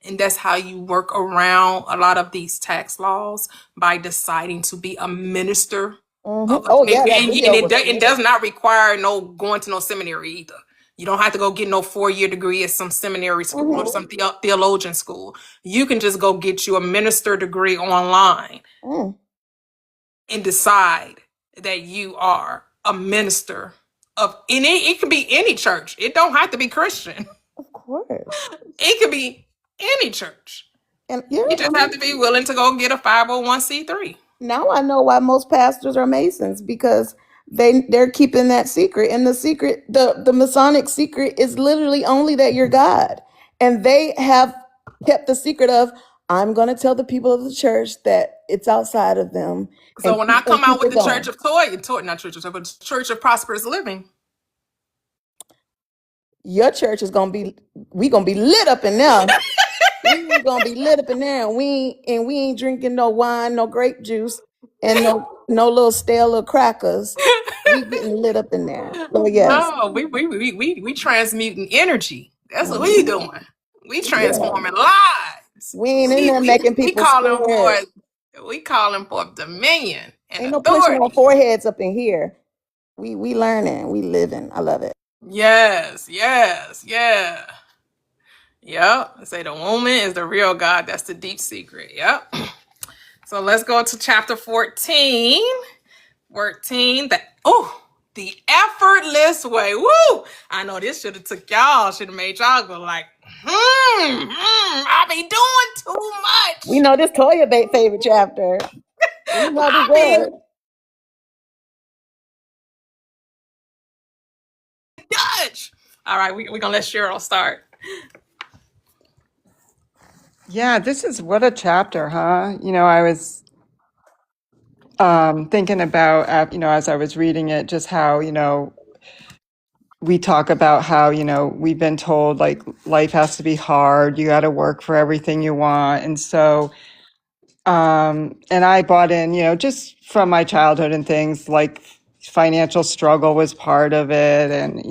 and that's how you work around a lot of these tax laws by deciding to be a minister. Oh, yeah, that video was It does not require going to no seminary either. You don't have to go get no 4-year degree at some seminary school or some theologian school. You can just go get you a minister degree online and decide that you are a minister of it could be any church. It don't have to be Christian. Of course. It could be any church. And you just have to be willing to go get a 501c3. Now I know why most pastors are Masons, because they're keeping that secret. And the secret, the Masonic secret is literally only that you're God. And they have kept the secret of, I'm going to tell the people of the church that it's outside of them. So when I come out with the Church of Church of Prosperous Living, your church is going to be, we going to be lit up in there. We're going to be lit up in there, and we ain't drinking no wine, no grape juice, and no little stale little crackers. We getting lit up in there. So yes. No, we transmuting energy. That's what we doing. We transforming lives. We ain't in there making people we calling for dominion and ain't no authority. pushing our foreheads up in here. We learning, we living. I love it. Yes. Yeah. Yep. I say the woman is the real God. That's the deep secret. Yep. So let's go to chapter 14. 14. The effortless way. Woo! I know this should have took y'all. Should have made y'all go like, I be doing too much. We know this Toya favorite chapter. We know the word. Judge. All right, we're gonna let Cheryl start. Yeah, this is what a chapter, huh? I was thinking about, as I was reading it, just how, we talk about how, we've been told like life has to be hard. You got to work for everything you want. And so, and I bought in, just from my childhood and things like financial struggle was part of it. And,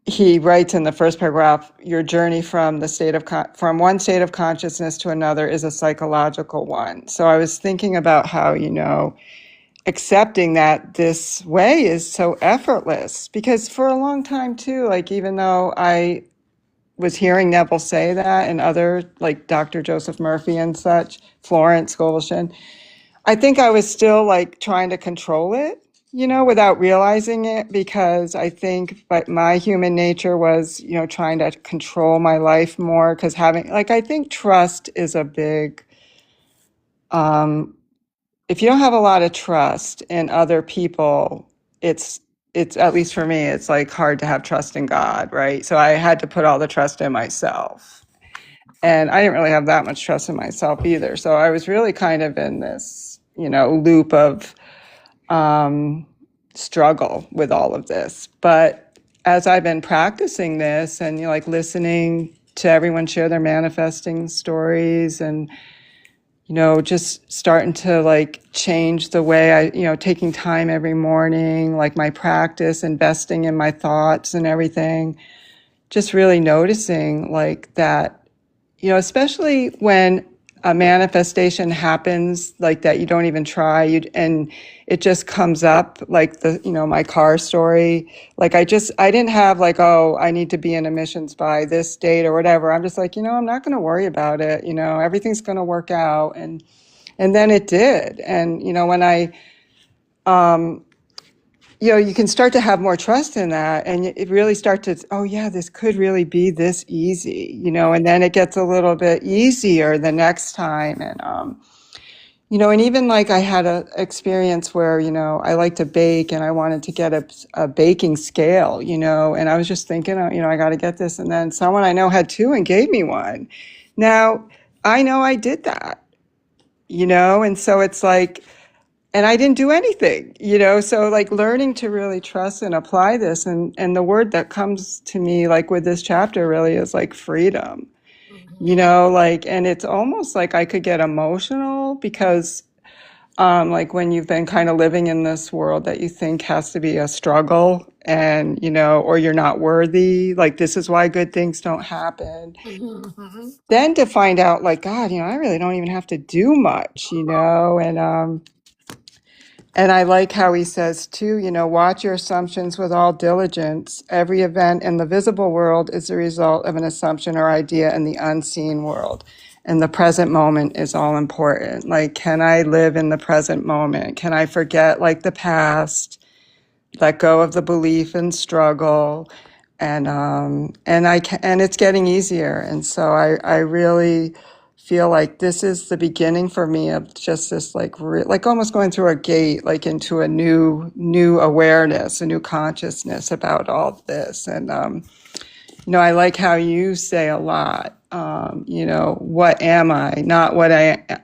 he writes in the first paragraph, your journey from from one state of consciousness to another is a psychological one. So I was thinking about how, accepting that this way is so effortless, because for a long time too, like even though I was hearing Neville say that and other like Dr. Joseph Murphy and such, Florence Scovelson, I think I was still like trying to control it, without realizing it, because I think my human nature was, trying to control my life more, because I think trust is a big, if you don't have a lot of trust in other people, it's at least for me, it's like hard to have trust in God, right? So I had to put all the trust in myself. And I didn't really have that much trust in myself either. So I was really kind of in this, loop of struggle with all of this. But as I've been practicing this and like listening to everyone share their manifesting stories and just starting to like change the way I, taking time every morning, like my practice, investing in my thoughts and everything, just really noticing like that, especially when a manifestation happens like that, you don't even try, and it just comes up, like my car story. Like I didn't have like, oh, I need to be in emissions by this date or whatever. I'm just like, I'm not going to worry about it. Everything's going to work out. And then it did. And, when I, you can start to have more trust in that, and it really start to, oh yeah, this could really be this easy, and then it gets a little bit easier the next time. And, and even like I had an experience where, I like to bake and I wanted to get a baking scale, and I was just thinking, I got to get this. And then someone I know had two and gave me one. Now I know I did that, and so it's like, and I didn't do anything, you know? So like learning to really trust and apply this. And the word that comes to me like with this chapter really is like freedom, you know, like, and it's almost like I could get emotional because like when you've been kind of living in this world that you think has to be a struggle and, you know, or you're not worthy, like this is why good things don't happen. Then to find out like, God, you know, I really don't even have to do much, you know, and I like how he says too, you know, watch your assumptions with all diligence. Every event in the visible world is the result of an assumption or idea in the unseen world. And the present moment is all important. Like, can I live in the present moment? Can I forget like the past, let go of the belief and struggle? And it's getting easier. And so I really feel like this is the beginning for me of just this like almost going through a gate like into a new awareness, a new consciousness about all this. And you know, I like how you say a lot, you know, what am I, not what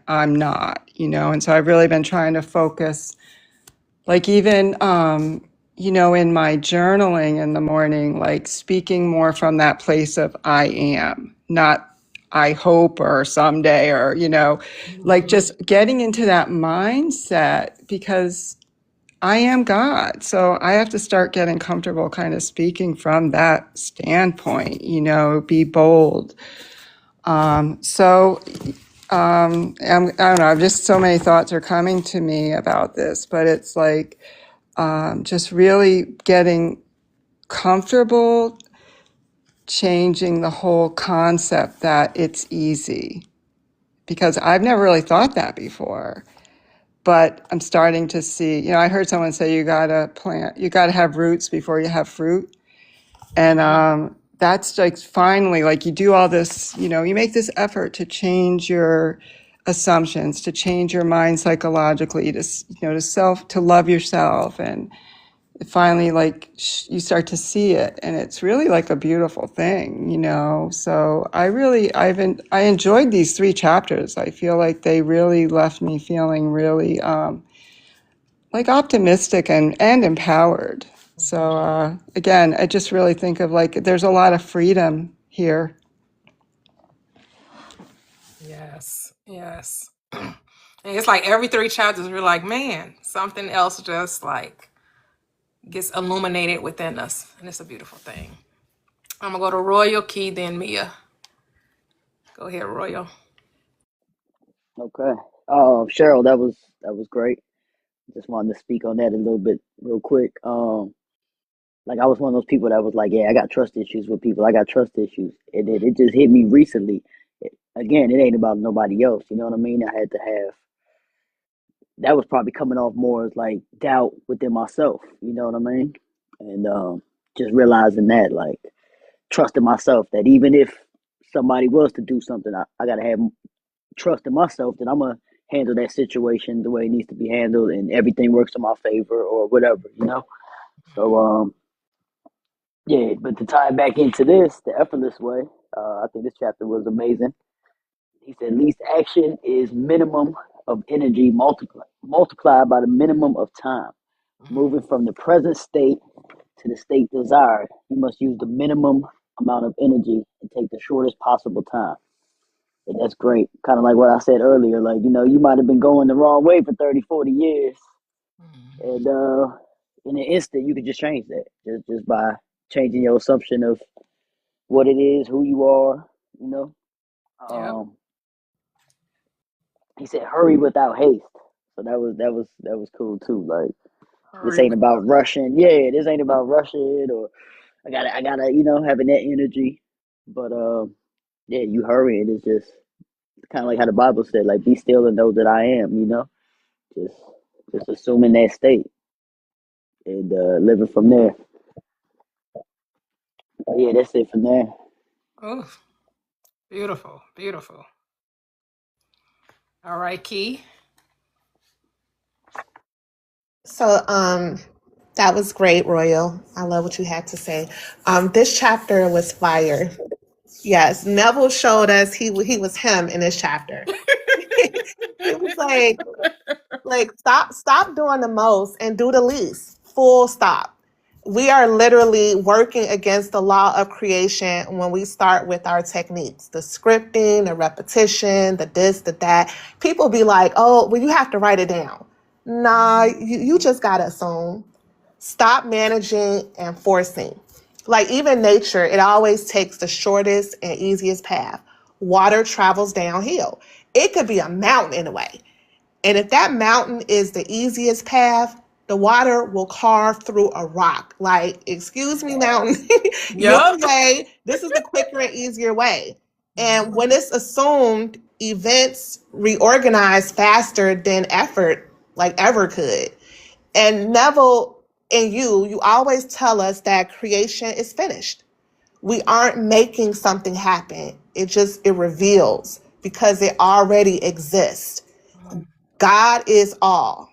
I'm not, you know. And so I've really been trying to focus like even you know, in my journaling in the morning, like speaking more from that place of I am, not I hope or someday, or, you know, like just getting into that mindset because I am God. So I have to start getting comfortable kind of speaking from that standpoint, you know, be bold. I don't know, just so many thoughts are coming to me about this, but it's like just really getting comfortable changing the whole concept that it's easy because I've never really thought that before. But I'm starting to see, you know, I heard someone say you gotta plant, you gotta have roots before you have fruit. And that's like finally, like you do all this, you know, you make this effort to change your assumptions, to change your mind psychologically, to, you know, to love yourself. And finally like you start to see it and it's really like a beautiful thing, you know. So I enjoyed these 3 chapters. I feel like they really left me feeling really like optimistic and empowered. So again, I just really think of like there's a lot of freedom here. Yes, yes. And it's like every 3 chapters, we're like, man, something else just like gets illuminated within us. And it's a beautiful thing. I'm going to go to Royal Key, then Mia. Go ahead, Royal. Okay. Cheryl, that was great. Just wanted to speak on that a little bit real quick. Like I was one of those people that was like, yeah, I got trust issues with people. I got trust issues. And then it just hit me recently. Again, it ain't about nobody else. You know what I mean? I had to have that was probably coming off more as like doubt within myself. You know what I mean? And just realizing that, like trusting myself that even if somebody was to do something, I gotta have trust in myself that I'm gonna handle that situation the way it needs to be handled, and everything works in my favor or whatever, you know. So yeah, but to tie it back into this, the effortless way, I think this chapter was amazing. He said, least action is minimum of energy multiplied by the minimum of time. Moving from the present state to the state desired, you must use the minimum amount of energy and take the shortest possible time. And that's great. Kind of like what I said earlier, like, you know, you might have been going the wrong way for 30, 40 years. And in an instant, you could just change that just by changing your assumption of what it is, who you are, you know. Yep. He said, hurry without haste. So that was cool too. Like, this Hurry ain't with about rushing. Yeah, this ain't about rushing or I gotta, you know, having that energy. But yeah, you hurrying is just kind of like how the Bible said, like, be still and know that I am, you know, just assuming that state and living from there. But yeah, that's it from there. Oh, beautiful, beautiful. All right, Key. So, that was great, Royal. I love what you had to say. This chapter was fire. Yes, Neville showed us he was him in this chapter. It was like Like stop doing the most and do the least. Full stop. We are literally working against the law of creation when we start with our techniques, the scripting, the repetition, the this, the that. People be like, oh, well, you have to write it down. Nah, you just gotta assume. Stop managing and forcing. Like even nature, it always takes the shortest and easiest path. Water travels downhill. It could be a mountain in a way. And if that mountain is the easiest path, the water will carve through a rock. Like, excuse me, mountain, your Yup. way. This is the quicker and easier way. And when it's assumed, events reorganize faster than effort, like ever could. And Neville and you always tell us that creation is finished. We aren't making something happen. It reveals because it already exists. God is all.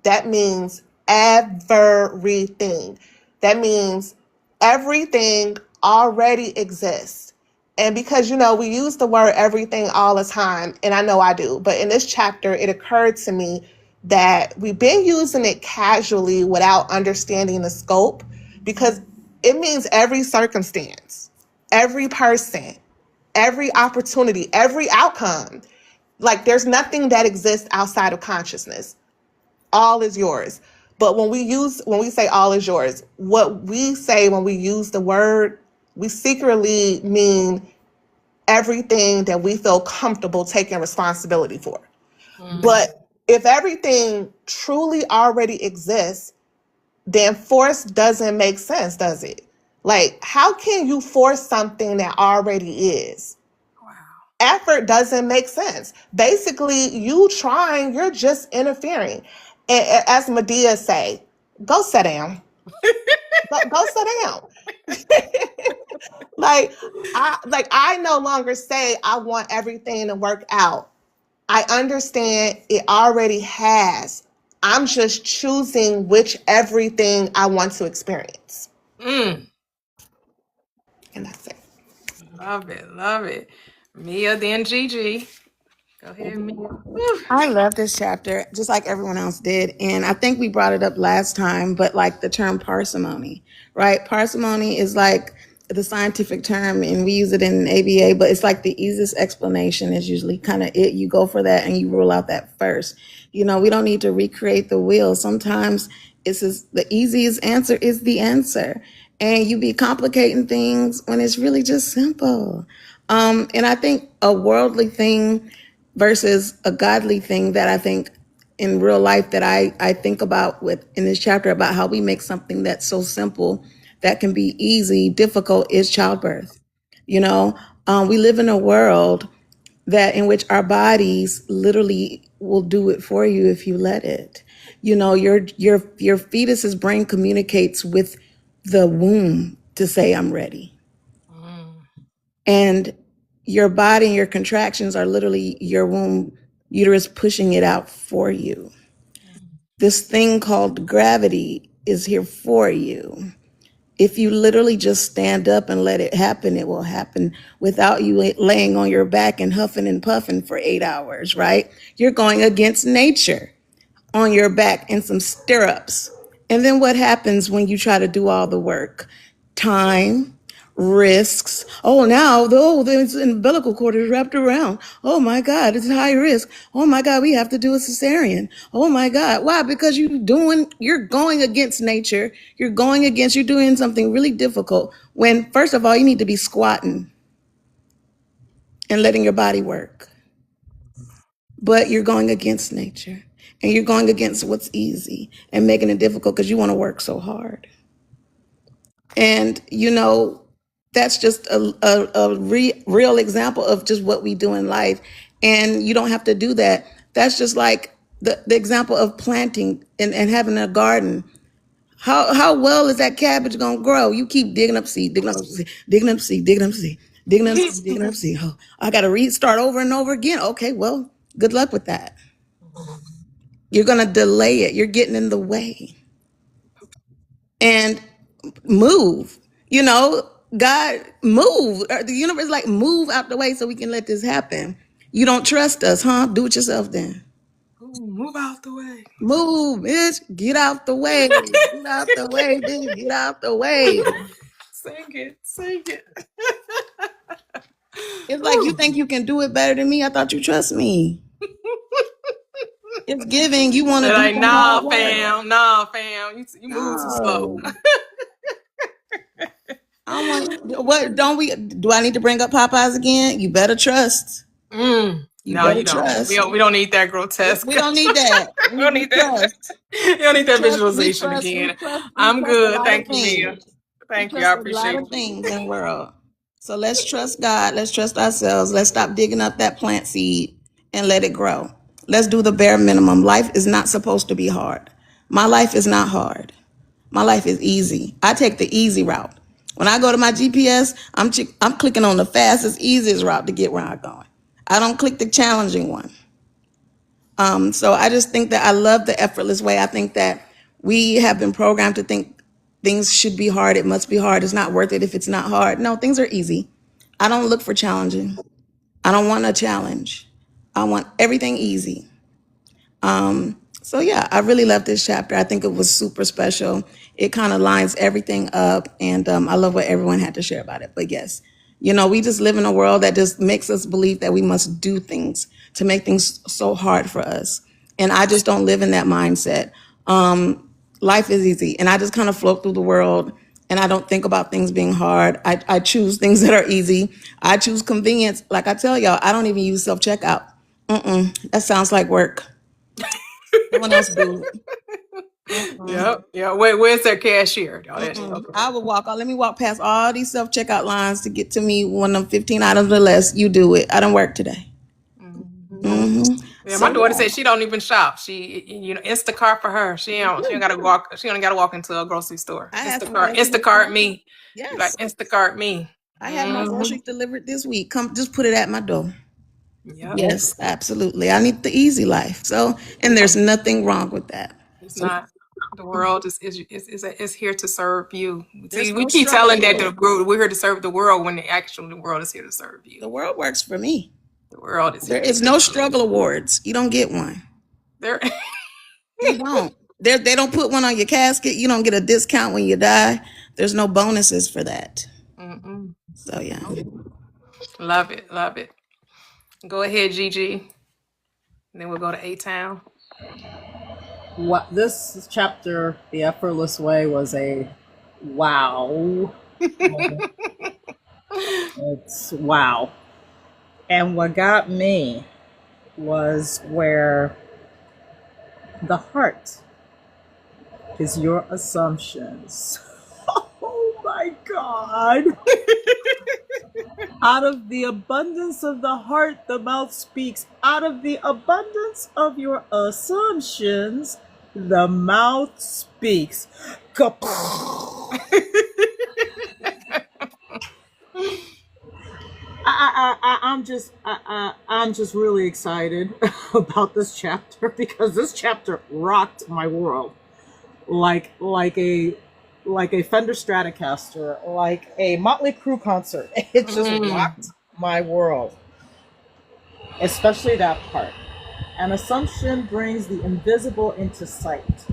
That means everything. That means everything already exists. And because, we use the word everything all the time, and I know I do, but in this chapter, it occurred to me that we've been using it casually without understanding the scope because it means every circumstance, every person, every opportunity, every outcome. Like there's nothing that exists outside of consciousness. All is yours. But when we say all is yours, what we say when we use the word, we secretly mean everything that we feel comfortable taking responsibility for. But if everything truly already exists, then force doesn't make sense, does it? Like, how can you force something that already is? Effort doesn't make sense. Basically, you trying, you're just interfering. And as Medea say, go sit down. Go sit down. I no longer say I want everything to work out. I understand it already has. I'm just choosing which everything I want to experience. Mm. And that's it. Love it. Love it. Mia, then Gigi. Go ahead, Mia. Woo. I love this chapter, just like everyone else did. And I think we brought it up last time, but like the term parsimony, right? Parsimony is like the scientific term, and we use it in ABA, but it's like the easiest explanation is usually kind of it. You go for that and you rule out that first. We don't need to recreate the wheel. Sometimes it's just the easiest answer is the answer. And you be complicating things when it's really just simple. And I think a worldly thing versus a godly thing that I think in real life that I think about in this chapter about how we make something that's so simple that can be easy, difficult is childbirth. We live in a world that in which our bodies literally will do it for you if you let it. Your fetus's brain communicates with the womb to say I'm ready. And your body and your contractions are literally your womb uterus pushing it out for you. This thing called gravity is here for you. If you literally just stand up and let it will happen without you laying on your back and huffing and puffing for 8 hours, right? You're going against nature on your back in some stirrups. And then what happens when you try to do all the work? Time, risks. Oh, now the umbilical cord is wrapped around. Oh my God, it's high risk. Oh my God, we have to do a cesarean. Oh my God. Why? Because you're going against nature. You're doing something really difficult when, first of all, you need to be squatting and letting your body work. But you're going against nature and you're going against what's easy and making it difficult because you want to work so hard. And, that's just a real example of just what we do in life. And you don't have to do that. That's just like the example of planting and having a garden. How well is that cabbage going to grow? You keep digging up seed, digging up seed, digging up seed, digging up seed, digging up seed, digging up seed. Oh, I got to restart over and over again. Okay, well, good luck with that. You're going to delay it. You're getting in the way. And move. God, move. The universe like move out the way so we can let this happen. You don't trust us, huh? Do it yourself then. Ooh, Move out the way. Move, bitch. Get out the way. Get out the way, bitch. Get out the way. Sing it. Sing it. It's like you think you can do it better than me. I thought you trust me. It's giving. You want to They're do like, the nah, hard work. fam. Nah, fam. You move too slow. No. I want. What don't we? Do I need to bring up Popeyes again? You better trust. Mm. You No, better you don't. trust. We don't need that grotesque. We don't need that. We don't need that. Trust. You don't need that We visualization trust- again. we I'm trust good. a lot Thank of you, Mia. things. Thank We you. I trust a lot appreciate of you. things in the world. So let's trust God. Let's trust ourselves. Let's stop digging up that plant seed and let it grow. Let's do the bare minimum. Life is not supposed to be hard. My life is not hard. My life is easy. I take the easy route. When I go to my GPS, I'm clicking on the fastest, easiest route to get where I'm going. I don't click the challenging one. So I just think that I love the effortless way. I think that we have been programmed to think things should be hard. It must be hard. It's not worth it if it's not hard. No, things are easy. I don't look for challenging. I don't want a challenge. I want everything easy. So yeah, I really love this chapter. I think it was super special. It kind of lines everything up, and I love what everyone had to share about it. But yes, we just live in a world that just makes us believe that we must do things to make things so hard for us. And I just don't live in that mindset. Life is easy, and I just kind of float through the world, and I don't think about things being hard. I choose things that are easy. I choose convenience. Like I tell y'all, I don't even use self-checkout. That sounds like work. Someone else do it. Yep. Yeah. Wait, where's their cashier? Oh, that's okay. I would let me walk past all these self-checkout lines to get to me one of them 15 items or less. You do it. I don't work today. Yeah, my daughter said she don't even shop. She, Instacart for her. She don't gotta walk. She don't gotta walk into a grocery store. I had Instacart me. Yes. Like Instacart me. I had my groceries delivered this week. Come, just put it at my door. Yep. Yes, absolutely. I need the easy life. So, and there's nothing wrong with that. It's not. The world is here to serve you. There's See, we no keep telling that struggle. we're here to serve the world when the world is here to serve you. The world works for me. The world is There here. is no struggle awards. You don't get one. There. You don't. They don't put one on your casket. You don't get a discount when you die. There's no bonuses for that. So yeah. Love it. Love it. Go ahead, Gigi. And then we'll go to A-Town. What this chapter, The Effortless Way, was a wow. It's wow. And what got me was where the heart is your assumptions. Oh my God. Out of the abundance of the heart, the mouth speaks. Out of the abundance of your assumptions, the mouth speaks. I'm just really excited about this chapter because this chapter rocked my world like a Fender Stratocaster, like a Motley Crue concert. It just rocked my world, especially that part. An assumption brings the invisible into sight.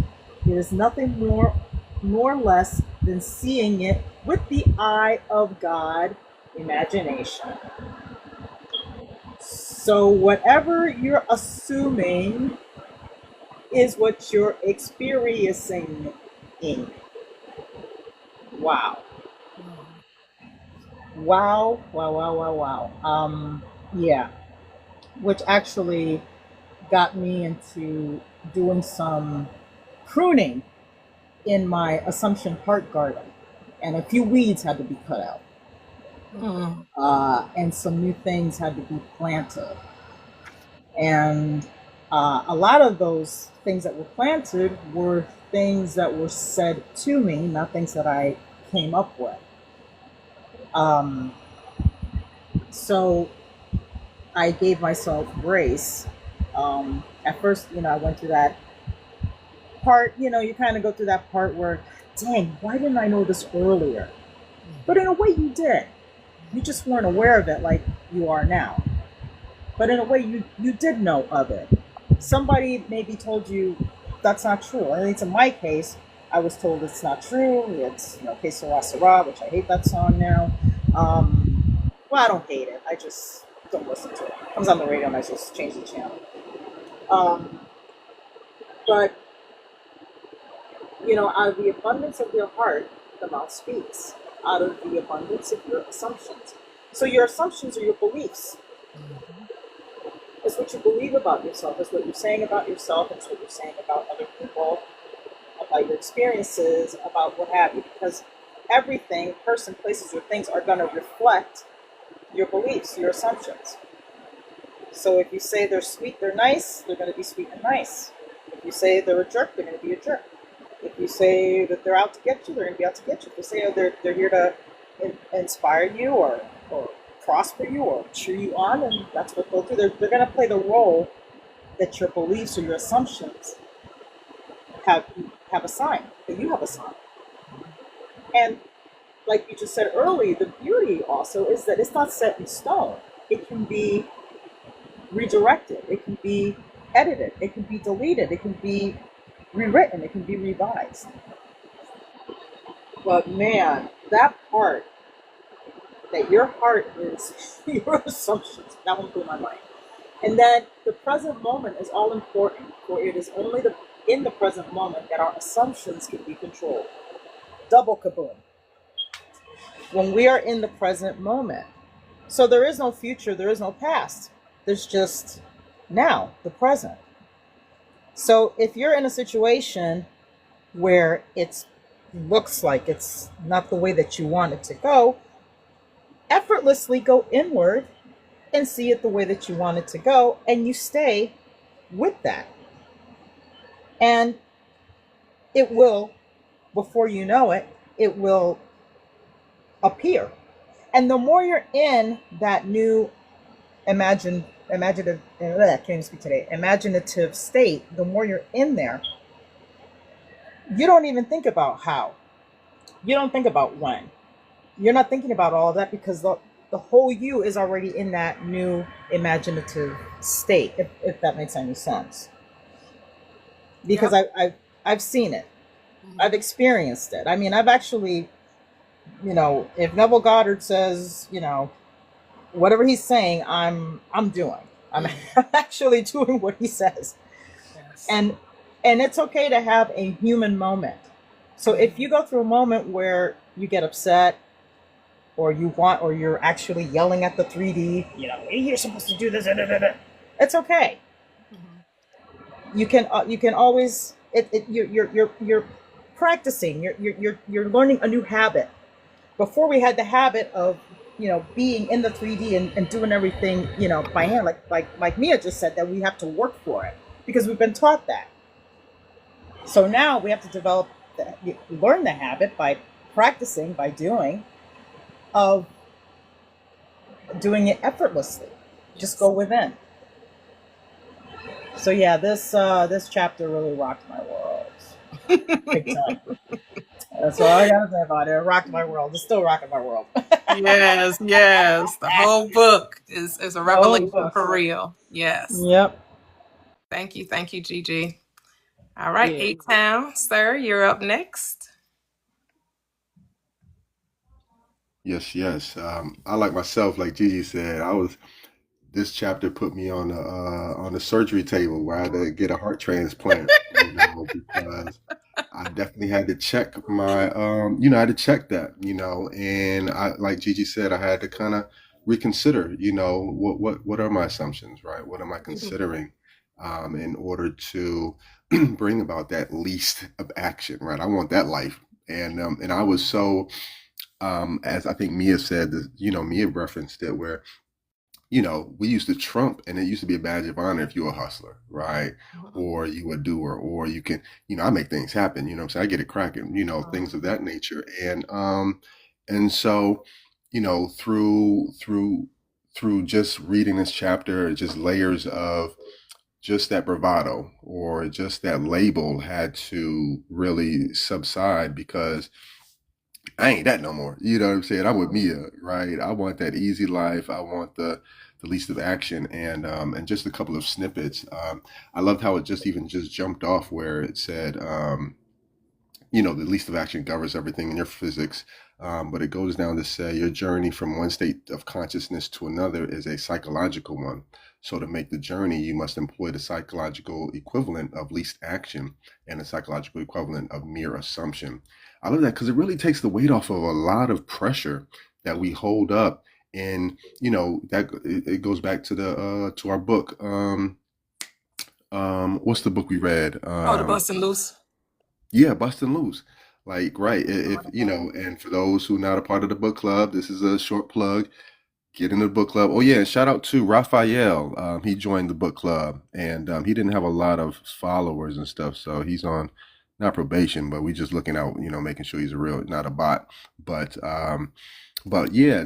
It is nothing more nor less than seeing it with the eye of God, imagination. So whatever you're assuming is what you're experiencing in. Wow. Yeah. Which actually got me into doing some pruning in my assumption heart garden. And a few weeds had to be cut out. And some new things had to be planted. And a lot of those things that were planted were things that were said to me, not things that I came up with. So I gave myself grace. At first, I went through that part, you kind of go through that part where, dang, why didn't I know this earlier? But in a way you did. You just weren't aware of it like you are now. But in a way you did know of it. somebody maybe told you that's not true. At least in my case, I was told it's not true. It's, Que Sera Sera, which I hate that song now. Well, I don't hate it. I just don't listen to it. It comes on the radio and I just change the channel. But, out of the abundance of your heart, the mouth speaks. Out of the abundance of your assumptions. So your assumptions are your beliefs. It's what you believe about yourself. It's what you're saying about yourself. It's what you're saying about other people, about your experiences, about what have you. Because everything, person, places, or things are going to reflect your beliefs, your assumptions. So if you say they're sweet, they're nice, they're going to be sweet and nice. If you say they're a jerk, they're going to be a jerk. If you say that they're out to get you, they're going to be out to get you. If you say they're here to inspire you or prosper you or cheer you on, and that's what they'll do. They're going to play the role that your beliefs or your assumptions have assigned, that you have assigned. And like you just said earlier, the beauty also is that it's not set in stone. It can be redirected. It can be edited. It can be deleted. It can be rewritten. It can be revised. But man, that part, that your heart is your assumptions, that one blew my mind. And that the present moment is all important, for it is only in the present moment that our assumptions can be controlled. Double kaboom. When we are in the present moment. So there is no future, there is no past. There's just now, the present. So if you're in a situation where it looks like it's not the way that you want it to go, effortlessly go inward and see it the way that you want it to go, and you stay with that. And it will, before you know it, it will appear. And the more you're in that new imaginative state, the more you're in there, you don't even think about how. You don't think about when. You're not thinking about all of that because the whole you is already in that new imaginative state, if that makes any sense. Because I've seen it. I've experienced it. I mean, I've actually, if Neville Goddard says, whatever he's saying, I'm doing. I'm actually doing what he says. Yes. And it's okay to have a human moment. So if you go through a moment where you get upset, or you're actually yelling at the 3D, you're supposed to do this, it's okay. You can always you're practicing. You're learning a new habit. Before we had the habit of being in the 3D and doing everything by hand, like Mia just said, that we have to work for it because we've been taught that. So now we have to learn the habit by practicing, by doing, of doing it effortlessly. Just go within. So yeah, this chapter really rocked my world. Big time. That's all I gotta say about it. It rocked my world. It's still rocking my world. Yes. The whole book is a revelation for real. Yes. Yep. Thank you, Gigi. All right, Yeah. A-Town, sir, you're up next. Yes. I like myself, like Gigi said, this chapter put me on the surgery table where I had to get a heart transplant, because I definitely had to check my, I had to check that, and I, like Gigi said, I had to kind of reconsider, what are my assumptions, right? What am I considering, in order to bring about that least of action, right? I want that life, and I was so, as I think Mia said, Mia referenced it where, we used to trump, and it used to be a badge of honor if you were a hustler, right? Or you were a doer, or you can, I make things happen, what I'm saying? I get it cracking, things of that nature. And so, through just reading this chapter, just layers of just that bravado or just that label had to really subside, because I ain't that no more. You know what I'm saying? I'm with Mia, right? I want that easy life. I want the least of action, and just a couple of snippets. I loved how it just jumped off where it said, the least of action governs everything in your physics. But it goes down to say your journey from one state of consciousness to another is a psychological one. So to make the journey, you must employ the psychological equivalent of least action and the psychological equivalent of mere assumption. I love that because it really takes the weight off of a lot of pressure that we hold up. And that it goes back to the to our book. What's the book we read? Oh, the busting loose. Yeah, busting loose. Like, right. If, and for those who are not a part of the book club, this is a short plug. Get in the book club. Oh, yeah. And shout out to Raphael. He joined the book club, and he didn't have a lot of followers and stuff. So he's on not probation, but we just looking out, making sure he's a real, not a bot. But yeah,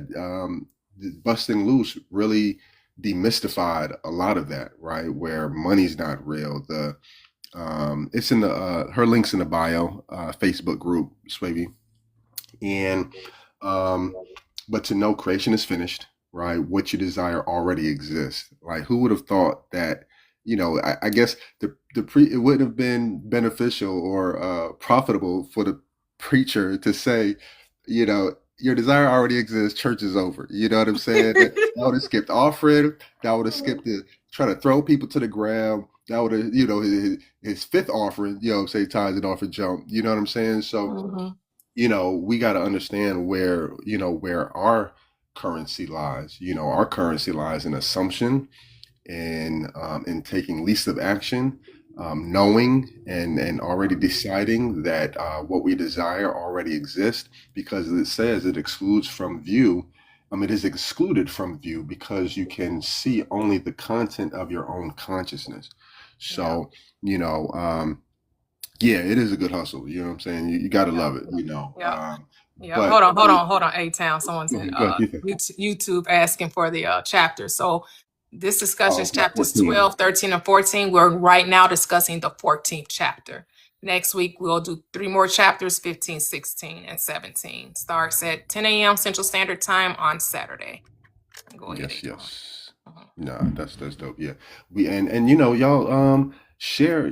busting loose really demystified a lot of that, right? Where money's not real. It's in the her links in the bio, Facebook group, Swavy. And but to know creation is finished, right? What you desire already exists. Like, who would have thought that? I guess it wouldn't have been beneficial or profitable for the preacher to say, your desire already exists. Church is over. You know what I'm saying? That would have skipped offering. That would have skipped the trying to throw people to the ground. That would have, his fifth offering, say tithes and offering jump. You know what I'm saying? So, we got to understand where our currency lies. Our currency lies in assumption and in taking least of action, knowing and already deciding that what we desire already exists, because it says it excludes from view. It is excluded from view because you can see only the content of your own consciousness. So, yeah, it is a good hustle. You know what I'm saying? You got to love it, Yeah. Yeah, but hold on, A-Town. Someone's in YouTube asking for the chapter. So this discussion is chapters 12, 13, and 14. We're right now discussing the 14th chapter. Next week, we'll do 3 more chapters, 15, 16, and 17. Starts at 10 a.m. Central Standard Time on Saturday. Go ahead. Yes. Nah, that's dope. Yeah. Y'all share,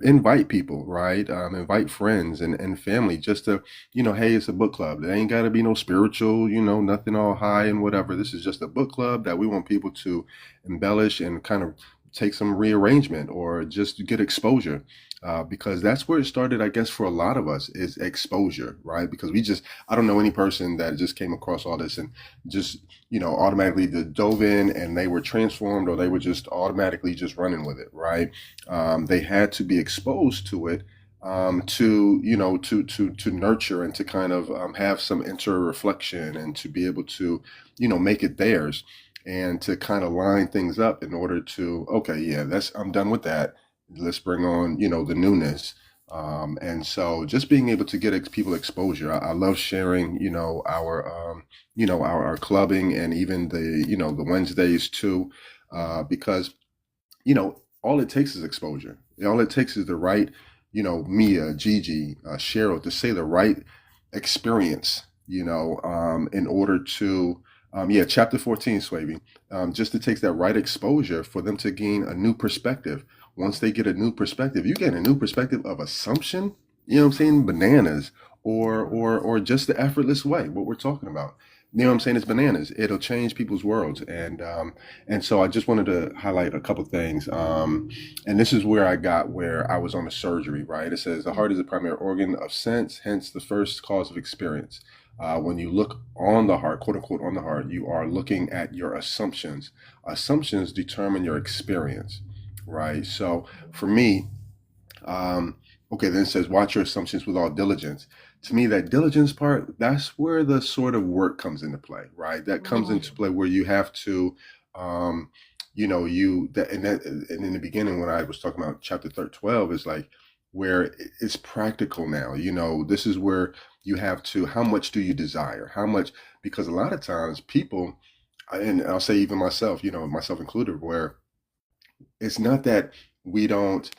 invite people, right? Invite friends and family just to, hey, it's a book club. There ain't got to be no spiritual, nothing all high and whatever. This is just a book club that we want people to embellish and kind of take some rearrangement or just get exposure. Because that's where it started, I guess, for a lot of us is exposure, right? Because I don't know any person that just came across all this and just, automatically dove in and they were transformed or they were just automatically just running with it, right? They had to be exposed to it to nurture and to kind of have some inner reflection and to be able to, make it theirs and to kind of line things up in order to, okay, yeah, I'm done with that. Let's bring on, the newness. And so just being able to get people exposure. I love sharing, our clubbing and even the Wednesdays too, because, all it takes is exposure. All it takes is the right, Mia, Gigi, Cheryl to say the right experience, in order to, chapter 14, Swavy, just it takes that right exposure for them to gain a new perspective. Once they get a new perspective, you get a new perspective of assumption, I'm saying, bananas, or just the effortless way, what we're talking about. You know what I'm saying? It's bananas. It'll change people's worlds. And so I just wanted to highlight a couple things. And this is where I was on the surgery, right? It says the heart is the primary organ of sense, hence the first cause of experience. When you look on the heart, quote unquote, on the heart, you are looking at your assumptions. Assumptions determine your experience, right? So for me, okay, then it says, watch your assumptions with all diligence. To me, that diligence part, that's where the sort of work comes into play, right? That comes into play where you have to, and in the beginning, when I was talking about chapter 12, is like where it's practical now. This is where you have to, how much do you desire? How much? Because a lot of times people, and I'll say even myself, myself included, where it's not that we don't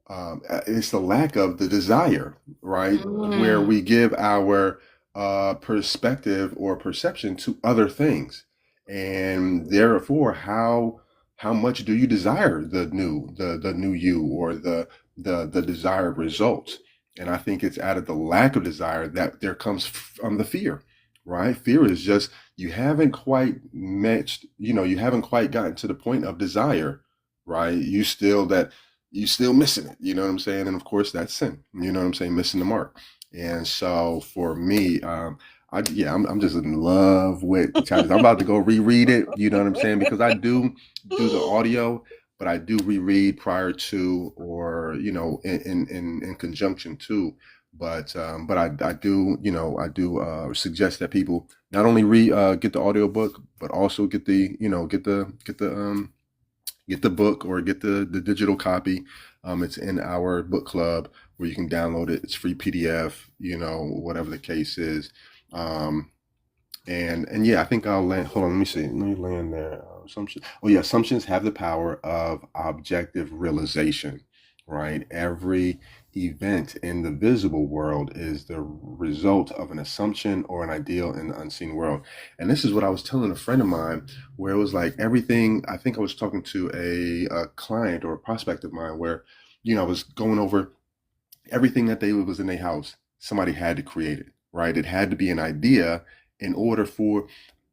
it's the lack of the desire, right? Where Mm. we give our perspective or perception to other things, and therefore, how much do you desire the new you or the desired results? And I think it's out of the lack of desire that there comes from the fear, right? Fear is just you haven't quite matched, you haven't quite gotten to the point of desire, right? You still missing it, you know what I'm saying? And of course that's sin, you know what I'm saying? Missing the mark. And so for me, I'm just in love with chapters. I'm about to go reread it, you know what I'm saying? Because I do the audio, but I do reread prior to, or in conjunction to. But I do, suggest that people not only get the audio book, but also get the get the book or get the digital copy. It's in our book club where you can download it. It's free PDF, whatever the case is. And yeah, I think I'll land. Hold on, let me see. Let me land there. Assumptions. Oh yeah, assumptions have the power of objective realization, right? Every event in the visible world is the result of an assumption or an ideal in the unseen world. And this is what I was telling a friend of mine, where it was like everything. I think I was talking to a client or a prospect of mine, where I was going over everything that they was in their house. Somebody had to create it, right? It had to be an idea in order for,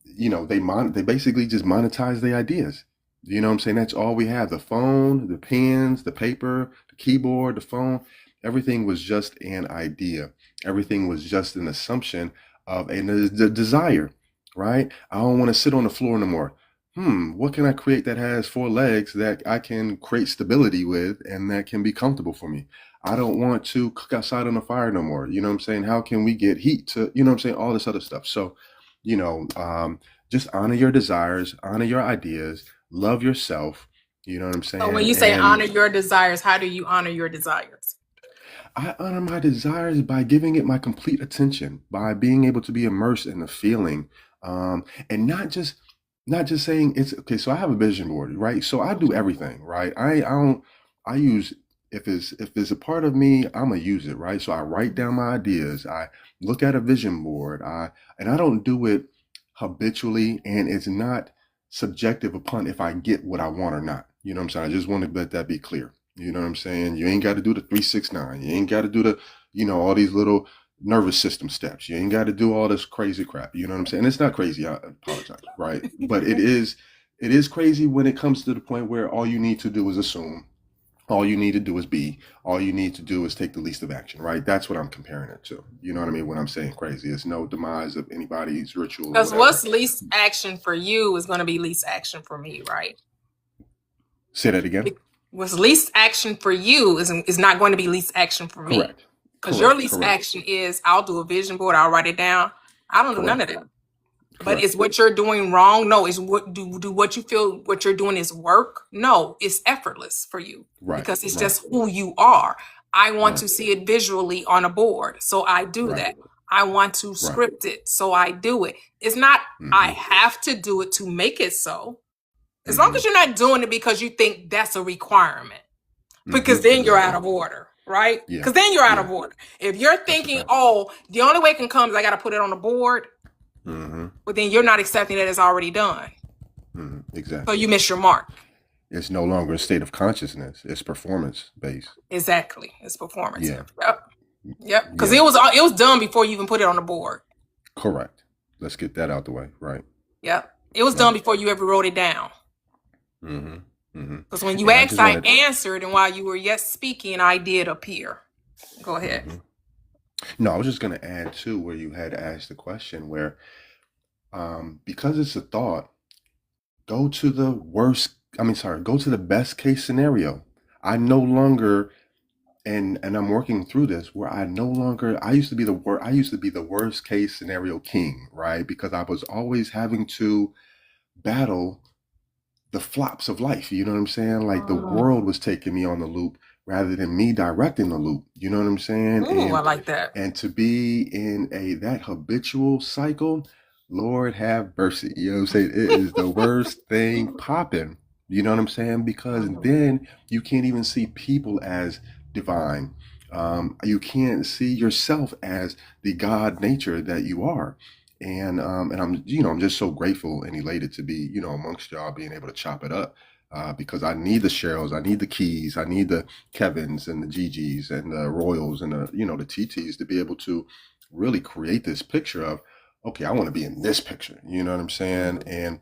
they basically just monetize their ideas. You know what I'm saying? That's all we have. The phone, the pens, the paper, the keyboard, the phone, everything was just an idea. Everything was just an assumption of a desire, right? I don't want to sit on the floor no more. What can I create that has four legs that I can create stability with and that can be comfortable for me? I don't want to cook outside on the fire no more. You know what I'm saying? How can we get heat to, you know what I'm saying? All this other stuff. So, just honor your desires, honor your ideas, love yourself. You know what I'm So when saying? you say honor And your desires, how do you honor your desires? I honor my desires by giving it my complete attention, by being able to be immersed in the feeling, and not just saying it's okay. So I have a vision board, right? So I do everything, right? I don't. I use if it's a part of me, I'm gonna use it, right? So I write down my ideas. I look at a vision board. I don't do it habitually, and it's not subjective upon if I get what I want or not. You know what I'm saying? I just want to let that be clear. You know what I'm saying? You ain't got to do the 3-6-9. You ain't got to do the, all these little nervous system steps. You ain't got to do all this crazy crap. You know what I'm saying? It's not crazy. I apologize. Right. But it is crazy when it comes to the point where all you need to do is assume. All you need to do is be. All you need to do is take the least of action. Right. That's what I'm comparing it to. You know what I mean? When I'm saying crazy, it's no demise of anybody's ritual or Because whatever. what's least action for you is going to be least action for me, right? Say that again. What's least action for you is not going to be least action for me. Correct. Because your Correct. least Correct. action is I'll do a vision board, I'll write it down. I don't do none of Correct. that. But Correct. is what you're doing wrong? No. Is what do what you feel what you're doing is work? No, it's effortless for you Right. because it's Right. just who you are. I want Right. to see it visually on a board, so I do Right. that. I want to Right. script it, so I do it. It's not I Mhm. have to do it to make it so. As long Mhm. as you're not doing it because you think that's a requirement, because Mhm. then you're out Exactly. of order, right? Yeah. Because then you're out Yeah. of order. If you're That's a thinking, fact. oh, the only way it can come is I got to put it on the board, Mm-hmm. but then you're not accepting that it's already done. Mm-hmm. So Exactly. you miss your mark. It's no longer a state of consciousness. It's performance based. Exactly. It's performance. Yeah. Yep. Because Yeah. it was done before you even put it on the board. Correct. Let's get that out the way. Right. Yep. It was Right. done before you ever wrote it down. Mm-hmm. Mm-hmm. Because when you And I asked, just I wanted. answered, and while you were yet speaking, I did appear. Go ahead. Mhm. No, I was just going to add too, where you had asked the question where, because it's a thought, go to the go to the best case scenario. I no longer, and I'm working through this where I used to be the worst case scenario king, right? Because I was always having to battle the flops of life. You know what I'm saying? Like the world was taking me on the loop rather than me directing the loop. You know what I'm saying? Ooh, I like that. And to be in that habitual cycle, Lord have mercy. You know what I'm saying? It is the worst thing popping. You know what I'm saying? Because then you can't even see people as divine. You can't see yourself as the God nature that you are. And I'm just so grateful and elated to be, amongst y'all, being able to chop it up. Because I need the Cheryls, I need the Keys, I need the Kevins and the Gigi's and the Royals and the TTs to be able to really create this picture of, okay, I want to be in this picture. You know what I'm saying? And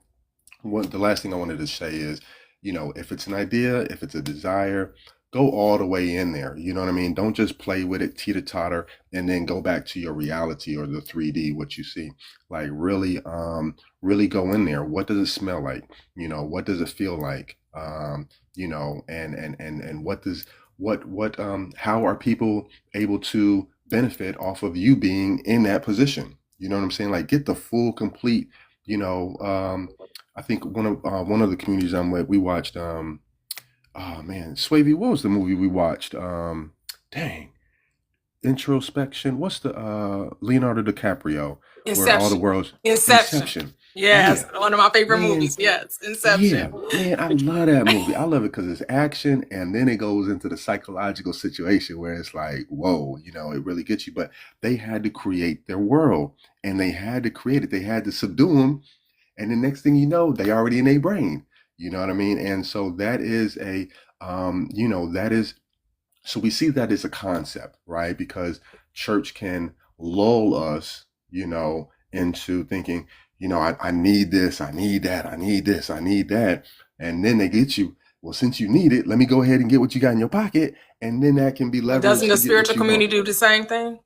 the last thing I wanted to say is, if it's an idea, if it's a desire, go all the way in there. You know what I mean? Don't just play with it, teeter totter, and then go back to your reality or the 3D, what you see. Like really go in there. What does it smell like? What does it feel like? And how are people able to benefit off of you being in that position? You know what I'm saying? Like, get the full, complete, I think one of the communities I'm with, we watched oh man, Swavey, what was the movie we watched? Dang, Introspection. What's the Leonardo DiCaprio, where all the Inception. world's Inception. Inception? Yes, Yeah, one of my favorite man, movies. Yes, yeah, Inception. man, I love that movie. I love it because it's action, and then it goes into the psychological situation where it's like, whoa, it really gets you. But they had to create their world, and they had to create it. They had to subdue them, and the next thing you know, they already in their brain. You know what I mean? And so that is so we see that as a concept, right? Because church can lull us, into thinking, I need this, I need that, I need this, I need that. And then they get you, well, since you need it, let me go ahead and get what you got in your pocket. And then that can be But doesn't leveraged the to get what spiritual you want. community do the same thing?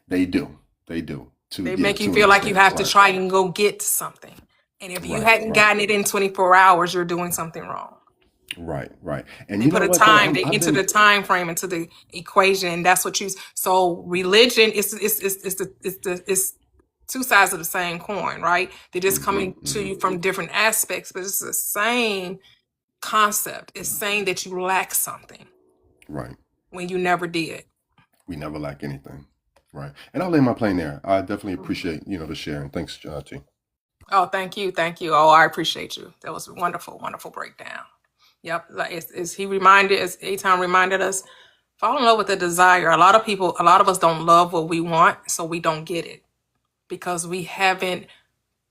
They do. They do. They make you To an feel like you extent. have to Right. try and go get something. And if you Right. hadn't Right. gotten it in 24 hours, you're doing something wrong. Right. Right. And They you put know a what though? time, they enter the time frame into the equation, and that's what you. So religion is two sides of the same coin, right? They're just coming to you from different aspects, but it's the same concept. It's saying that you lack something Right. when you never did. We never lack anything. Right. And I'll lay my plane there. I definitely appreciate, the sharing. Thanks, T. Oh, thank you, thank you. Oh, I appreciate you. That was a wonderful, wonderful breakdown. Yep, like as Aton reminded us, fall in love with the desire. A lot of us don't love what we want, so we don't get it because we haven't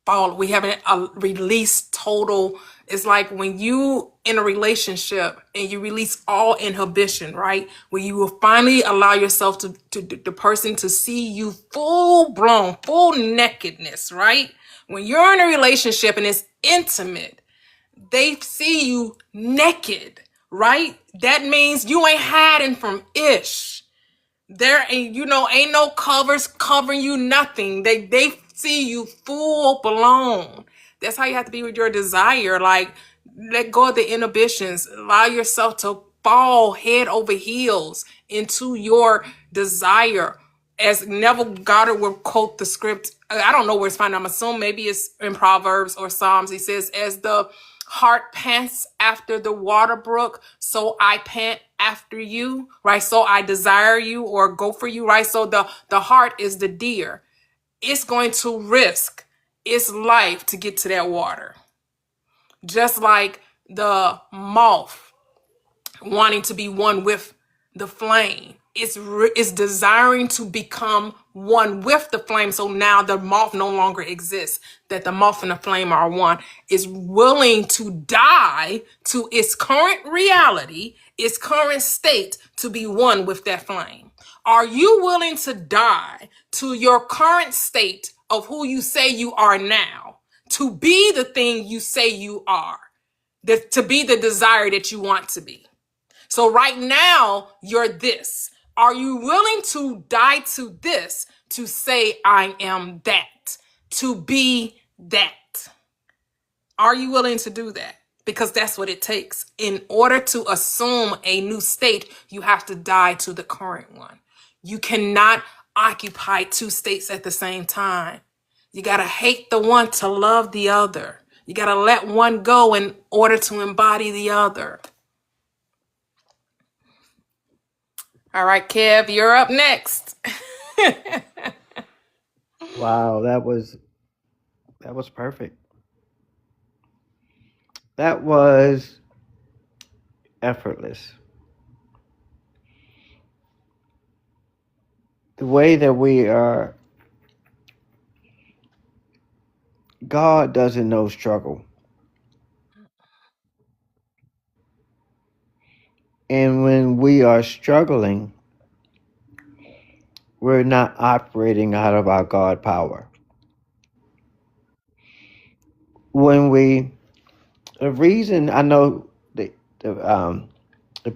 released total. It's like when you in a relationship and you release all inhibition, right? When you will finally allow yourself to the person to see you full blown, full nakedness, right? When you're in a relationship and it's intimate, they see you naked, right? That means you ain't hiding from ish. There ain't no covers covering you, nothing. They see you full blown. That's how you have to be with your desire. Like, let go of the inhibitions. Allow yourself to fall head over heels into your desire. As Neville Goddard would quote the script, I don't know where it's found. I'm assuming maybe it's in Proverbs or Psalms. He says, as the heart pants after the water brook, so I pant after you, right? So I desire you or go for you, right? So the heart is the deer. It's going to risk its life to get to that water. Just like the moth wanting to be one with the flame. It's desiring to become one with the flame. So now the moth no longer exists. That the moth and the flame are one. Is willing to die to its current reality, its current state, to be one with that flame. Are you willing to die to your current state of who you say you are now, to be the thing you say you are, to be the desire that you want to be? So right now, you're this. Are you willing to die to this, to say, I am that, to be that? Are you willing to do that? Because that's what it takes. In order to assume a new state, you have to die to the current one. You cannot occupy two states at the same time. You got to hate the one to love the other. You got to let one go in order to embody the other. All right, Kev, you're up next. Wow, that was perfect. That was effortless. the way that we are, God doesn't know struggle. And when we are struggling, we're not operating out of our God power. The reason I know the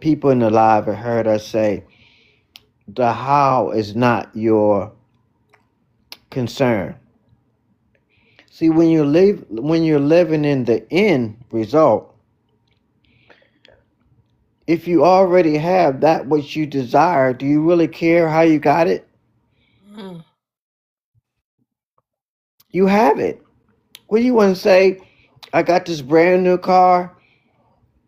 people in the live have heard us say, the how is not your concern. See, when you're living in the end result, if you already have that which you desire, do you really care how you got it? Mm. You have it. What do you want to say? I got this brand new car.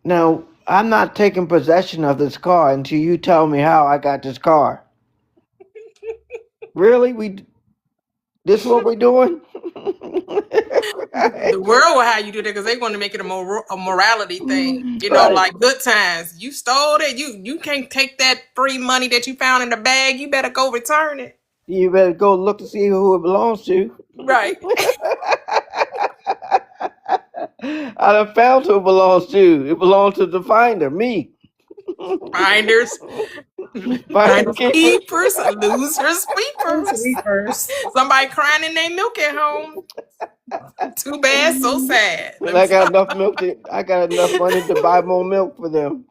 Now, I'm not taking possession of this car until you tell me how I got this car. Really? This is what we're doing? The world will have you do that because they want to make it a morality thing. You know, Right. like Good Times. You stole it. You can't take that free money that you found in the bag. You better go return it. You better go look to see who it belongs to. Right. I done found who it belongs to. It belongs to the finder, me. Finders, Finder finders, keeper. keepers, losers, sweepers. Sweepers. Somebody crying in their milk at home. Too bad, so sad. But I got enough milk. I got enough money to buy more milk for them.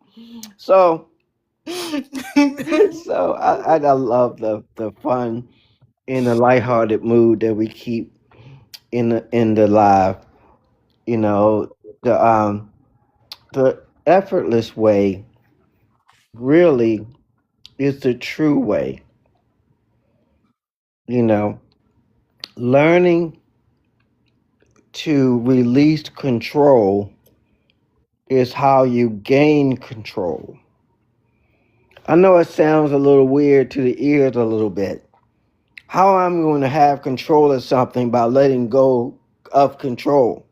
So, I love the fun and the lighthearted mood that we keep in the live. You know, the effortless way really is the true way. You know, learning to release control is how you gain control. I know it sounds a little weird to the ears a little bit. How I'm going to have control of something by letting go of control?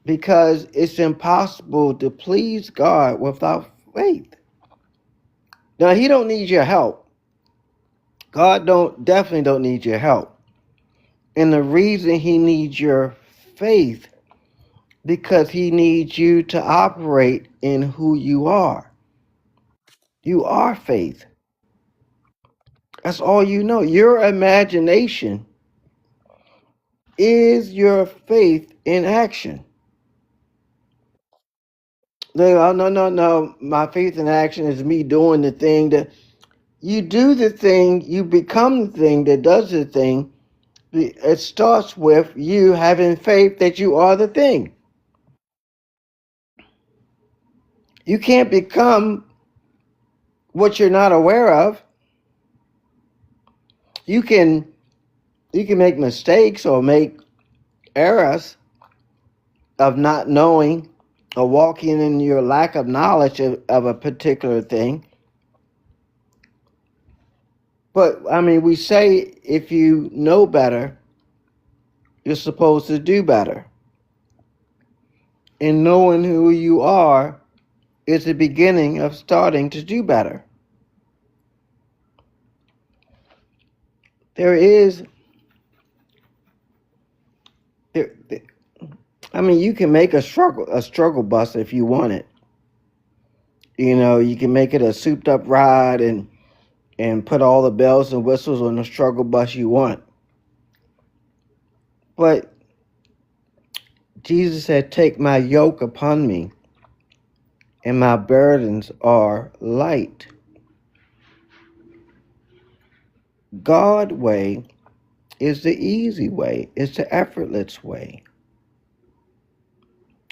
Because it's impossible to please God without faith. Now, he don't need your help. God definitely don't need your help. And the reason he needs your faith, because he needs you to operate in who you are. You are faith. That's all you know. Your imagination is your faith in action. No. My faith in action is me doing the thing that you do the thing, you become the thing that does the thing. It starts with you having faith that you are the thing. You can't become what you're not aware of. You can make mistakes or make errors of not knowing or walking in your lack of knowledge of a particular thing. But I mean, we say if you know better, you're supposed to do better. And knowing who you are is the beginning of starting to do better. I mean, you can make a struggle bus if you want it. You know, you can make it a souped up ride and put all the bells and whistles on the struggle bus you want. But Jesus said, "Take my yoke upon me, and my burdens are light." God way is the easy way. It's the effortless way.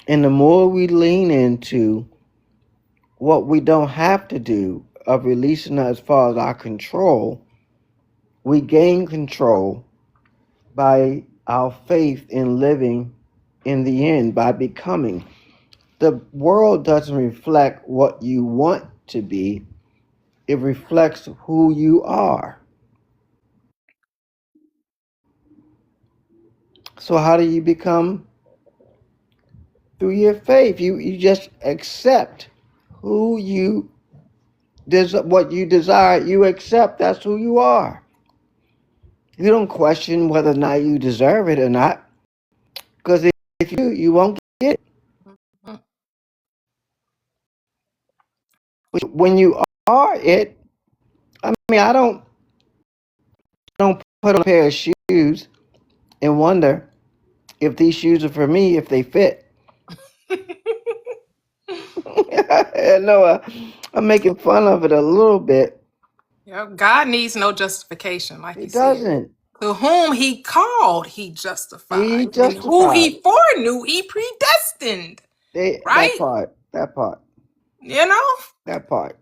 And the more we lean into what we don't have to do of releasing as far as our control, we gain control by our faith in living in the end, by becoming. The world doesn't reflect what you want to be. It reflects who you are. So how do you become? Through your faith. You just accept what you desire. You accept that's who you are. You don't question whether or not you deserve it or not, because if you do, you won't get it. Mm. When you are it, I mean, I don't put on a pair of shoes and wonder if these shoes are for me, if they fit. No, I'm making fun of it a little bit. Yep, God needs no justification, like He you said. doesn't. To whom he called, he He justified. And who justified. he foreknew, he predestined. That Right? part. That part. You know? That part.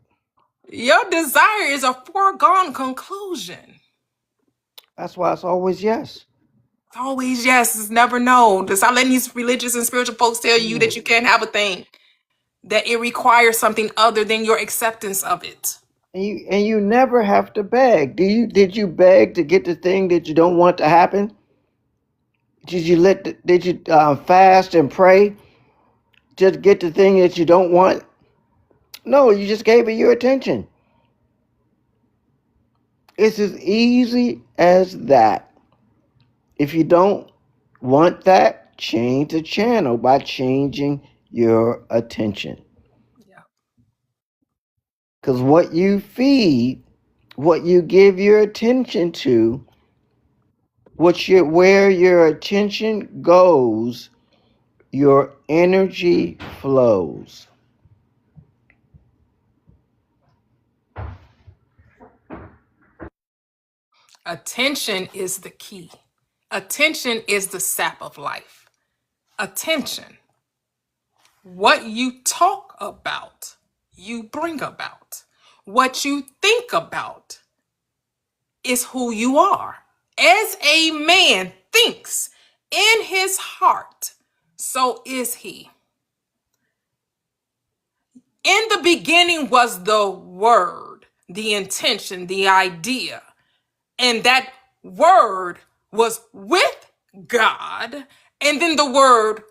Your desire is a foregone conclusion. That's why it's always yes. It's always yes, it's never no. Stop letting these religious and spiritual folks tell you that Mm. you can't have a thing, that it requires something other than your acceptance of it. And you never have to beg. Did you beg to get the thing that you don't want to happen? Did you fast and pray to get the thing that you don't want? No, you just gave it your attention. It's as easy as that. If you don't want that, change the channel by changing your attention. Yeah. Because what you feed, what you give your attention to, where your attention goes, your energy flows. Attention is the key. Attention is the sap of life. Attention. What you talk about, you bring about. What you think about is who you are. As a man thinks in his heart, so is he. In the beginning was the word, the intention, the idea. And that word was with God. And then the word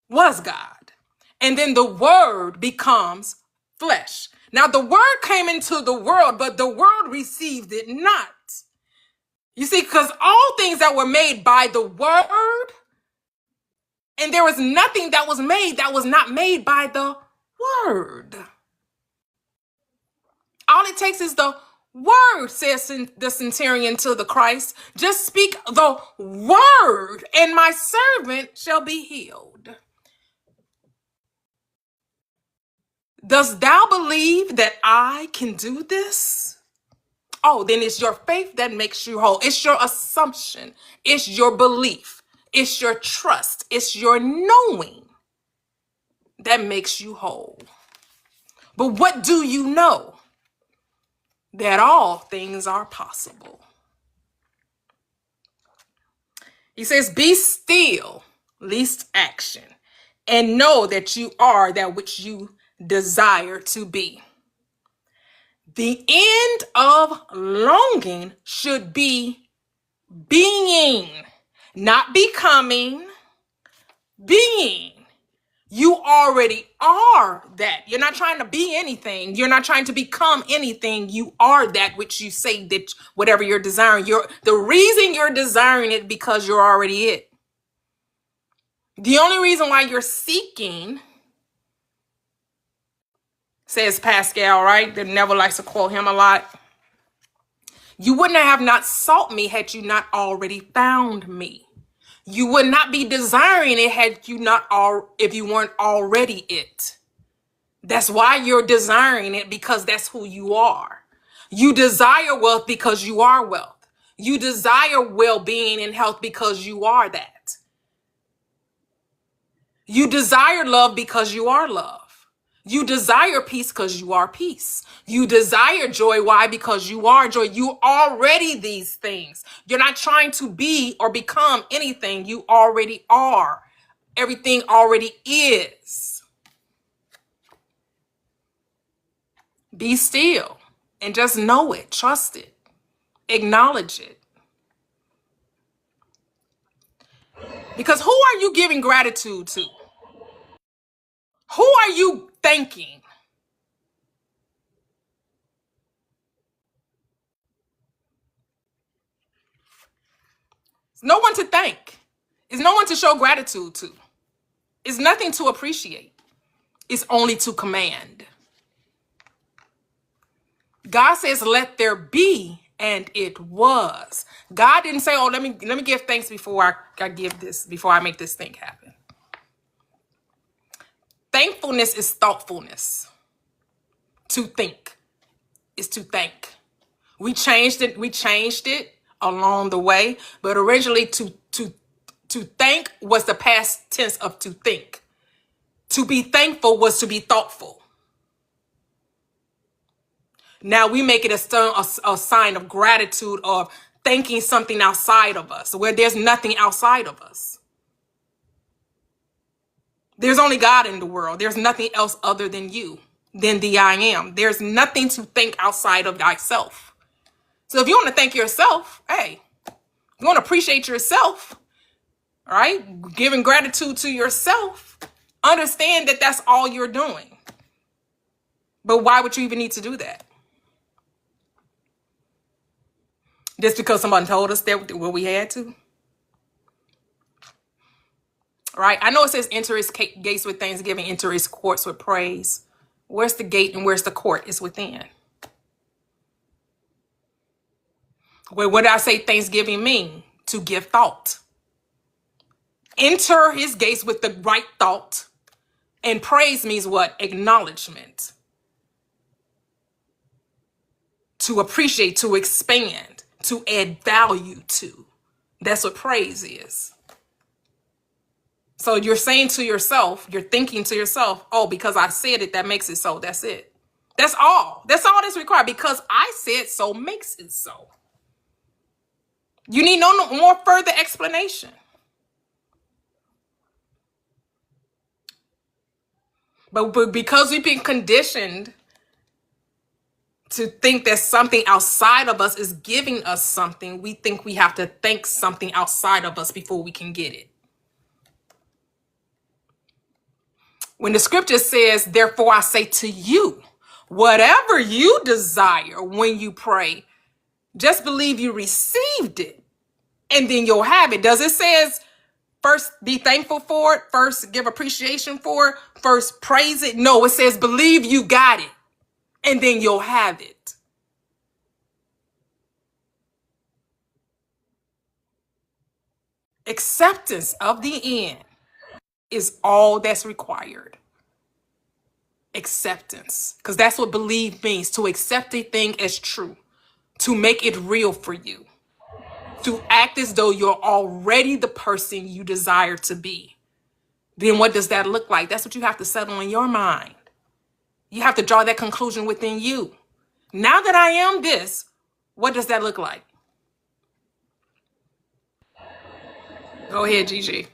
was God. And then the word becomes flesh. Now the word came into the world, but the world received it not. You see, because all things that were made by the word, and there was nothing that was made that was not made by the word. All it takes is the word, says the centurion to the Christ. Just speak the word, and my servant shall be healed. Dost thou believe that I can do this? Oh, then it's your faith that makes you whole. It's your assumption. It's your belief. It's your trust. It's your knowing that makes you whole. But what do you know? That all things are possible. He says, be still, least action, and know that you are that which you desire to be. The end of longing should be being, not becoming, being. You already are that. You're not trying to be anything. You're not trying to become anything. You are that which you say that whatever you're desiring. The reason you're desiring it because you're already it. The only reason why you're seeking, says Pascal, right? That Neville likes to quote him a lot. You wouldn't have not sought me had you not already found me. You would not be desiring it had you not if you weren't already it. That's why you're desiring it, because that's who you are. You desire wealth because you are wealth. You desire well-being and health because you are that. You desire love because you are love. You desire peace because you are peace. You desire joy. Why? Because you are joy. You already these things. You're not trying to be or become anything. You already are. Everything already is. Be still and just know it. Trust it. Acknowledge it. Because who are you giving gratitude to? Who are you thanking? No one to thank. It's no one to show gratitude to. It's nothing to appreciate. It's only to command. God says, let there be, and it was. God didn't say, oh, let me give thanks before I give this, before I make this thing happen. Thankfulness is thoughtfulness. To think is to thank. We changed it along the way, but originally to thank was the past tense of to think. To be thankful was to be thoughtful. Now we make it a sign of gratitude, of thanking something outside of us, where there's nothing outside of us. There's only God in the world. There's nothing else other than you, than the I am. There's nothing to thank outside of thyself. So if you want to thank yourself, hey, you want to appreciate yourself, all right? Giving gratitude to yourself, understand that that's all you're doing. But why would you even need to do that? Just because somebody told us that we had to? Right? I know it says enter his gates with thanksgiving, enter his courts with praise. Where's the gate and where's the court? It's within. Well, what did I say thanksgiving mean? To give thought. Enter his gates with the right thought. And praise means what? Acknowledgement. To appreciate, to expand, to add value to. That's what praise is. So you're saying to yourself, you're thinking to yourself, oh, because I said it, that makes it so. That's it. That's all. That's all that's required. Because I said so makes it so. You need no more further explanation. But because we've been conditioned to think that something outside of us is giving us something, we think we have to thank something outside of us before we can get it. When the scripture says, therefore I say to you, whatever you desire when you pray, just believe you received it and then you'll have it. Does it says first be thankful for it, first give appreciation for it, first praise it? No, it says believe you got it and then you'll have it. Acceptance of the end is all that's required. Acceptance, because that's what believe means, to accept a thing as true, to make it real for you, to act as though you're already the person you desire to be. Then what does that look like? That's what you have to settle in your mind. You have to draw that conclusion within you. Now that I am this, what does that look like? Go ahead, Gigi.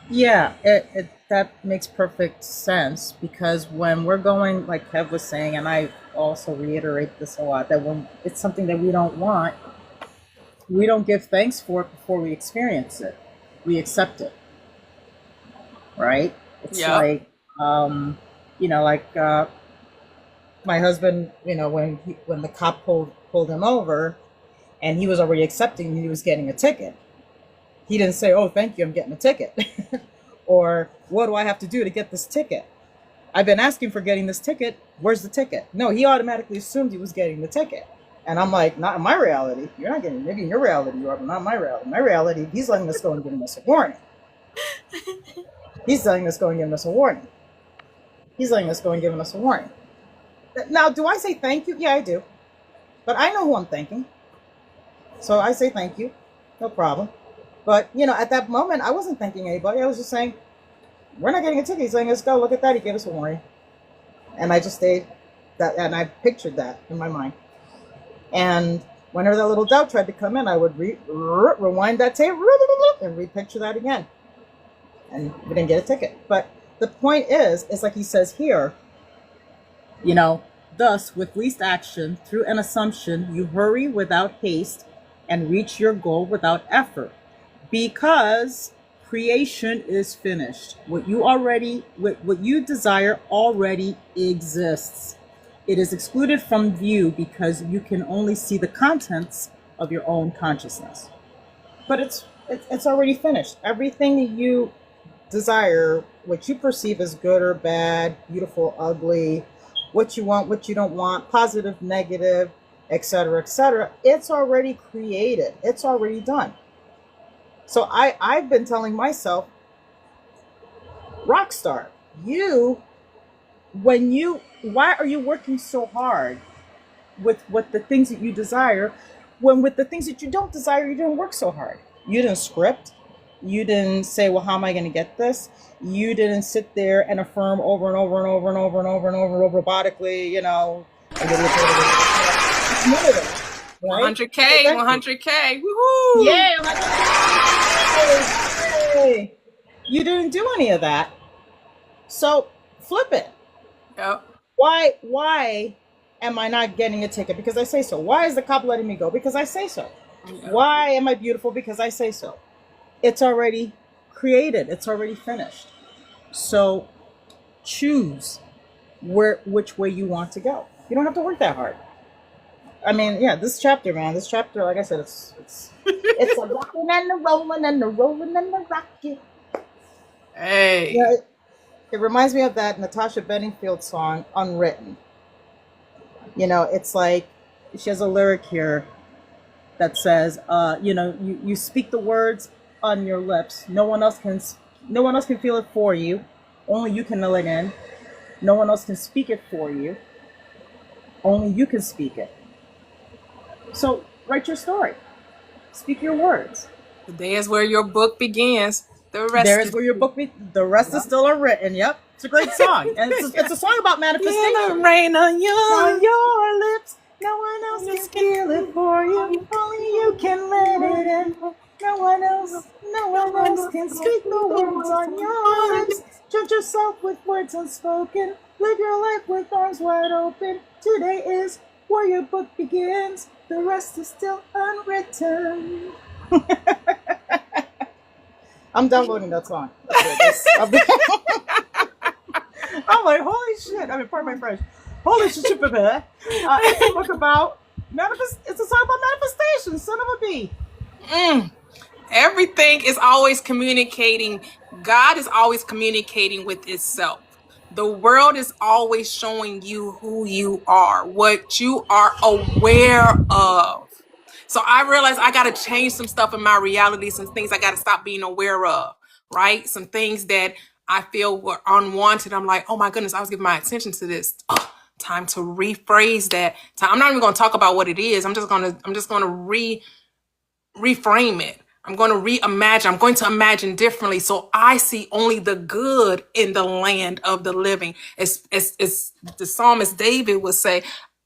Yeah, that makes perfect sense, because when we're going, like Kev was saying, and I also reiterate this a lot, that when it's something that we don't want, we don't give thanks for it before we experience it. We accept it, right? It's like, like my husband, when the cop pulled him over, and he was already accepting he was getting a ticket. He didn't say, oh, thank you, I'm getting a ticket. Or, what do I have to do to get this ticket? I've been asking for getting this ticket. Where's the ticket? No, he automatically assumed he was getting the ticket. And I'm like, not in my reality. You're not getting it. Maybe in your reality you are, but not in my reality. In my reality, he's letting us go and giving us a warning. He's letting us go and giving us a warning. He's letting us go and giving us a warning. Now, do I say thank you? Yeah, I do. But I know who I'm thanking. So I say thank you. No problem. But, at that moment, I wasn't thanking anybody. I was just saying, we're not getting a ticket. He's letting us go. Look at that. He gave us a warning. And I just stayed that, and I pictured that in my mind. And whenever that little doubt tried to come in, I would rewind that tape and repicture that again. And we didn't get a ticket. But the point is, it's like he says here, thus, with least action, through an assumption, you hurry without haste and reach your goal without effort. Because creation is finished. What you desire already exists. It is excluded from view because you can only see the contents of your own consciousness. But it's already finished. Everything that you desire, what you perceive as good or bad, beautiful, ugly, what you want, what you don't want, positive, negative, etc., it's already created. It's already done. So I've been telling myself, Rockstar, why are you working so hard with the things that you desire, when with the things that you don't desire, you didn't work so hard? You didn't script. You didn't say, well, how am I going to get this? You didn't sit there and affirm over and over and over and over and over and over robotically, none of that, right? 100K, 100K, woohoo! Yeah, hey, you didn't do any of that. So flip it. Yep. Why am I not getting a ticket? Because I say so. Why is the cop letting me go? Because I say so. Yep. Why am I beautiful? Because I say so. It's already created. It's already finished. So choose which way you want to go. You don't have to work that hard. I mean, yeah, this chapter, like I said, it's a rocking and a rolling and a rolling and a rocking. Hey. Yeah, it reminds me of that Natasha Bedingfield song, Unwritten. It's like she has a lyric here that says, you speak the words on your lips. No one else can feel it for you. Only you can know it in. No one else can speak it for you. Only you can speak it. So write your story. Speak your words. Today is where your book begins. The rest There is where your book the rest is still unwritten. Yep. It's a great song. And it's a song about manifestation. rain on On you. your lips, no one else can feel it for you. Only you can let it in. No one else can speak the words on your lips. Judge yourself with words unspoken. Live your life with arms wide open. Today is where your book begins. The rest is still unwritten. I'm downloading that song. I'm like, holy shit. I mean, pardon my French. Holy shit, it's a book about it's a song about manifestation, son of a bee. Everything is always communicating. God is always communicating with itself. The world is always showing you who you are, what you are aware of. So I realized I got to change some stuff in my reality, some things I got to stop being aware of, right? Some things that I feel were unwanted. I'm like, oh my goodness, I was giving my attention to this. Oh, time to rephrase that. I'm not even going to talk about what it is. I'm just going to reframe it. I'm going to reimagine. I'm going to imagine differently. So I see only the good in the land of the living. As the psalmist David would say,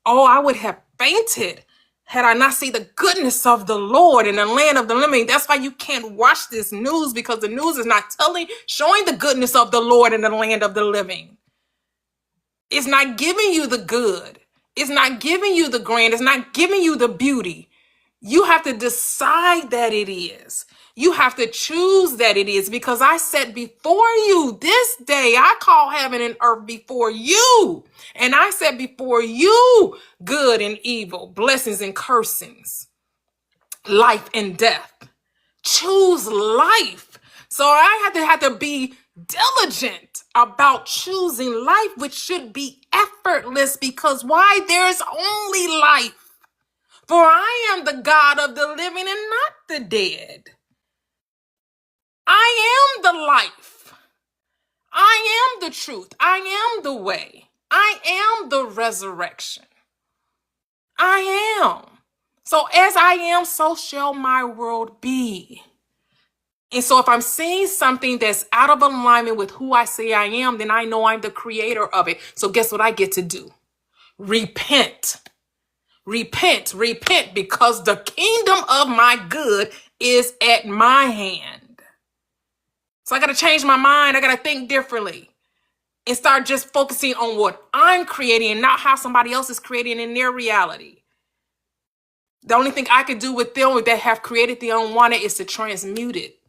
oh, I would have fainted had I not seen the goodness of the Lord in the land of the living. That's why you can't watch this news, because the news is not showing the goodness of the Lord in the land of the living. It's not giving you the good. It's not giving you the grand. It's not giving you the beauty. You have to decide that it is. You have to choose that it is, because I said before you this day, I call heaven and earth before you. And I said before you, good and evil, blessings and cursings, life and death. Choose life. So I have to be diligent about choosing life, which should be effortless, because why? There's only life. For I am the God of the living and not the dead. I am the life. I am the truth. I am the way. I am the resurrection. I am. So as I am, so shall my world be. And so if I'm seeing something that's out of alignment with who I say I am, then I know I'm the creator of it. So guess what I get to do? Repent. Repent, because the kingdom of my good is at my hand. So I got to change my mind. I got to think differently and start just focusing on what I'm creating and not how somebody else is creating in their reality. The only thing I could do with them that have created the unwanted is to transmute it.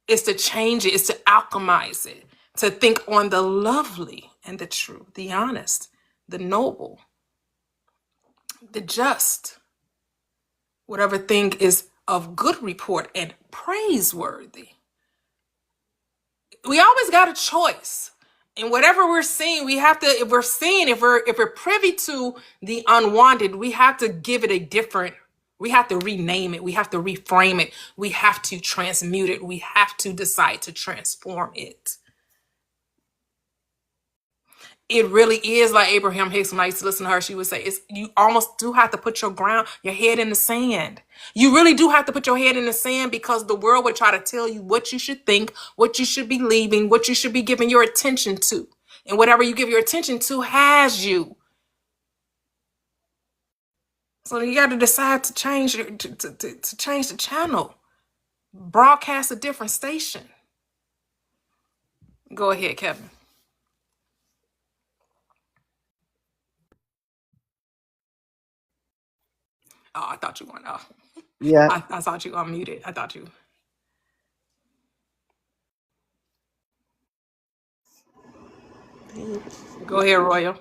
It's to change it. It's to alchemize it. To think on the lovely and the true, the honest, the noble, the just, whatever thing is of good report and praiseworthy. We always got a choice. And whatever we're seeing, we have to, if we're privy to the unwanted, we have to give it a different, we have to rename it. We have to reframe it. We have to transmute it. We have to decide to transform it. It really is like Abraham Hicks. When I used to listen to her, she would say, you almost do have to put your head in the sand. You really do have to put your head in the sand, because the world would try to tell you what you should think, what you should be believing, what you should be giving your attention to. And whatever you give your attention to has you. So you got to decide to change to change the channel. Broadcast a different station. Go ahead, Kevin. Oh, I thought you weren't. Oh, Yeah, I thought you unmuted. I thought you. Go ahead, Royal.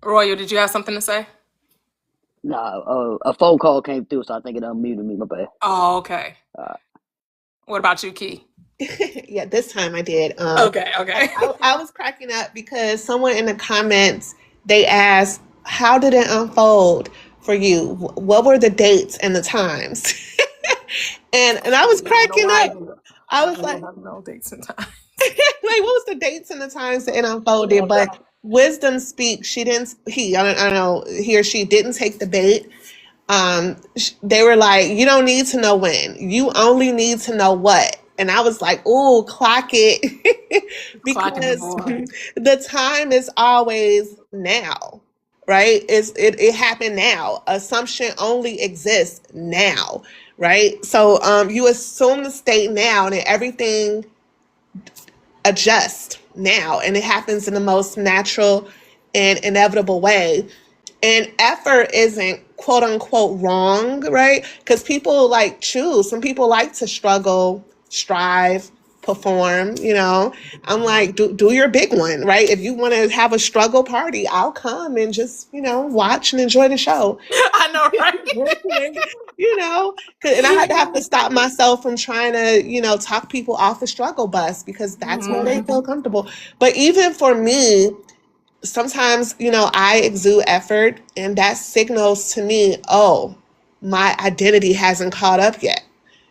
Royal, did you have something to say? Nah, a phone call came through, so I think it unmuted me. My bad. Oh, okay. Uh, What about you, Key? Yeah, this time I did. Okay. I was cracking up because someone in the comments, they asked, how did it unfold for you? What were the dates and the times? and I was cracking up. I was like, no dates and time. like, what was the dates and the times that it unfolded? But Wisdom Speaks, I don't know, he or she didn't take the bait. They were like, you don't need to know when, you only need to know what. And I was like, ooh, clock it. Because the time is always now, right? It happened now. Assumption only exists now, right? So you assume the state now, and everything adjusts now, and it happens in the most natural and inevitable way. And effort isn't quote unquote wrong, right? Because people like choose. Some people like to struggle, strive, perform, I'm like, do your big one, right? If you want to have a struggle party, I'll come and just, watch and enjoy the show. I know, right? And I had to have to stop myself from trying to, talk people off the struggle bus, because that's where they feel comfortable. But even for me, sometimes, I exude effort, and that signals to me, oh, my identity hasn't caught up yet.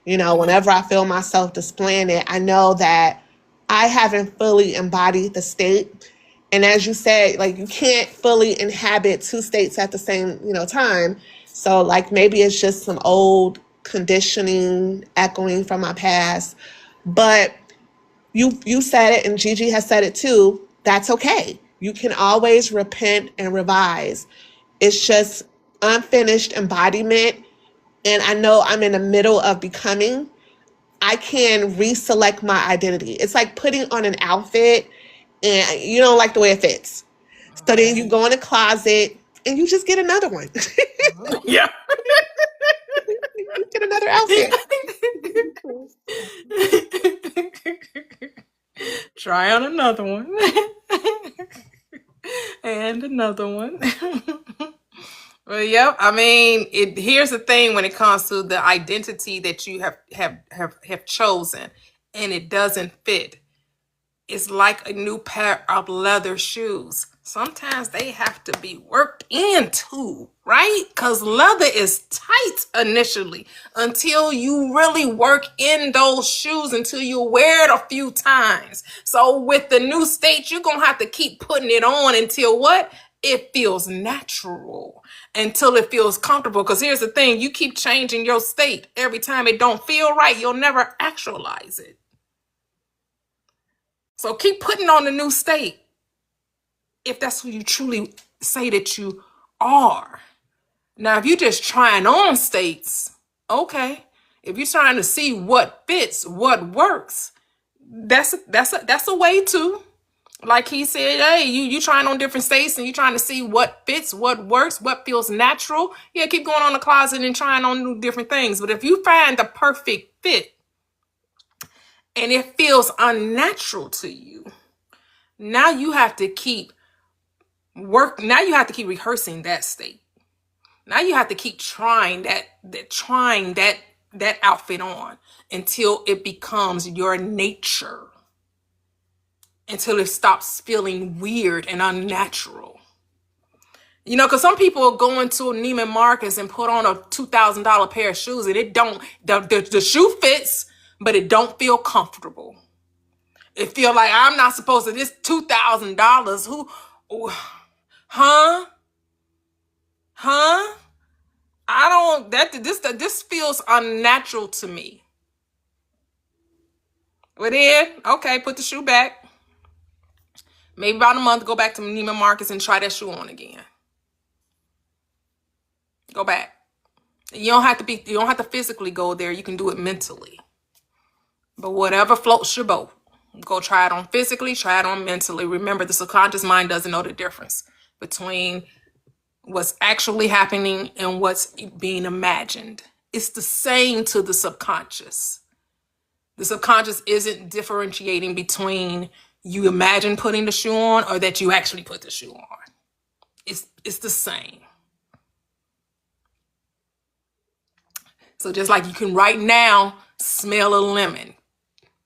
Whenever I feel myself displaying it, I know that I haven't fully embodied the state. And as you said, like, you can't fully inhabit two states at the same, time. So like, maybe it's just some old conditioning echoing from my past. But you said it, and Gigi has said it too. That's okay. You can always repent and revise. It's just unfinished embodiment. And I know I'm in the middle of becoming. I can reselect my identity. It's like putting on an outfit and you don't like the way it fits. So then you go in a closet and you just get another one. Yeah. You get another outfit. Try on another one. And another one. Well, yep. I mean, here's the thing when it comes to the identity that you have chosen, and it doesn't fit. It's like a new pair of leather shoes. Sometimes they have to be worked into, right? Because leather is tight initially until you really work in those shoes, until you wear it a few times. So with the new state, you're going to have to keep putting it on until what? It feels natural, until it feels comfortable. Because here's the thing, you keep changing your state every time it don't feel right, you'll never actualize it. So keep putting on the new state if that's who you truly say that you are. Now, if you're just trying on states, okay. If you're trying to see what fits, what works, that's a way too. Like he said, hey, you trying on different states and you trying to see what fits, what works, what feels natural. Yeah, keep going on the closet and trying on new different things. But if you find the perfect fit and it feels unnatural to you, now you have to keep Work now, you have to keep rehearsing that state. Now you have to keep trying that outfit on until it becomes your nature, until it stops feeling weird and unnatural. You know, because some people go into Neiman Marcus and put on a $2,000 pair of shoes, and it don't, the shoe fits, but it don't feel comfortable. It feel like I'm not supposed to, this $2,000, huh? I don't, this feels unnatural to me. Well then, okay, put the shoe back. Maybe about a month, go back to Neiman Marcus and try that shoe on again. Go back. You don't have to physically go there. You can do it mentally. But whatever floats your boat. Go try it on physically, try it on mentally. Remember, the subconscious mind doesn't know the difference between what's actually happening and what's being imagined. It's the same to the subconscious. The subconscious isn't differentiating between you imagine putting the shoe on or that you actually put the shoe on. It's the same. So just like you can right now smell a lemon,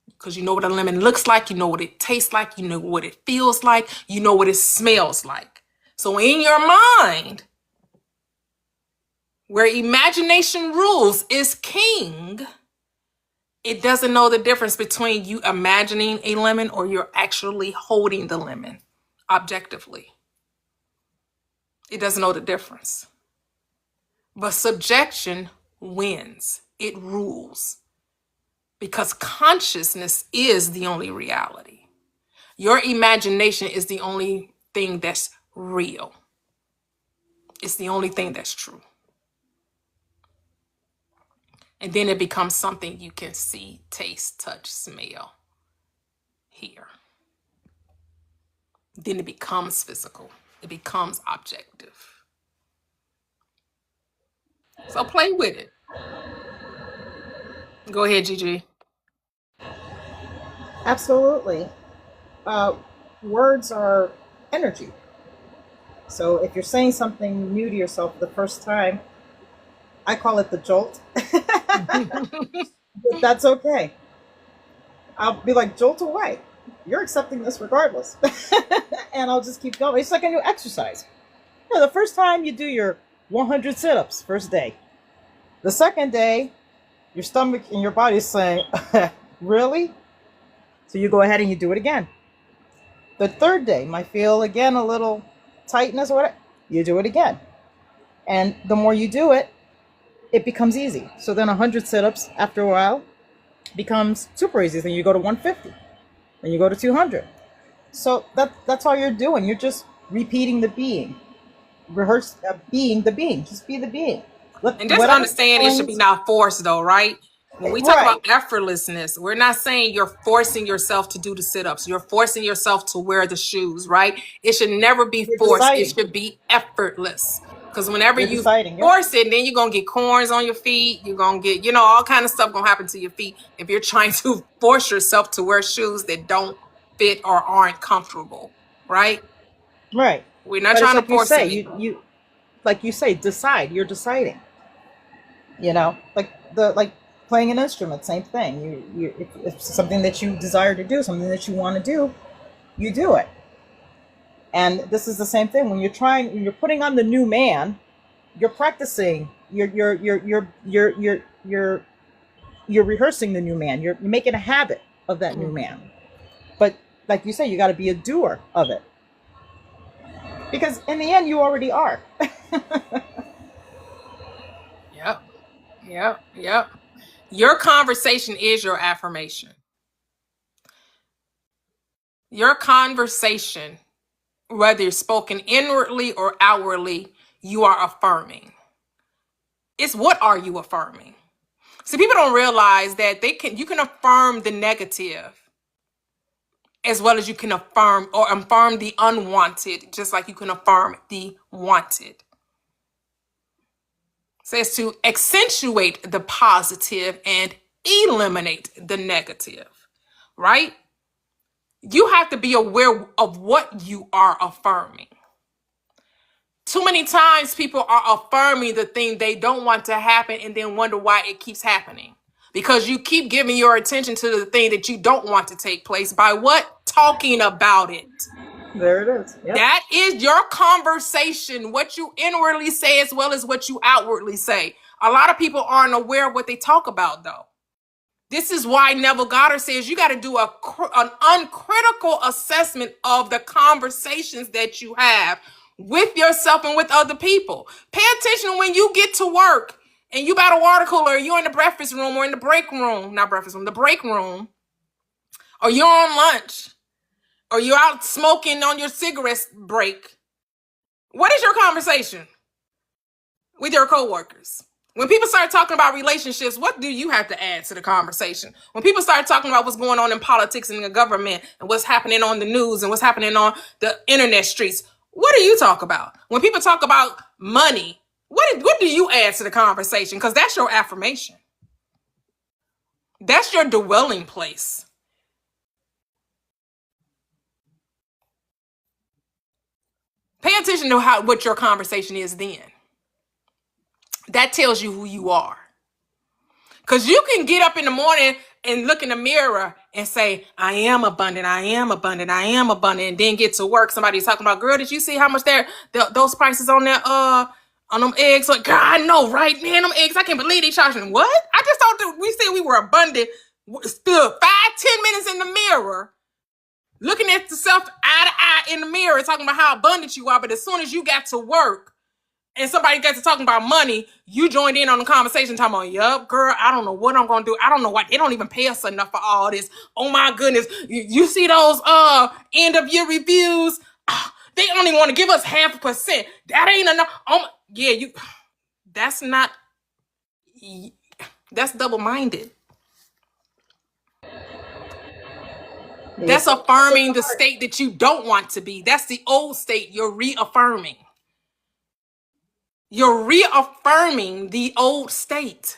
because you know what a lemon looks like, you know what it tastes like, you know what it feels like, you know what it smells like. So in your mind, where imagination rules is king, it doesn't know the difference between you imagining a lemon or you're actually holding the lemon objectively. It doesn't know the difference. But subjection wins. It rules. Because consciousness is the only reality. Your imagination is the only thing that's real. It's the only thing that's true. And then it becomes something you can see, taste, touch, smell, hear. Then it becomes physical. It becomes objective. So play with it. Go ahead, Gigi. Absolutely. Words are energy. So if you're saying something new to yourself for the first time, I call it the jolt. But that's okay. I'll be like, jolt away. You're accepting this regardless. And I'll just keep going. It's like a new exercise. You know, the first time you do your 100 sit-ups, first day. The second day, your stomach and your body is saying, really? So you go ahead and you do it again. The third day might feel again a little tightness or whatever. You do it again. And the more you do it, it becomes easy. So then 100 sit-ups after a while becomes super easy. Then you go to 150. Then you go to 200. So that's all you're doing. You're just repeating the being. Rehearse being the being. Just be the being. And just understand it should be not forced though, right? When we talk about effortlessness, we're not saying you're forcing yourself to do the sit-ups. You're forcing yourself to wear the shoes, right? It should never be forced. It should be effortless. Because whenever you force it, then you're going to get corns on your feet. You're going to get, all kind of stuff going to happen to your feet if you're trying to force yourself to wear shoes that don't fit or aren't comfortable, right? Right. We're not trying to force it. You like you say, decide. You're deciding. Like playing an instrument, same thing. If it's something that you desire to do, something that you want to do, you do it. And this is the same thing. When you're putting on the new man, you're practicing. You're rehearsing the new man. You're making a habit of that new man. But like you say, you got to be a doer of it. Because in the end, you already are. Yep. Your conversation is your affirmation. Your conversation, whether it's spoken inwardly or outwardly, you are affirming. It's what are you affirming? See, people don't realize that you can affirm the negative as well as you can affirm the unwanted, just like you can affirm the wanted. It says to accentuate the positive and eliminate the negative, right? You have to be aware of what you are affirming. Too many times people are affirming the thing they don't want to happen and then wonder why it keeps happening. Because you keep giving your attention to the thing that you don't want to take place by what? Talking about it. There it is. Yep. That is your conversation, what you inwardly say as well as what you outwardly say. A lot of people aren't aware of what they talk about, though. This is why Neville Goddard says you got to do an uncritical assessment of the conversations that you have with yourself and with other people. Pay attention when you get to work and you got a water cooler, or you're in the breakfast room or in the break room, not breakfast room, the break room, or you're on lunch, or you're out smoking on your cigarette break. What is your conversation with your coworkers? When people start talking about relationships, what do you have to add to the conversation? When people start talking about what's going on in politics and the government and what's happening on the news and what's happening on the internet streets, what do you talk about? When people talk about money, what do you add to the conversation? Because that's your affirmation. That's your dwelling place. Pay attention to what your conversation is then. That tells you who you are. Because you can get up in the morning and look in the mirror and say, I am abundant, I am abundant, I am abundant, and then get to work. Somebody's talking about, girl, did you see how much those prices on there, on them eggs? Like, girl, I know, right? Man, them eggs, I can't believe they charging. What? I just thought that we said we were abundant. Stood 5-10 minutes in the mirror, looking at yourself eye to eye in the mirror, talking about how abundant you are. But as soon as you got to work and somebody got to talking about money, you joined in on the conversation talking about, yup, girl, I don't know what I'm going to do. I don't know why. They don't even pay us enough for all this. Oh, my goodness. You see those end of year reviews? They only want to give us 0.5%. That ain't enough. Yeah, that's double-minded. That's affirming the state that you don't want to be. That's the old state you're reaffirming. You're reaffirming the old state.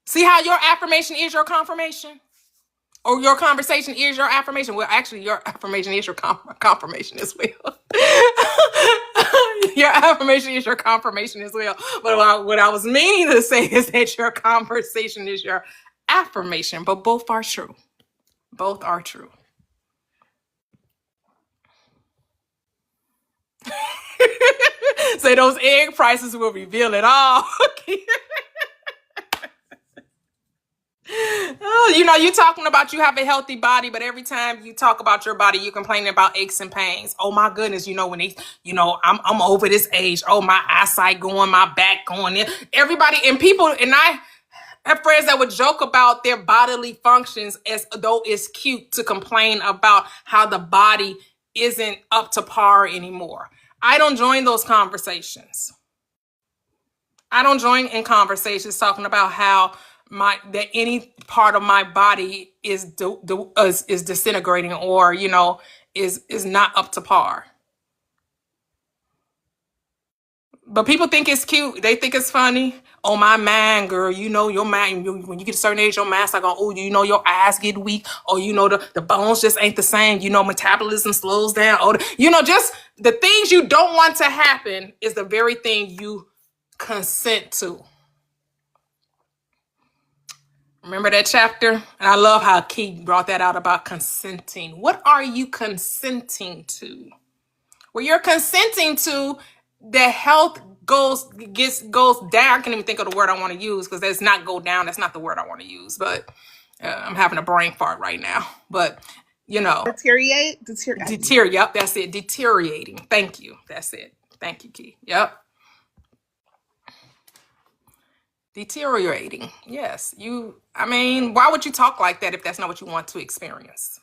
See how your affirmation is your confirmation? Or your conversation is your affirmation? Well, actually, your affirmation is your confirmation as well. Your affirmation is your confirmation as well. But what I was meaning to say is that your conversation is your affirmation. But both are true. Both are true. Say those egg prices will reveal it all. Oh, you talking about you have a healthy body, but every time you talk about your body, you're complaining about aches and pains. Oh my goodness, when they, I'm over this age. Oh, my eyesight going, my back going in. Everybody and people, and I have friends that would joke about their bodily functions as though it's cute to complain about how the body isn't up to par anymore. I don't join those conversations. I don't join in conversations talking about how that any part of my body is disintegrating or is not up to par. But people think it's cute. They think it's funny. Oh, my mind, girl, your mind, when you get a certain age, your mind's like, oh, your eyes get weak. Or, the bones just ain't the same. Metabolism slows down. Or, just the things you don't want to happen is the very thing you consent to. Remember that chapter? And I love how Key brought that out about consenting. What are you consenting to? Well, you're consenting to the health goes down. I can't even think of the word I want to use because that's not go down. That's not the word I want to use. But I'm having a brain fart right now. But Deteriorate. Yep, that's it. Deteriorating. Thank you. That's it. Thank you, Key. Yep. Deteriorating. Yes. Why would you talk like that if that's not what you want to experience?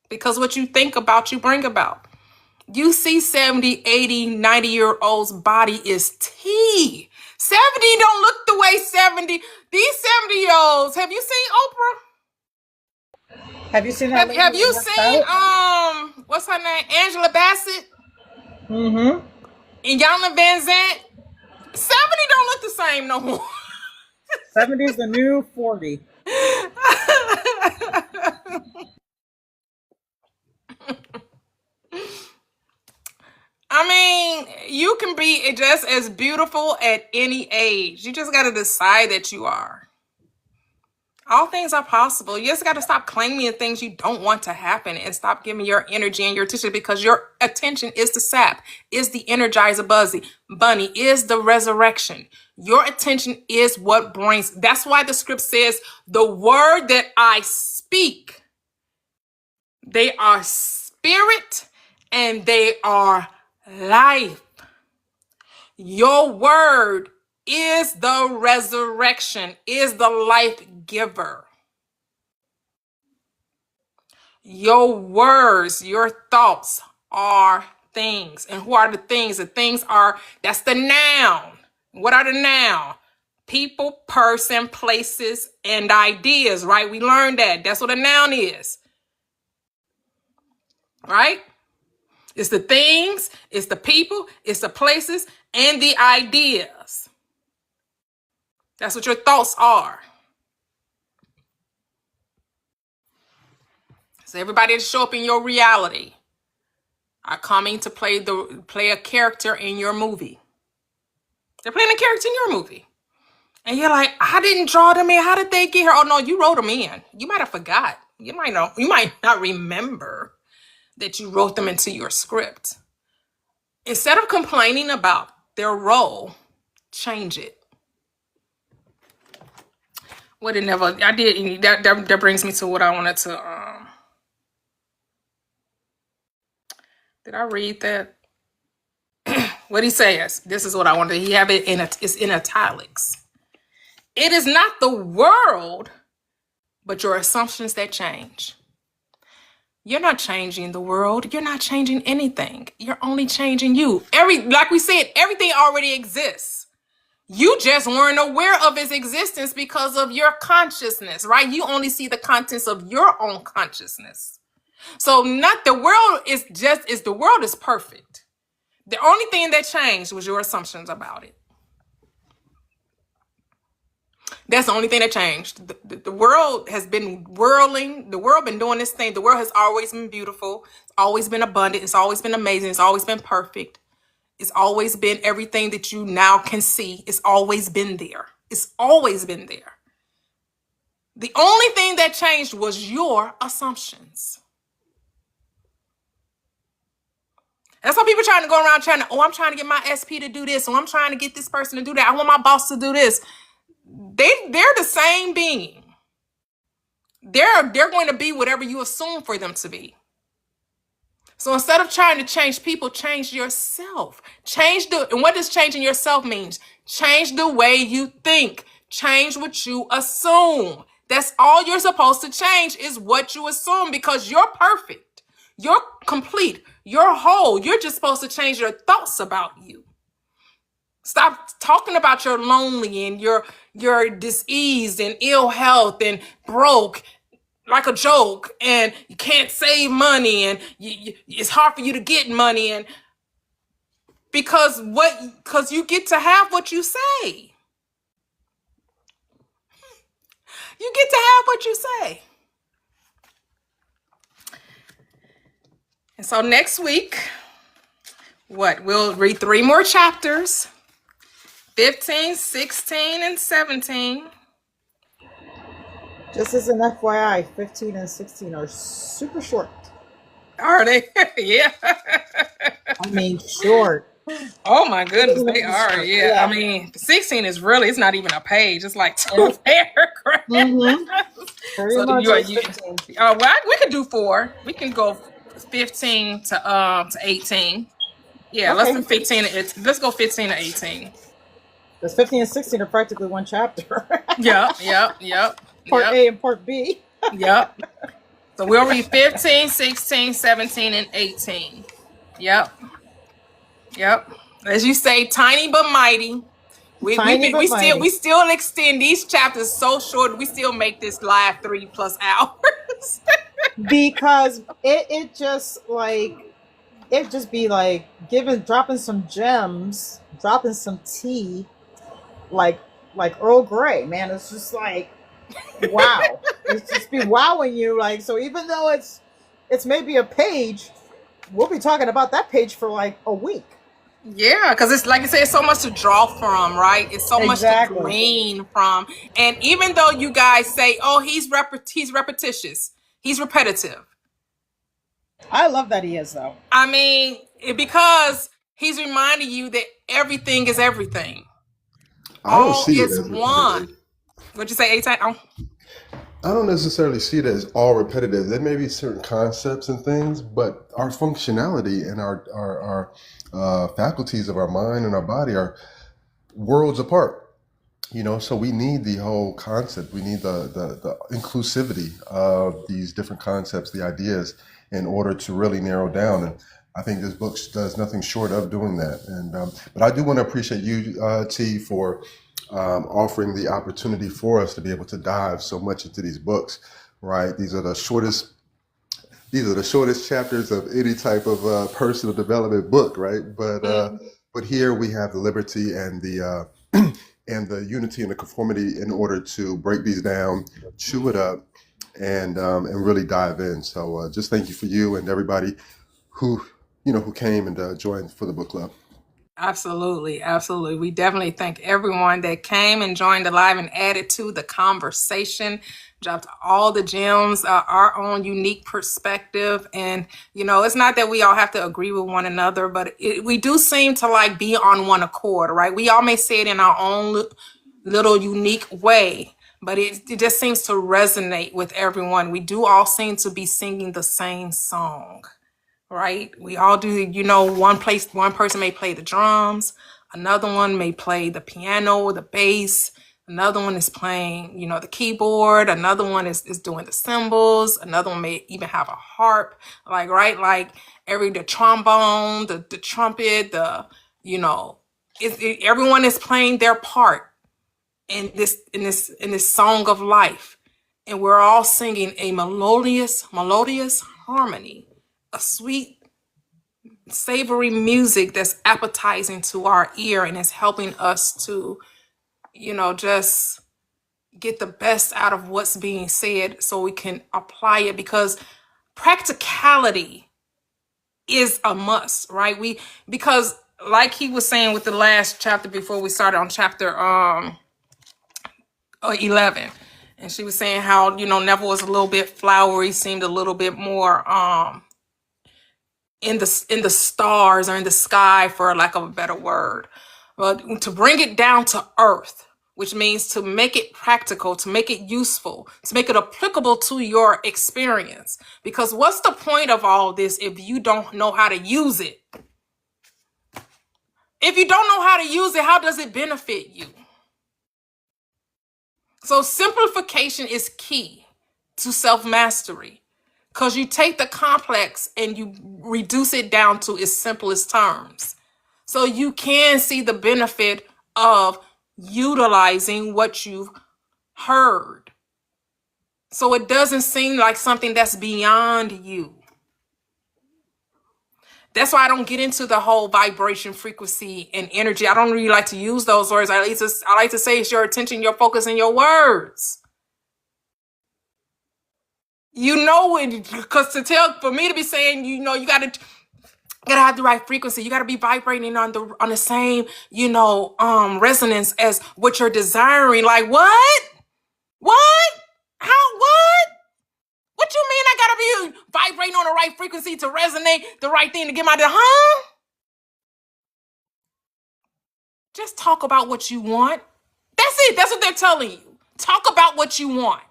Because what you think about, you bring about. You see 70, 80, 90-year-olds' body is tea. 70 don't look the way 70. These 70-year-olds, have you seen Oprah? Have you seen that? Have you seen, what's her name? Angela Bassett? Mm-hmm. And Yana Van Zant? 70 don't look the same no more. 70 is the new 40. You can be just as beautiful at any age. You just got to decide that you are. All things are possible. You just got to stop claiming things you don't want to happen and stop giving your energy and your attention, because your attention is the sap, is the energizer bunny, is the resurrection. Your attention is what brings. That's why the script says, the word that I speak, they are spirit and they are life. Your word is the resurrection, is the life giver. Your words, your thoughts are things. And who are the things? The things are, that's the noun. What are the noun? People, person, places, and ideas, right? We learned that. That's what a noun is. Right? It's the things, it's the people, it's the places, and the ideas. That's what your thoughts are. So everybody that show up in your reality are coming to play a character in your movie. They're playing a character in your movie. And you're like, I didn't draw them in. How did they get here? Oh no, you wrote them in. You might have forgot. You might not remember that you wrote them into your script. Instead of complaining about their role, change it. That brings me to what I wanted to, did I read that? What he says, this is what I wanted. He have it it's in italics. It is not the world, but your assumptions that change. You're not changing the world. You're not changing anything. You're only changing you. Like we said, everything already exists. You just weren't aware of its existence because of your consciousness, right? You only see the contents of your own consciousness. So not the world the world is perfect. The only thing that changed was your assumptions about it. That's the only thing that changed. The world has been whirling. The world been doing this thing. The world has always been beautiful. It's always been abundant. It's always been amazing. It's always been perfect. It's always been everything that you now can see. It's always been there. It's always been there. The only thing that changed was your assumptions. That's why people trying to go around I'm trying to get my SP to do this, or I'm trying to get this person to do that. I want my boss to do this. They're the same being. They're going to be whatever you assume for them to be. So instead of trying to change people, change yourself. And what does changing yourself means? Change the way you think. Change what you assume. That's all you're supposed to change, is what you assume, because you're perfect. You're complete. You're whole. You're just supposed to change your thoughts about you. Stop talking about you're lonely and you're diseased and ill health and broke like a joke, and you can't save money, and it's hard for you to get money, and because you get to have what you say. You get to have what you say. And so next week, we'll read 3 more chapters, 15, 16, and 17. Just as an FYI, 15 and 16 are super short. Are they? Yeah. I mean, short. Oh my goodness, they are. Short. Yeah. I mean, 16 is really, it's not even a page. It's like 2 paragraphs. Mm-hmm. Well, we could do 4. We can go 15 to 18. Yeah, Okay. let's do 15. Let's go 15 to 18. Because 15 and 16 are practically one chapter. Yep. Part A and Part B. Yep. So we'll read 15, 16, 17, and 18. Yep. As you say, tiny but mighty. We still extend these chapters so short. We still make this live 3+ hours. Because it just be like dropping some gems, dropping some tea, like Earl Grey, man. It's just like, wow. It's just be wowing you. Like, so even though it's maybe a page, we'll be talking about that page for like a week. Yeah, because it's like I said, it's so much to draw from, right? It's so much to Exactly. glean from. And even though you guys say, "Oh, he's repetitious, he's repetitive," I love that he is though. I mean, because he's reminding you that everything is everything. I don't All see it is as one. repetitive. What'd you say, A-Time? Oh, I don't necessarily see it as all repetitive. There may be certain concepts and things, but our functionality and our faculties of our mind and our body are worlds apart. So we need the whole concept. We need the inclusivity of these different concepts, the ideas, in order to really narrow down. And I think this book does nothing short of doing that. And but I do want to appreciate you, T, for offering the opportunity for us to be able to dive so much into these books. Right, these are the shortest. These are the shortest chapters of any type of personal development book, right? But here we have the liberty and the and the unity and the conformity in order to break these down, chew it up, and really dive in. So just thank you for you and everybody who who came and joined for the book club. absolutely, absolutely. We definitely thank everyone that came and joined the live and added to the conversation, dropped all the gems, our own unique perspective. And, it's not that we all have to agree with one another, but we do seem to like be on one accord, right? We all may say it in our own little unique way, but it just seems to resonate with everyone. We do all seem to be singing the same song, right? We all do, one person may play the drums, another one may play the piano, the bass, another one is playing, the keyboard, another one is doing the cymbals, another one may even have a harp, like, right? Like the trombone, the trumpet, everyone is playing their part in this song of life. And we're all singing a melodious harmony, a sweet, savory music that's appetizing to our ear and is helping us to, just get the best out of what's being said so we can apply it, because practicality is a must, right? Because like he was saying with the last chapter before we started on chapter 11, and she was saying how, Neville was a little bit flowery, seemed a little bit more in the stars or in the sky, for lack of a better word. But to bring it down to earth, which means to make it practical, to make it useful, to make it applicable to your experience. Because what's the point of all this if you don't know how to use it? If you don't know how to use it, how does it benefit you? So simplification is key to self-mastery, because you take the complex and you reduce it down to its simplest terms. So you can see the benefit of utilizing what you've heard. So it doesn't seem like something that's beyond you. That's why I don't get into the whole vibration, frequency, and energy. I don't really like to use those words. I like to say it's your attention, your focus, and your words. Because for me to be saying, you gotta have the right frequency. You gotta be vibrating on the same, resonance as what you're desiring. Like what? What? How? What? What you mean I gotta be vibrating on the right frequency to resonate the right thing to get huh? Just talk about what you want. That's it. That's what they're telling you. Talk about what you want.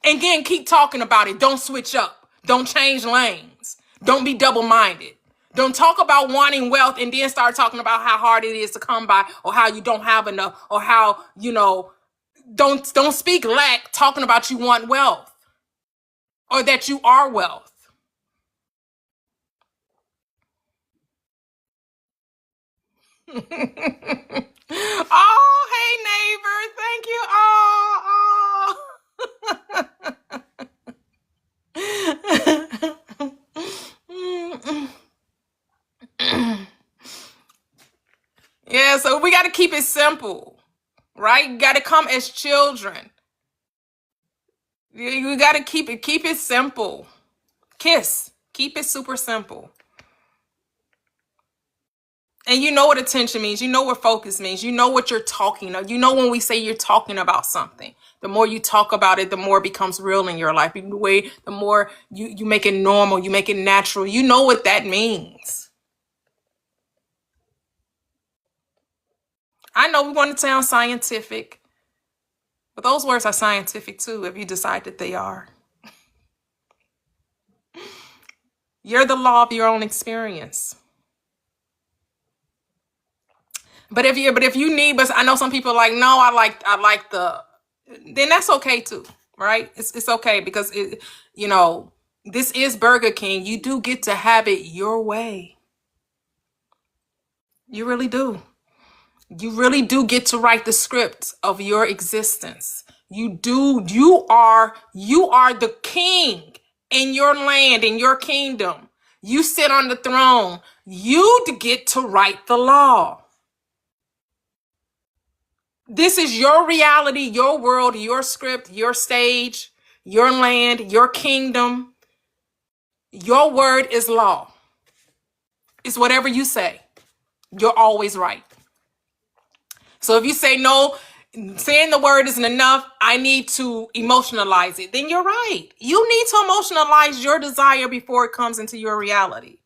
And again, keep talking about it. Don't switch up. Don't change lanes. Don't be double-minded. Don't talk about wanting wealth and then start talking about how hard it is to come by, or how you don't have enough, or how, don't speak lack talking about you want wealth or that you are wealth. Oh, hey neighbor. Thank you. Yeah, so we got to keep it simple, right? You got to come as children. You got to keep it simple. Kiss. Keep it super simple. And you know what attention means. You know what focus means. You know what you're talking about. You know when we say you're talking about something. The more you talk about it, the more it becomes real in your life. The more you make it normal, you make it natural. You know what that means. I know we want to sound scientific, but those words are scientific too if you decide that they are. You're the law of your own experience. But if you need, but I know some people are like, no, I like then that's okay too, right? It's okay because this is Burger King. You do get to have it your way. You really do. You really do get to write the script of your existence. You are the king in your land, in your kingdom. You sit on the throne. You get to write the law. This is your reality, your world, your script, your stage, your land, your kingdom. Your word is law. It's whatever you say. You're always right. So if you say no, saying the word isn't enough, I need to emotionalize it, then you're right. You need to emotionalize your desire before it comes into your reality.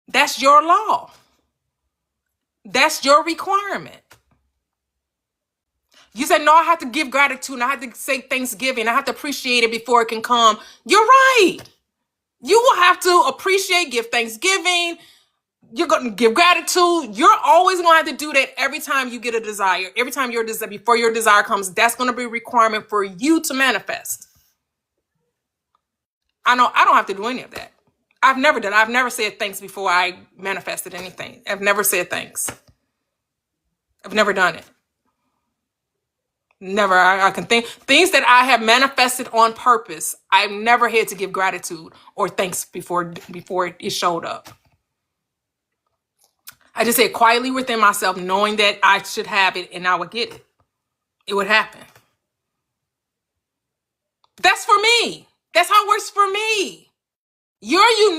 That's your law. That's your requirement. You said, no, I have to give gratitude and I have to say Thanksgiving. I have to appreciate it before it can come. You're right. You will have to appreciate, give Thanksgiving. You're going to give gratitude. You're always going to have to do that every time you get a desire. Every time before your desire comes, that's going to be a requirement for you to manifest. I know I don't have to do any of that. I've never done. I've never said thanks before I manifested anything. I've never said thanks. I've never done it. Never. I can think things that I have manifested on purpose. I've never had to give gratitude or thanks before it showed up. I just said quietly within myself, knowing that I should have it and I would get it. It would happen. That's for me. That's how it works for me. You're your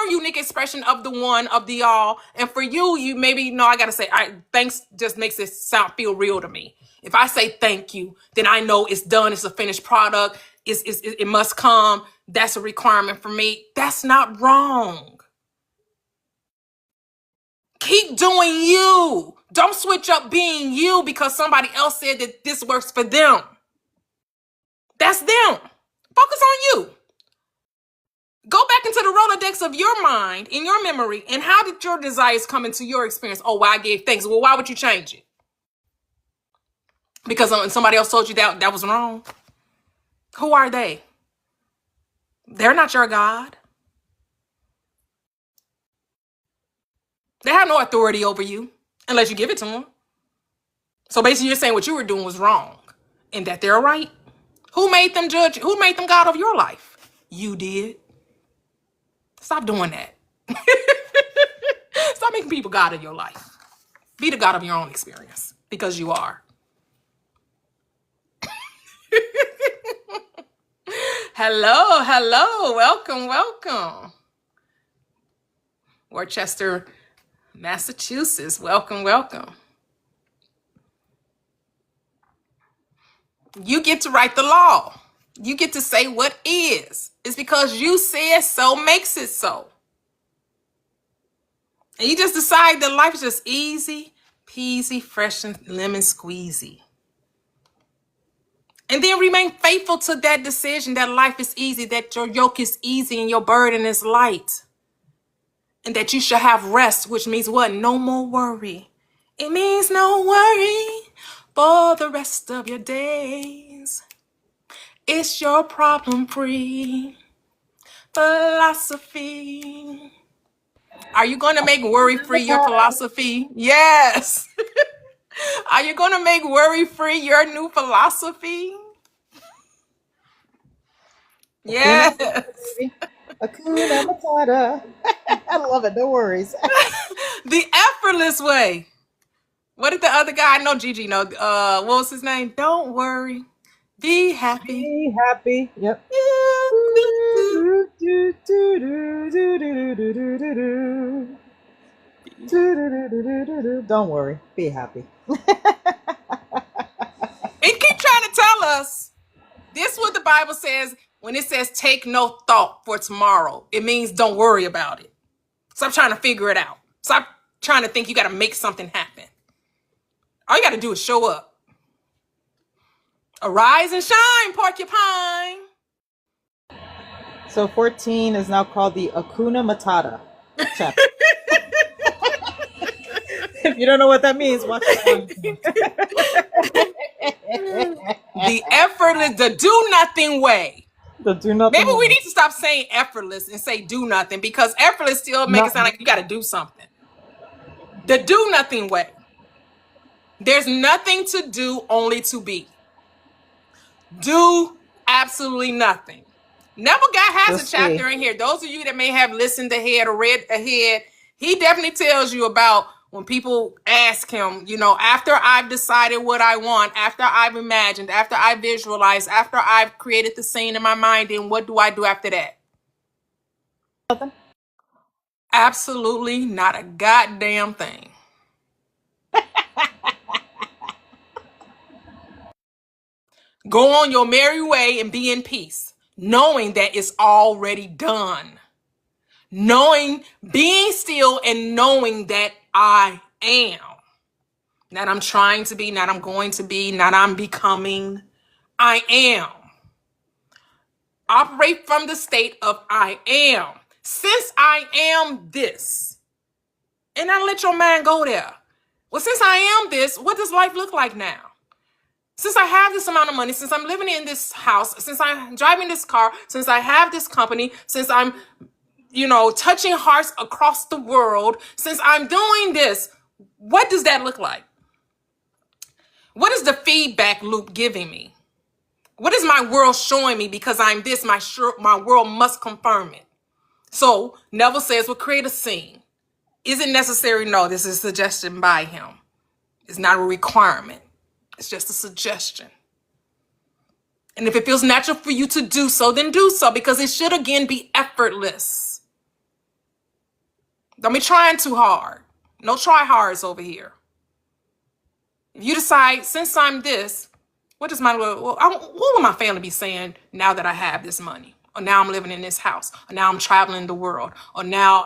unique expression of the one, of the all. And for you, I gotta say, thanks just makes it feel real to me. If I say thank you, then I know it's done. It's a finished product. It must come. That's a requirement for me. That's not wrong. Keep doing you. Don't switch up being you because somebody else said that this works for them. That's them. Focus on you. Go back into the Rolodex of your mind, in your memory, and how did your desires come into your experience? Oh, well, I gave thanks. Well, why would you change it? Because somebody else told you that was wrong. Who are they? They're not your God. They have no authority over you unless you give it to them. So basically, you're saying what you were doing was wrong and that they're right. Who made them judge? Who made them God of your life? You did. Stop doing that. Stop making people God of your life. Be the God of your own experience because you are. Hello. Welcome. Worcester, Massachusetts. Welcome. You get to write the law. You get to say what is. It's because you said so makes it so. And you just decide that life is just easy, peasy, fresh and lemon squeezy. And then remain faithful to that decision that life is easy, that your yoke is easy and your burden is light. And that you shall have rest, which means what? No more worry. It means no worry for the rest of your days. It's your problem-free philosophy. Are you going to make worry-free your philosophy? Yes. Are you going to make worry-free your new philosophy? Yes. Hakuna Matata. I love it. No worries. The effortless way. What did the other guy, I know Gigi know, what was his name? Don't worry. Be happy. Be happy. Yep. Don't worry. Be happy. It keep trying to tell us. This is what the Bible says when it says take no thought for tomorrow. It means don't worry about it. Stop trying to figure it out. Stop trying to think you got to make something happen. All you got to do is show up. Arise and shine, porcupine. So 14 is now called the Akuna Matata chapter. If you don't know what that means, watch it. The effortless, the do nothing way. The do nothing. Maybe we need to stop saying effortless and say do nothing, because effortless still make it sound like you got to do something. The do nothing way. There's nothing to do, only to be. Do absolutely nothing. Neville Guy has a chapter in here. Those of you that may have listened ahead or read ahead, he definitely tells you about when people ask him, you know, after I've decided what I want, after I've imagined, after I visualized, after I've created the scene in my mind, then what do I do after that? Nothing. Absolutely not a goddamn thing. Go on your merry way and be in peace, knowing that it's already done. Knowing, being still and knowing that I am. Not I'm trying to be, not I'm going to be, not I'm becoming. I am. Operate from the state of I am. Since I am this. And now let your mind go there. Well, since I am this, what does life look like now? Since I have this amount of money, since I'm living in this house, since I'm driving this car, since I have this company, since I'm, you know, touching hearts across the world, since I'm doing this, what does that look like? What is the feedback loop giving me? What is my world showing me? Because I'm this, my world must confirm it. So Neville says, well, create a scene. Is it necessary? No, this is a suggestion by him. It's not a requirement. It's just a suggestion. And if it feels natural for you to do so, then do so, because it should again be effortless. Don't be trying too hard. No try-hards over here. If you decide, since I'm this, what will my family be saying now that I have this money? Or now I'm living in this house, or now I'm traveling the world, or now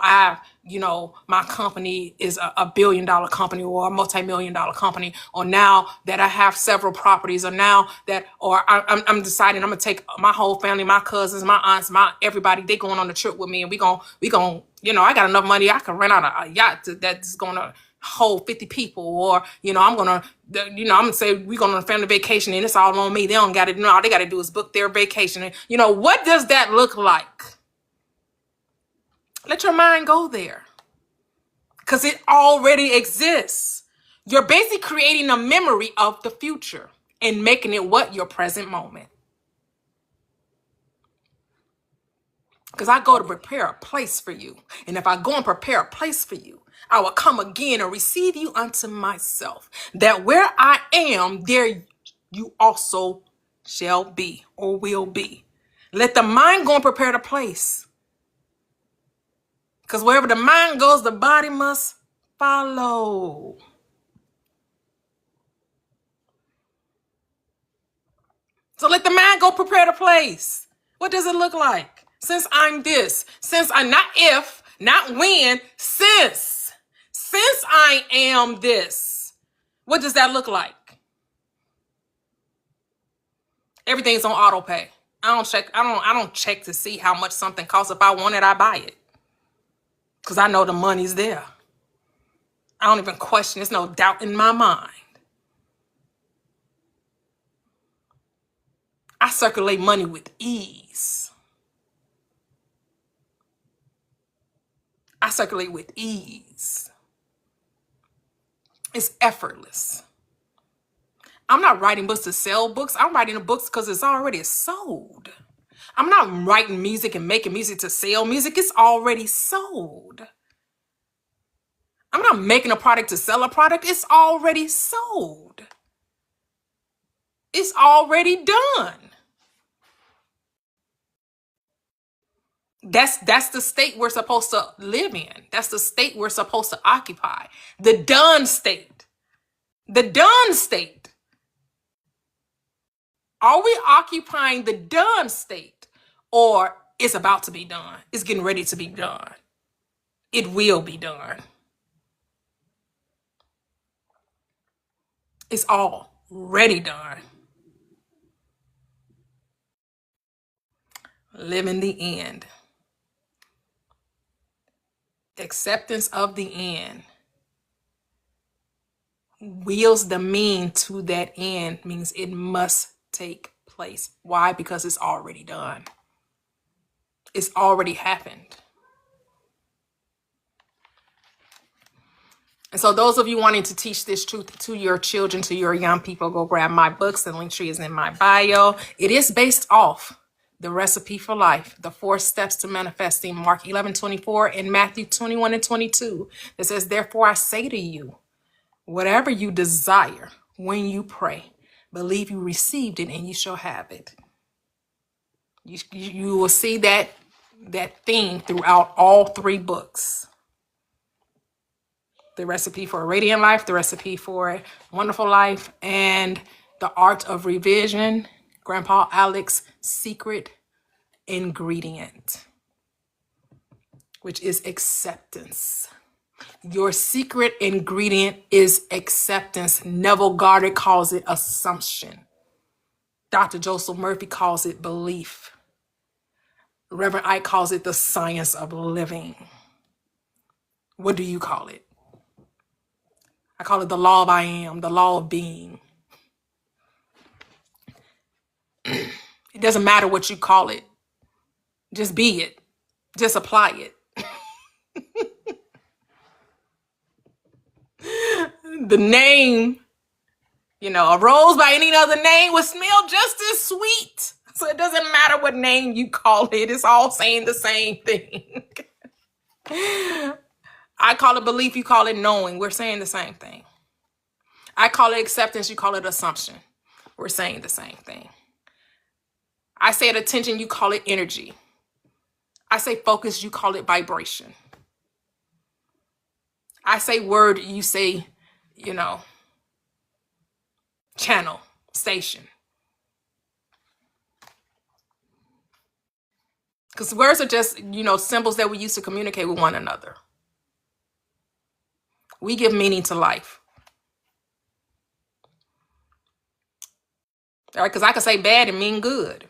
my company is a billion-dollar company or a multi-million-dollar company, or now that I have several properties, or now that, or I'm deciding I'm gonna take my whole family, my cousins, my aunts, everybody, they going on the trip with me, and we gon' I got enough money, I can rent out a yacht that's gonna hold 50 people, or I'm gonna say we're going on a family vacation and it's all on me. They don't got to do, all they got to do is book their vacation. And what does that look like? Let your mind go there, because it already exists. You're basically creating a memory of the future and making it what? Your present moment. Because I go to prepare a place for you, and if I go and prepare a place for you, I will come again and receive you unto myself, that where I am, there you also shall be or will be. Let the mind go and prepare the place. Because wherever the mind goes, the body must follow. So let the mind go prepare the place. What does it look like? Since I'm this, since I'm not if, not when, since I am this, what does that look like? Everything's on auto pay. I don't check to see how much something costs. If I want it, I buy it. Because I know the money's there. I don't even question. There's no doubt in my mind. I circulate money with ease. I circulate with ease. It's effortless. I'm not writing books to sell books. I'm writing the books because it's already sold. I'm not writing music and making music to sell music. It's already sold. I'm not making a product to sell a product. It's already sold. It's already done. That's the state we're supposed to live in. That's the state we're supposed to occupy. The done state. The done state. Are we occupying the done state, or it's about to be done? It's getting ready to be done. It will be done. It's already done. Living the end. Acceptance of the end. Wills the mean to that end means it must take place. Why? Because it's already done. It's already happened. And so those of you wanting to teach this truth to your children, to your young people, go grab my books. The link tree is in my bio. It is based off the recipe for life, the 4 steps to manifesting, Mark 11:24 and Matthew 21:22. That says, therefore I say to you, whatever you desire when you pray, believe you received it and you shall have it. You will see that theme throughout all 3 books. The recipe for a radiant life, the recipe for a wonderful life, and the art of revision, Grandpa Alex's secret ingredient, which is acceptance. Your secret ingredient is acceptance. Neville Goddard calls it assumption. Dr. Joseph Murphy calls it belief. Reverend Ike calls it the science of living. What do you call it? I call it the law of I am, the law of being. It doesn't matter what you call it. Just be it. Just apply it. The name, a rose by any other name would smell just as sweet. So it doesn't matter what name you call it. It's all saying the same thing. I call it belief, you call it knowing. We're saying the same thing. I call it acceptance, you call it assumption. We're saying the same thing. I say attention, you call it energy. I say focus, you call it vibration. I say word, you say, channel, station. Because words are just, symbols that we use to communicate with one another. We give meaning to life. All right, because I could say bad and mean good.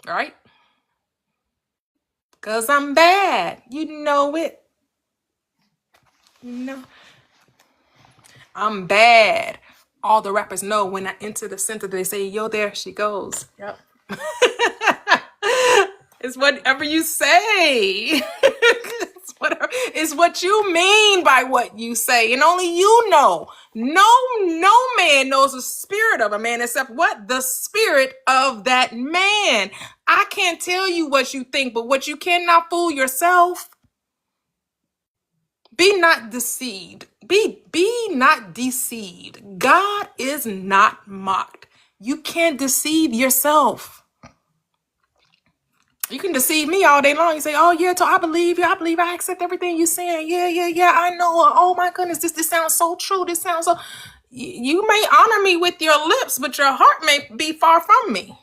All right? Because I'm bad. You know it. I'm bad. All the rappers know when I enter the center, they say, yo, there she goes. Yep. It's whatever you say. It's what you mean by what you say. And only you know. No man knows the spirit of a man except what? The spirit of that man. I can't tell you what you think, but what you cannot fool yourself. Be not deceived. Be not deceived. God is not mocked. You can't deceive yourself. You can deceive me all day long. You say, oh, yeah, I believe you. I accept everything you're saying. Yeah, I know. Oh, my goodness, this sounds so true. This sounds so... You may honor me with your lips, but your heart may be far from me.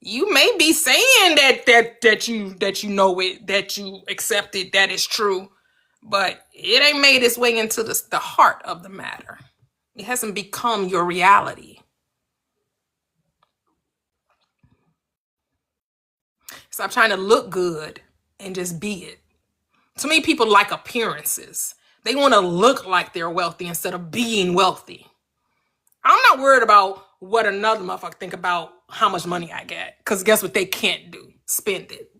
You may be saying that you know it, that you accept it, that is true, but it ain't made its way into the heart of the matter. It hasn't become your reality. Stop trying to look good and just be it. To me, people like appearances. They want to look like they're wealthy instead of being wealthy. I'm not worried about what another motherfucker think about how much money I get. Because guess what they can't do? Spend it.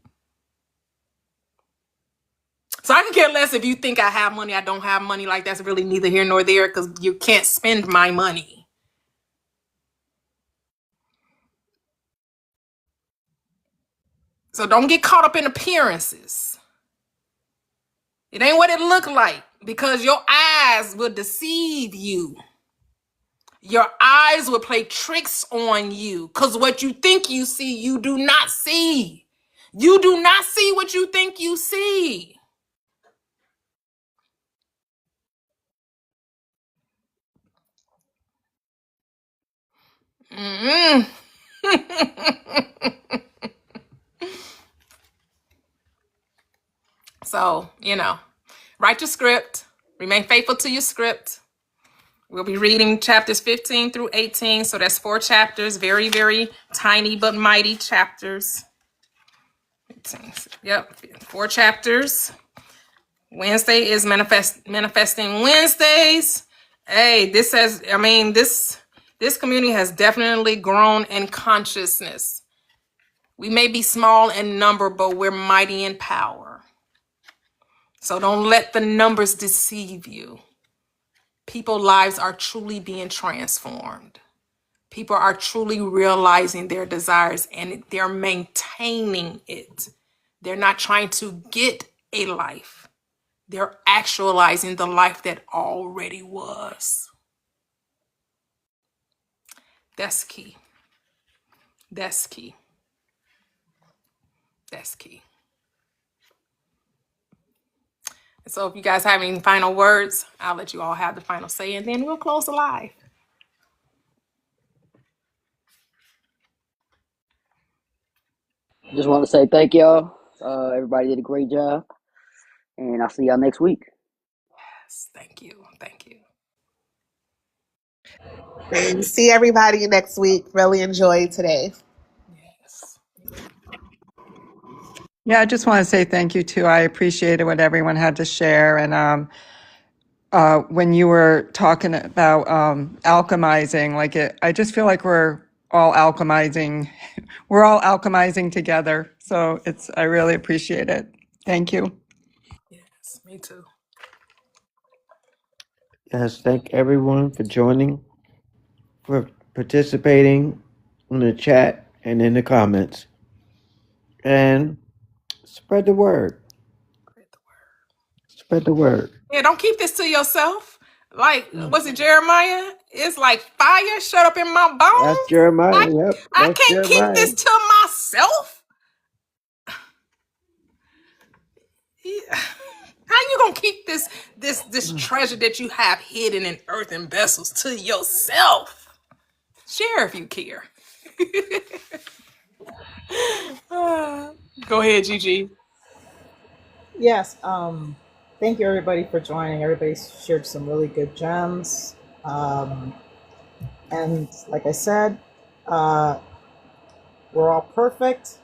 So I can care less if you think I have money, I don't have money. Like, that's really neither here nor there because you can't spend my money. So don't get caught up in appearances. It ain't what it look like because your eyes will deceive you. Your eyes will play tricks on you because what you think you see, you do not see. You do not see what you think you see. Mm-mm. So, write your script, remain faithful to your script. We'll be reading chapters 15 through 18. So that's 4 chapters, very, very tiny but mighty chapters. 15. Yep, 4 chapters. Wednesday is manifesting Wednesdays. Hey, this community has definitely grown in consciousness. We may be small in number, but we're mighty in power. So don't let the numbers deceive you. People's lives are truly being transformed. People are truly realizing their desires and they're maintaining it. They're not trying to get a life. They're actualizing the life that already was. That's key. That's key. That's key. And so if you guys have any final words, I'll let you all have the final say and then we'll close the live. Just want to say thank y'all. Everybody did a great job, and I'll see y'all next week. Yes, thank you. Thank you. See everybody next week. Really enjoyed today. Yes. Yeah, I just want to say thank you too. I appreciated what everyone had to share. And when you were talking about alchemizing, I just feel like we're all alchemizing. We're all alchemizing together. So I really appreciate it. Thank you. Yes, me too. Yes, thank everyone for joining, for participating in the chat and in the comments. And spread the word. Spread the word. Yeah, don't keep this to yourself. Like, was it Jeremiah? It's like fire shut up in my That's bones. Jeremiah. I, Yep, I that's can't keep Jeremiah. this to myself. Yeah. How you gonna keep this treasure that you have hidden in earthen vessels to yourself? Share if you care. Go ahead, Gigi. Yes. Thank you everybody for joining. Everybody shared some really good gems. And like I said, we're all perfect.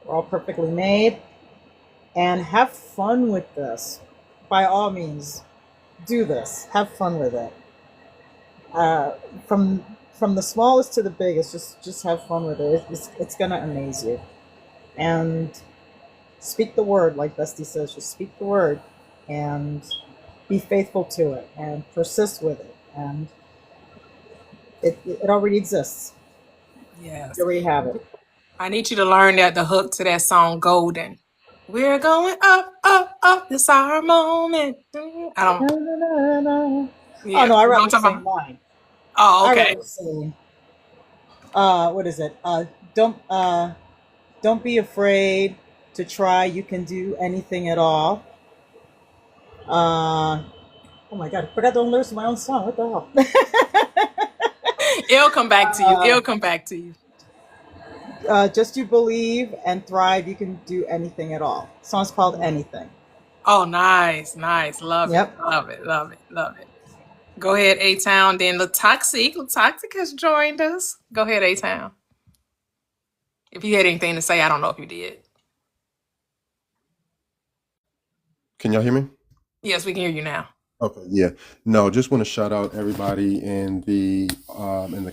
We're all perfectly made. And have fun with this. By all means, do this. Have fun with it. From the smallest to the biggest, just have fun with it. It's gonna amaze you. And speak the word, like Dusty says. Just speak the word, and be faithful to it, and persist with it. And it already exists. Yes. You already have it. I need you to learn the hook to that song Golden. We're going up, up, up. It's our moment. I don't. Oh Yeah. no, I You know rather what I'm talking sing about? mine. Oh, I okay. rather sing. What is it? Don't be afraid to try. You can do anything at all. Oh my god, I forgot to lyrics to my own song. What the hell? It'll come back to you. It'll come back to you. Just you believe and thrive. You can do anything at all. Song's called Anything. Oh, nice, nice. Love it. Yep. Love it. Love it. Love it. Go ahead, A-Town. Then Latoxic. Latoxic has joined us. Go ahead, A-Town. If you had anything to say, I don't know if you did. Can y'all hear me? Yes, we can hear you now. Okay, yeah. No, just want to shout out everybody in the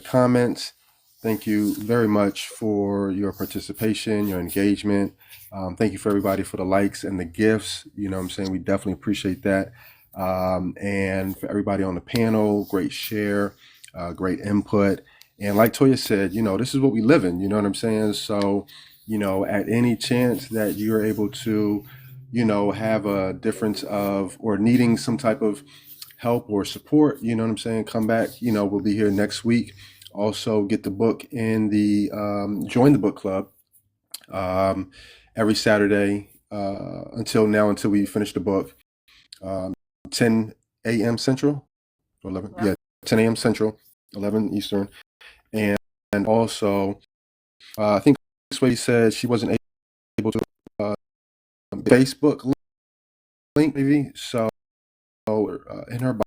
comments. Thank you very much for your participation, your engagement. Thank you for everybody for the likes and the gifts. You know what I'm saying? We definitely appreciate that. And for everybody on the panel, great share, great input. And like Toya said, this is what we live in, you know what I'm saying? So, at any chance that you're able to, have a difference of or needing some type of help or support, you know what I'm saying, come back. You know, we'll be here next week. Also, get the book in the join the book club every Saturday until we finish the book. 10 a.m. Central, or 11, Yeah. yeah, 10 a.m. Central, 11 Eastern, and also I think Sway said she wasn't able to Facebook link maybe. So in her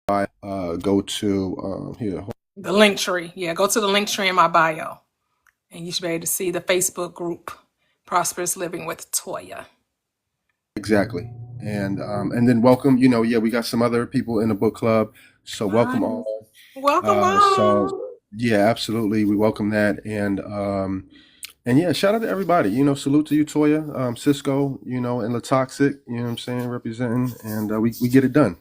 bio, go to here. The link tree. Yeah, go to the link tree in my bio, and you should be able to see the Facebook group, Prosperous Living with Toya. Exactly. And then welcome, you know, yeah, we got some other people in the book club. So welcome Nice. all. Welcome all. So yeah, absolutely. We welcome that. And yeah, shout out to everybody. You know, salute to you, Toya, Cisco, you know, and Latoxic, you know what I'm saying, representing. And we get it done.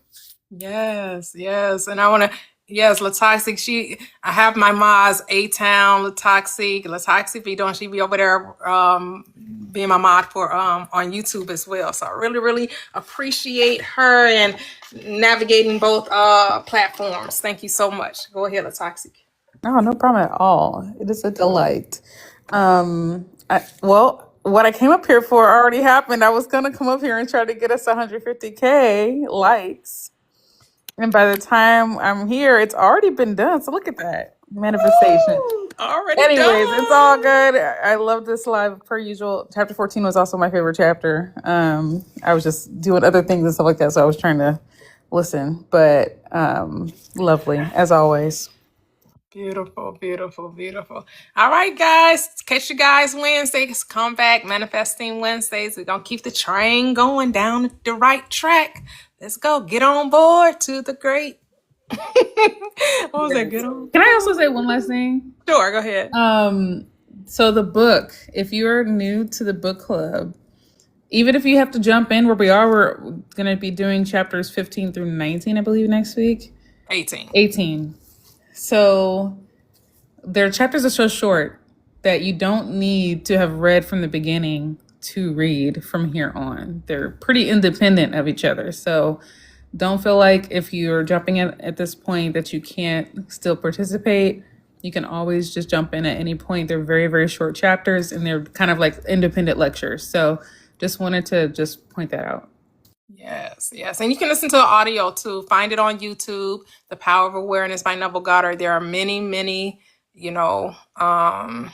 Yes, yes. And I want to, yes, Latoxic. I have my Ma's A-Town, Latoxic. Latoxic be doing, she be over there being my mod for on YouTube as well. So I really, really appreciate her and navigating both platforms. Thank you so much. Go ahead, Latoxic. Oh, no problem at all. It is a delight. Well, what I came up here for already happened. I was gonna come up here and try to get us 150K likes, and by the time I'm here, it's already been done. So look at that manifestation. Woo! Already Anyways, done. it's all good. I love this live per usual. Chapter 14 was also my favorite chapter. I was just doing other things and stuff like that, so I was trying to listen. But lovely as always. Beautiful, beautiful, beautiful. All right, guys. Catch you guys Wednesdays. Come back, Manifesting Wednesdays. We're going to keep the train going down the right track. Let's go. Get on board to the great. What was that? Get on. Can I also say one last thing? Sure, go ahead. So the book, if you're new to the book club, even if you have to jump in where we're going to be doing chapters 15 through 19, I believe, next week. 18. So their chapters are so short that you don't need to have read from the beginning to read from here on. They're pretty independent of each other. So don't feel like if you're jumping in at this point that you can't still participate. You can always just jump in at any point. They're very, very short chapters and they're kind of like independent lectures. So just wanted to just point that out. Yes, yes. And you can listen to the audio too. Find it on YouTube, The Power of Awareness by Neville Goddard. There are many, many, you know, I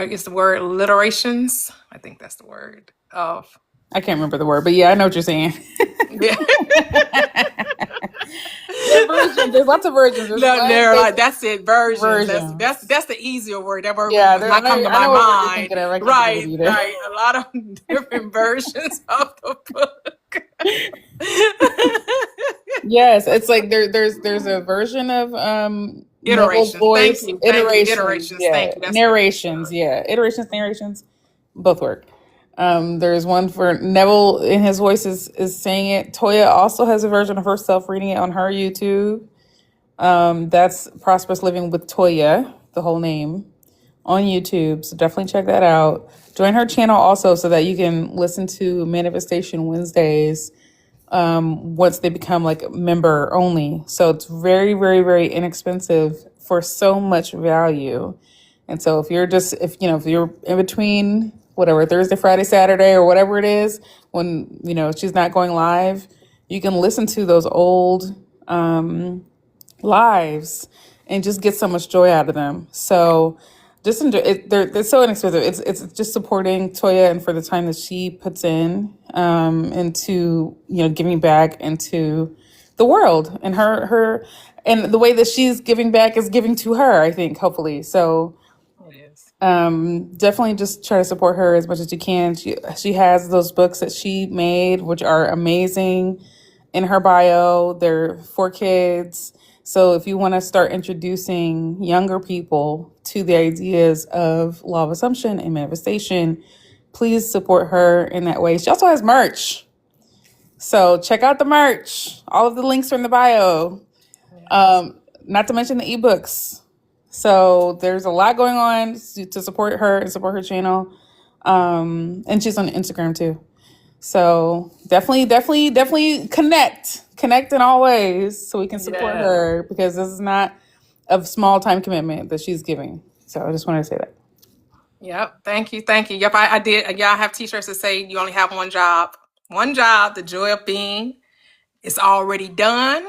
guess the word alliterations. I think that's the word of. I can't remember the word, but yeah, I know what you're saying. Yeah. There's lots of versions. No, they're like, that's it. Versions. That's the easier word. That word does not come to my mind. Right. A lot of different versions of the book. Yes, it's like there's a version of iterations. Voice, Thank you. iterations. Yeah. Thank you. That's Narrations. Yeah. Iterations. Both work. There's one for Neville in his voice is saying it. Toya also has a version of herself reading it on her YouTube. That's Prosperous Living with Toya, the whole name, on YouTube. So definitely check that out. Join her channel also so that you can listen to Manifestation Wednesdays once they become like member only. So it's very, very, very inexpensive for so much value. And so if you're in between whatever, Thursday, Friday, Saturday, or whatever it is, when, she's not going live, you can listen to those old lives and just get so much joy out of them. So just enjoy it. They're so inexpensive. It's just supporting Toya and for the time that she puts in into, giving back into the world, and her and the way that she's giving back is giving to her, I think, hopefully. So definitely just try to support her as much as you can. She has those books that she made, which are amazing, in her bio. They're for kids. So if you want to start introducing younger people to the ideas of law of assumption and manifestation, please support her in that way. She also has merch. So check out the merch. All of the links are in the bio. Not to mention the ebooks. So there's a lot going on to support her and support her channel. And she's on Instagram too. So definitely connect in all ways so we can support Yeah. her, because this is not a small time commitment that she's giving. So I just wanted to say that. Yep. Thank you. Yep, I did. Yeah, I have t-shirts that say you only have one job. One job, the joy of being. It's already done.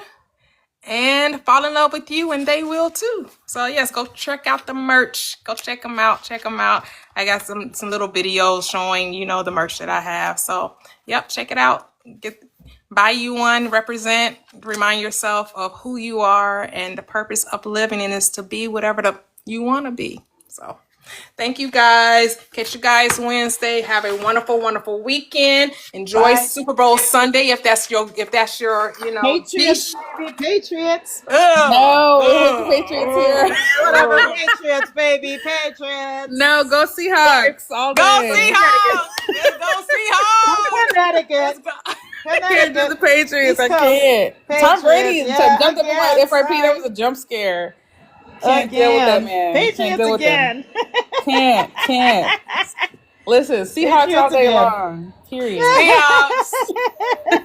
And fall in love with you, and they will too. So yes, go check out the merch. Go check them out. Check them out. I got some little videos showing, the merch that I have. So yep, check it out. Buy you one. Represent. Remind yourself of who you are, and the purpose of living in is to be whatever you want to be. So. Thank you guys. Catch you guys Wednesday. Have a wonderful, wonderful weekend. Enjoy Bye. Super Bowl Sunday if that's your Patriots, baby, Patriots. No, we hate the Patriots here. Whatever, Patriots, baby, Patriots. No, go Seahawks all day. Go Seahawks! Let's go Seahawks! Connecticut. I can't do the Patriots. East I Coast. can't. Tom Brady Patriots, yeah, jumped up in my again, FRP. That sorry. was a jump scare. Can't deal with that man. Can't Patriots deal with again. him. Can't. Listen, Seahawks all Patriots day again. long. Period. Seahawks!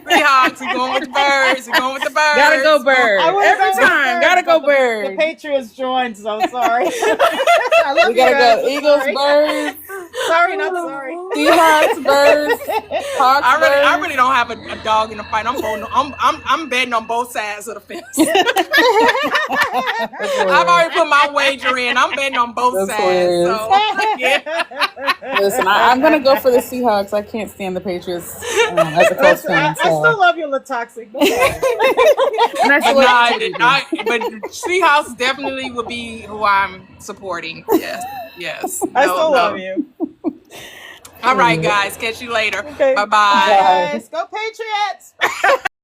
Seahawks! We're going with the birds. We're going with the birds. Gotta go bird. I would've Every gone with time. birds, Gotta go but bird. The Patriots joined, so sorry. I love We gotta you guys, go Eagles, sorry. birds, Sorry, not sorry. Seahawks, birds, Hawks, I birds. really don't have a dog in the fight. I'm betting on both sides of the fence. I've already put my wager in. I'm betting on both That's sides. hilarious. So yeah. Listen, I'm gonna go for the Seahawks. I can't stand the Patriots as a Colts fan. I still love you, Latoxic. But Seahawks definitely would be who I'm supporting. Yes. I still love you. All right, guys. Catch you later. Okay. Bye-bye. Bye, guys. Go Patriots.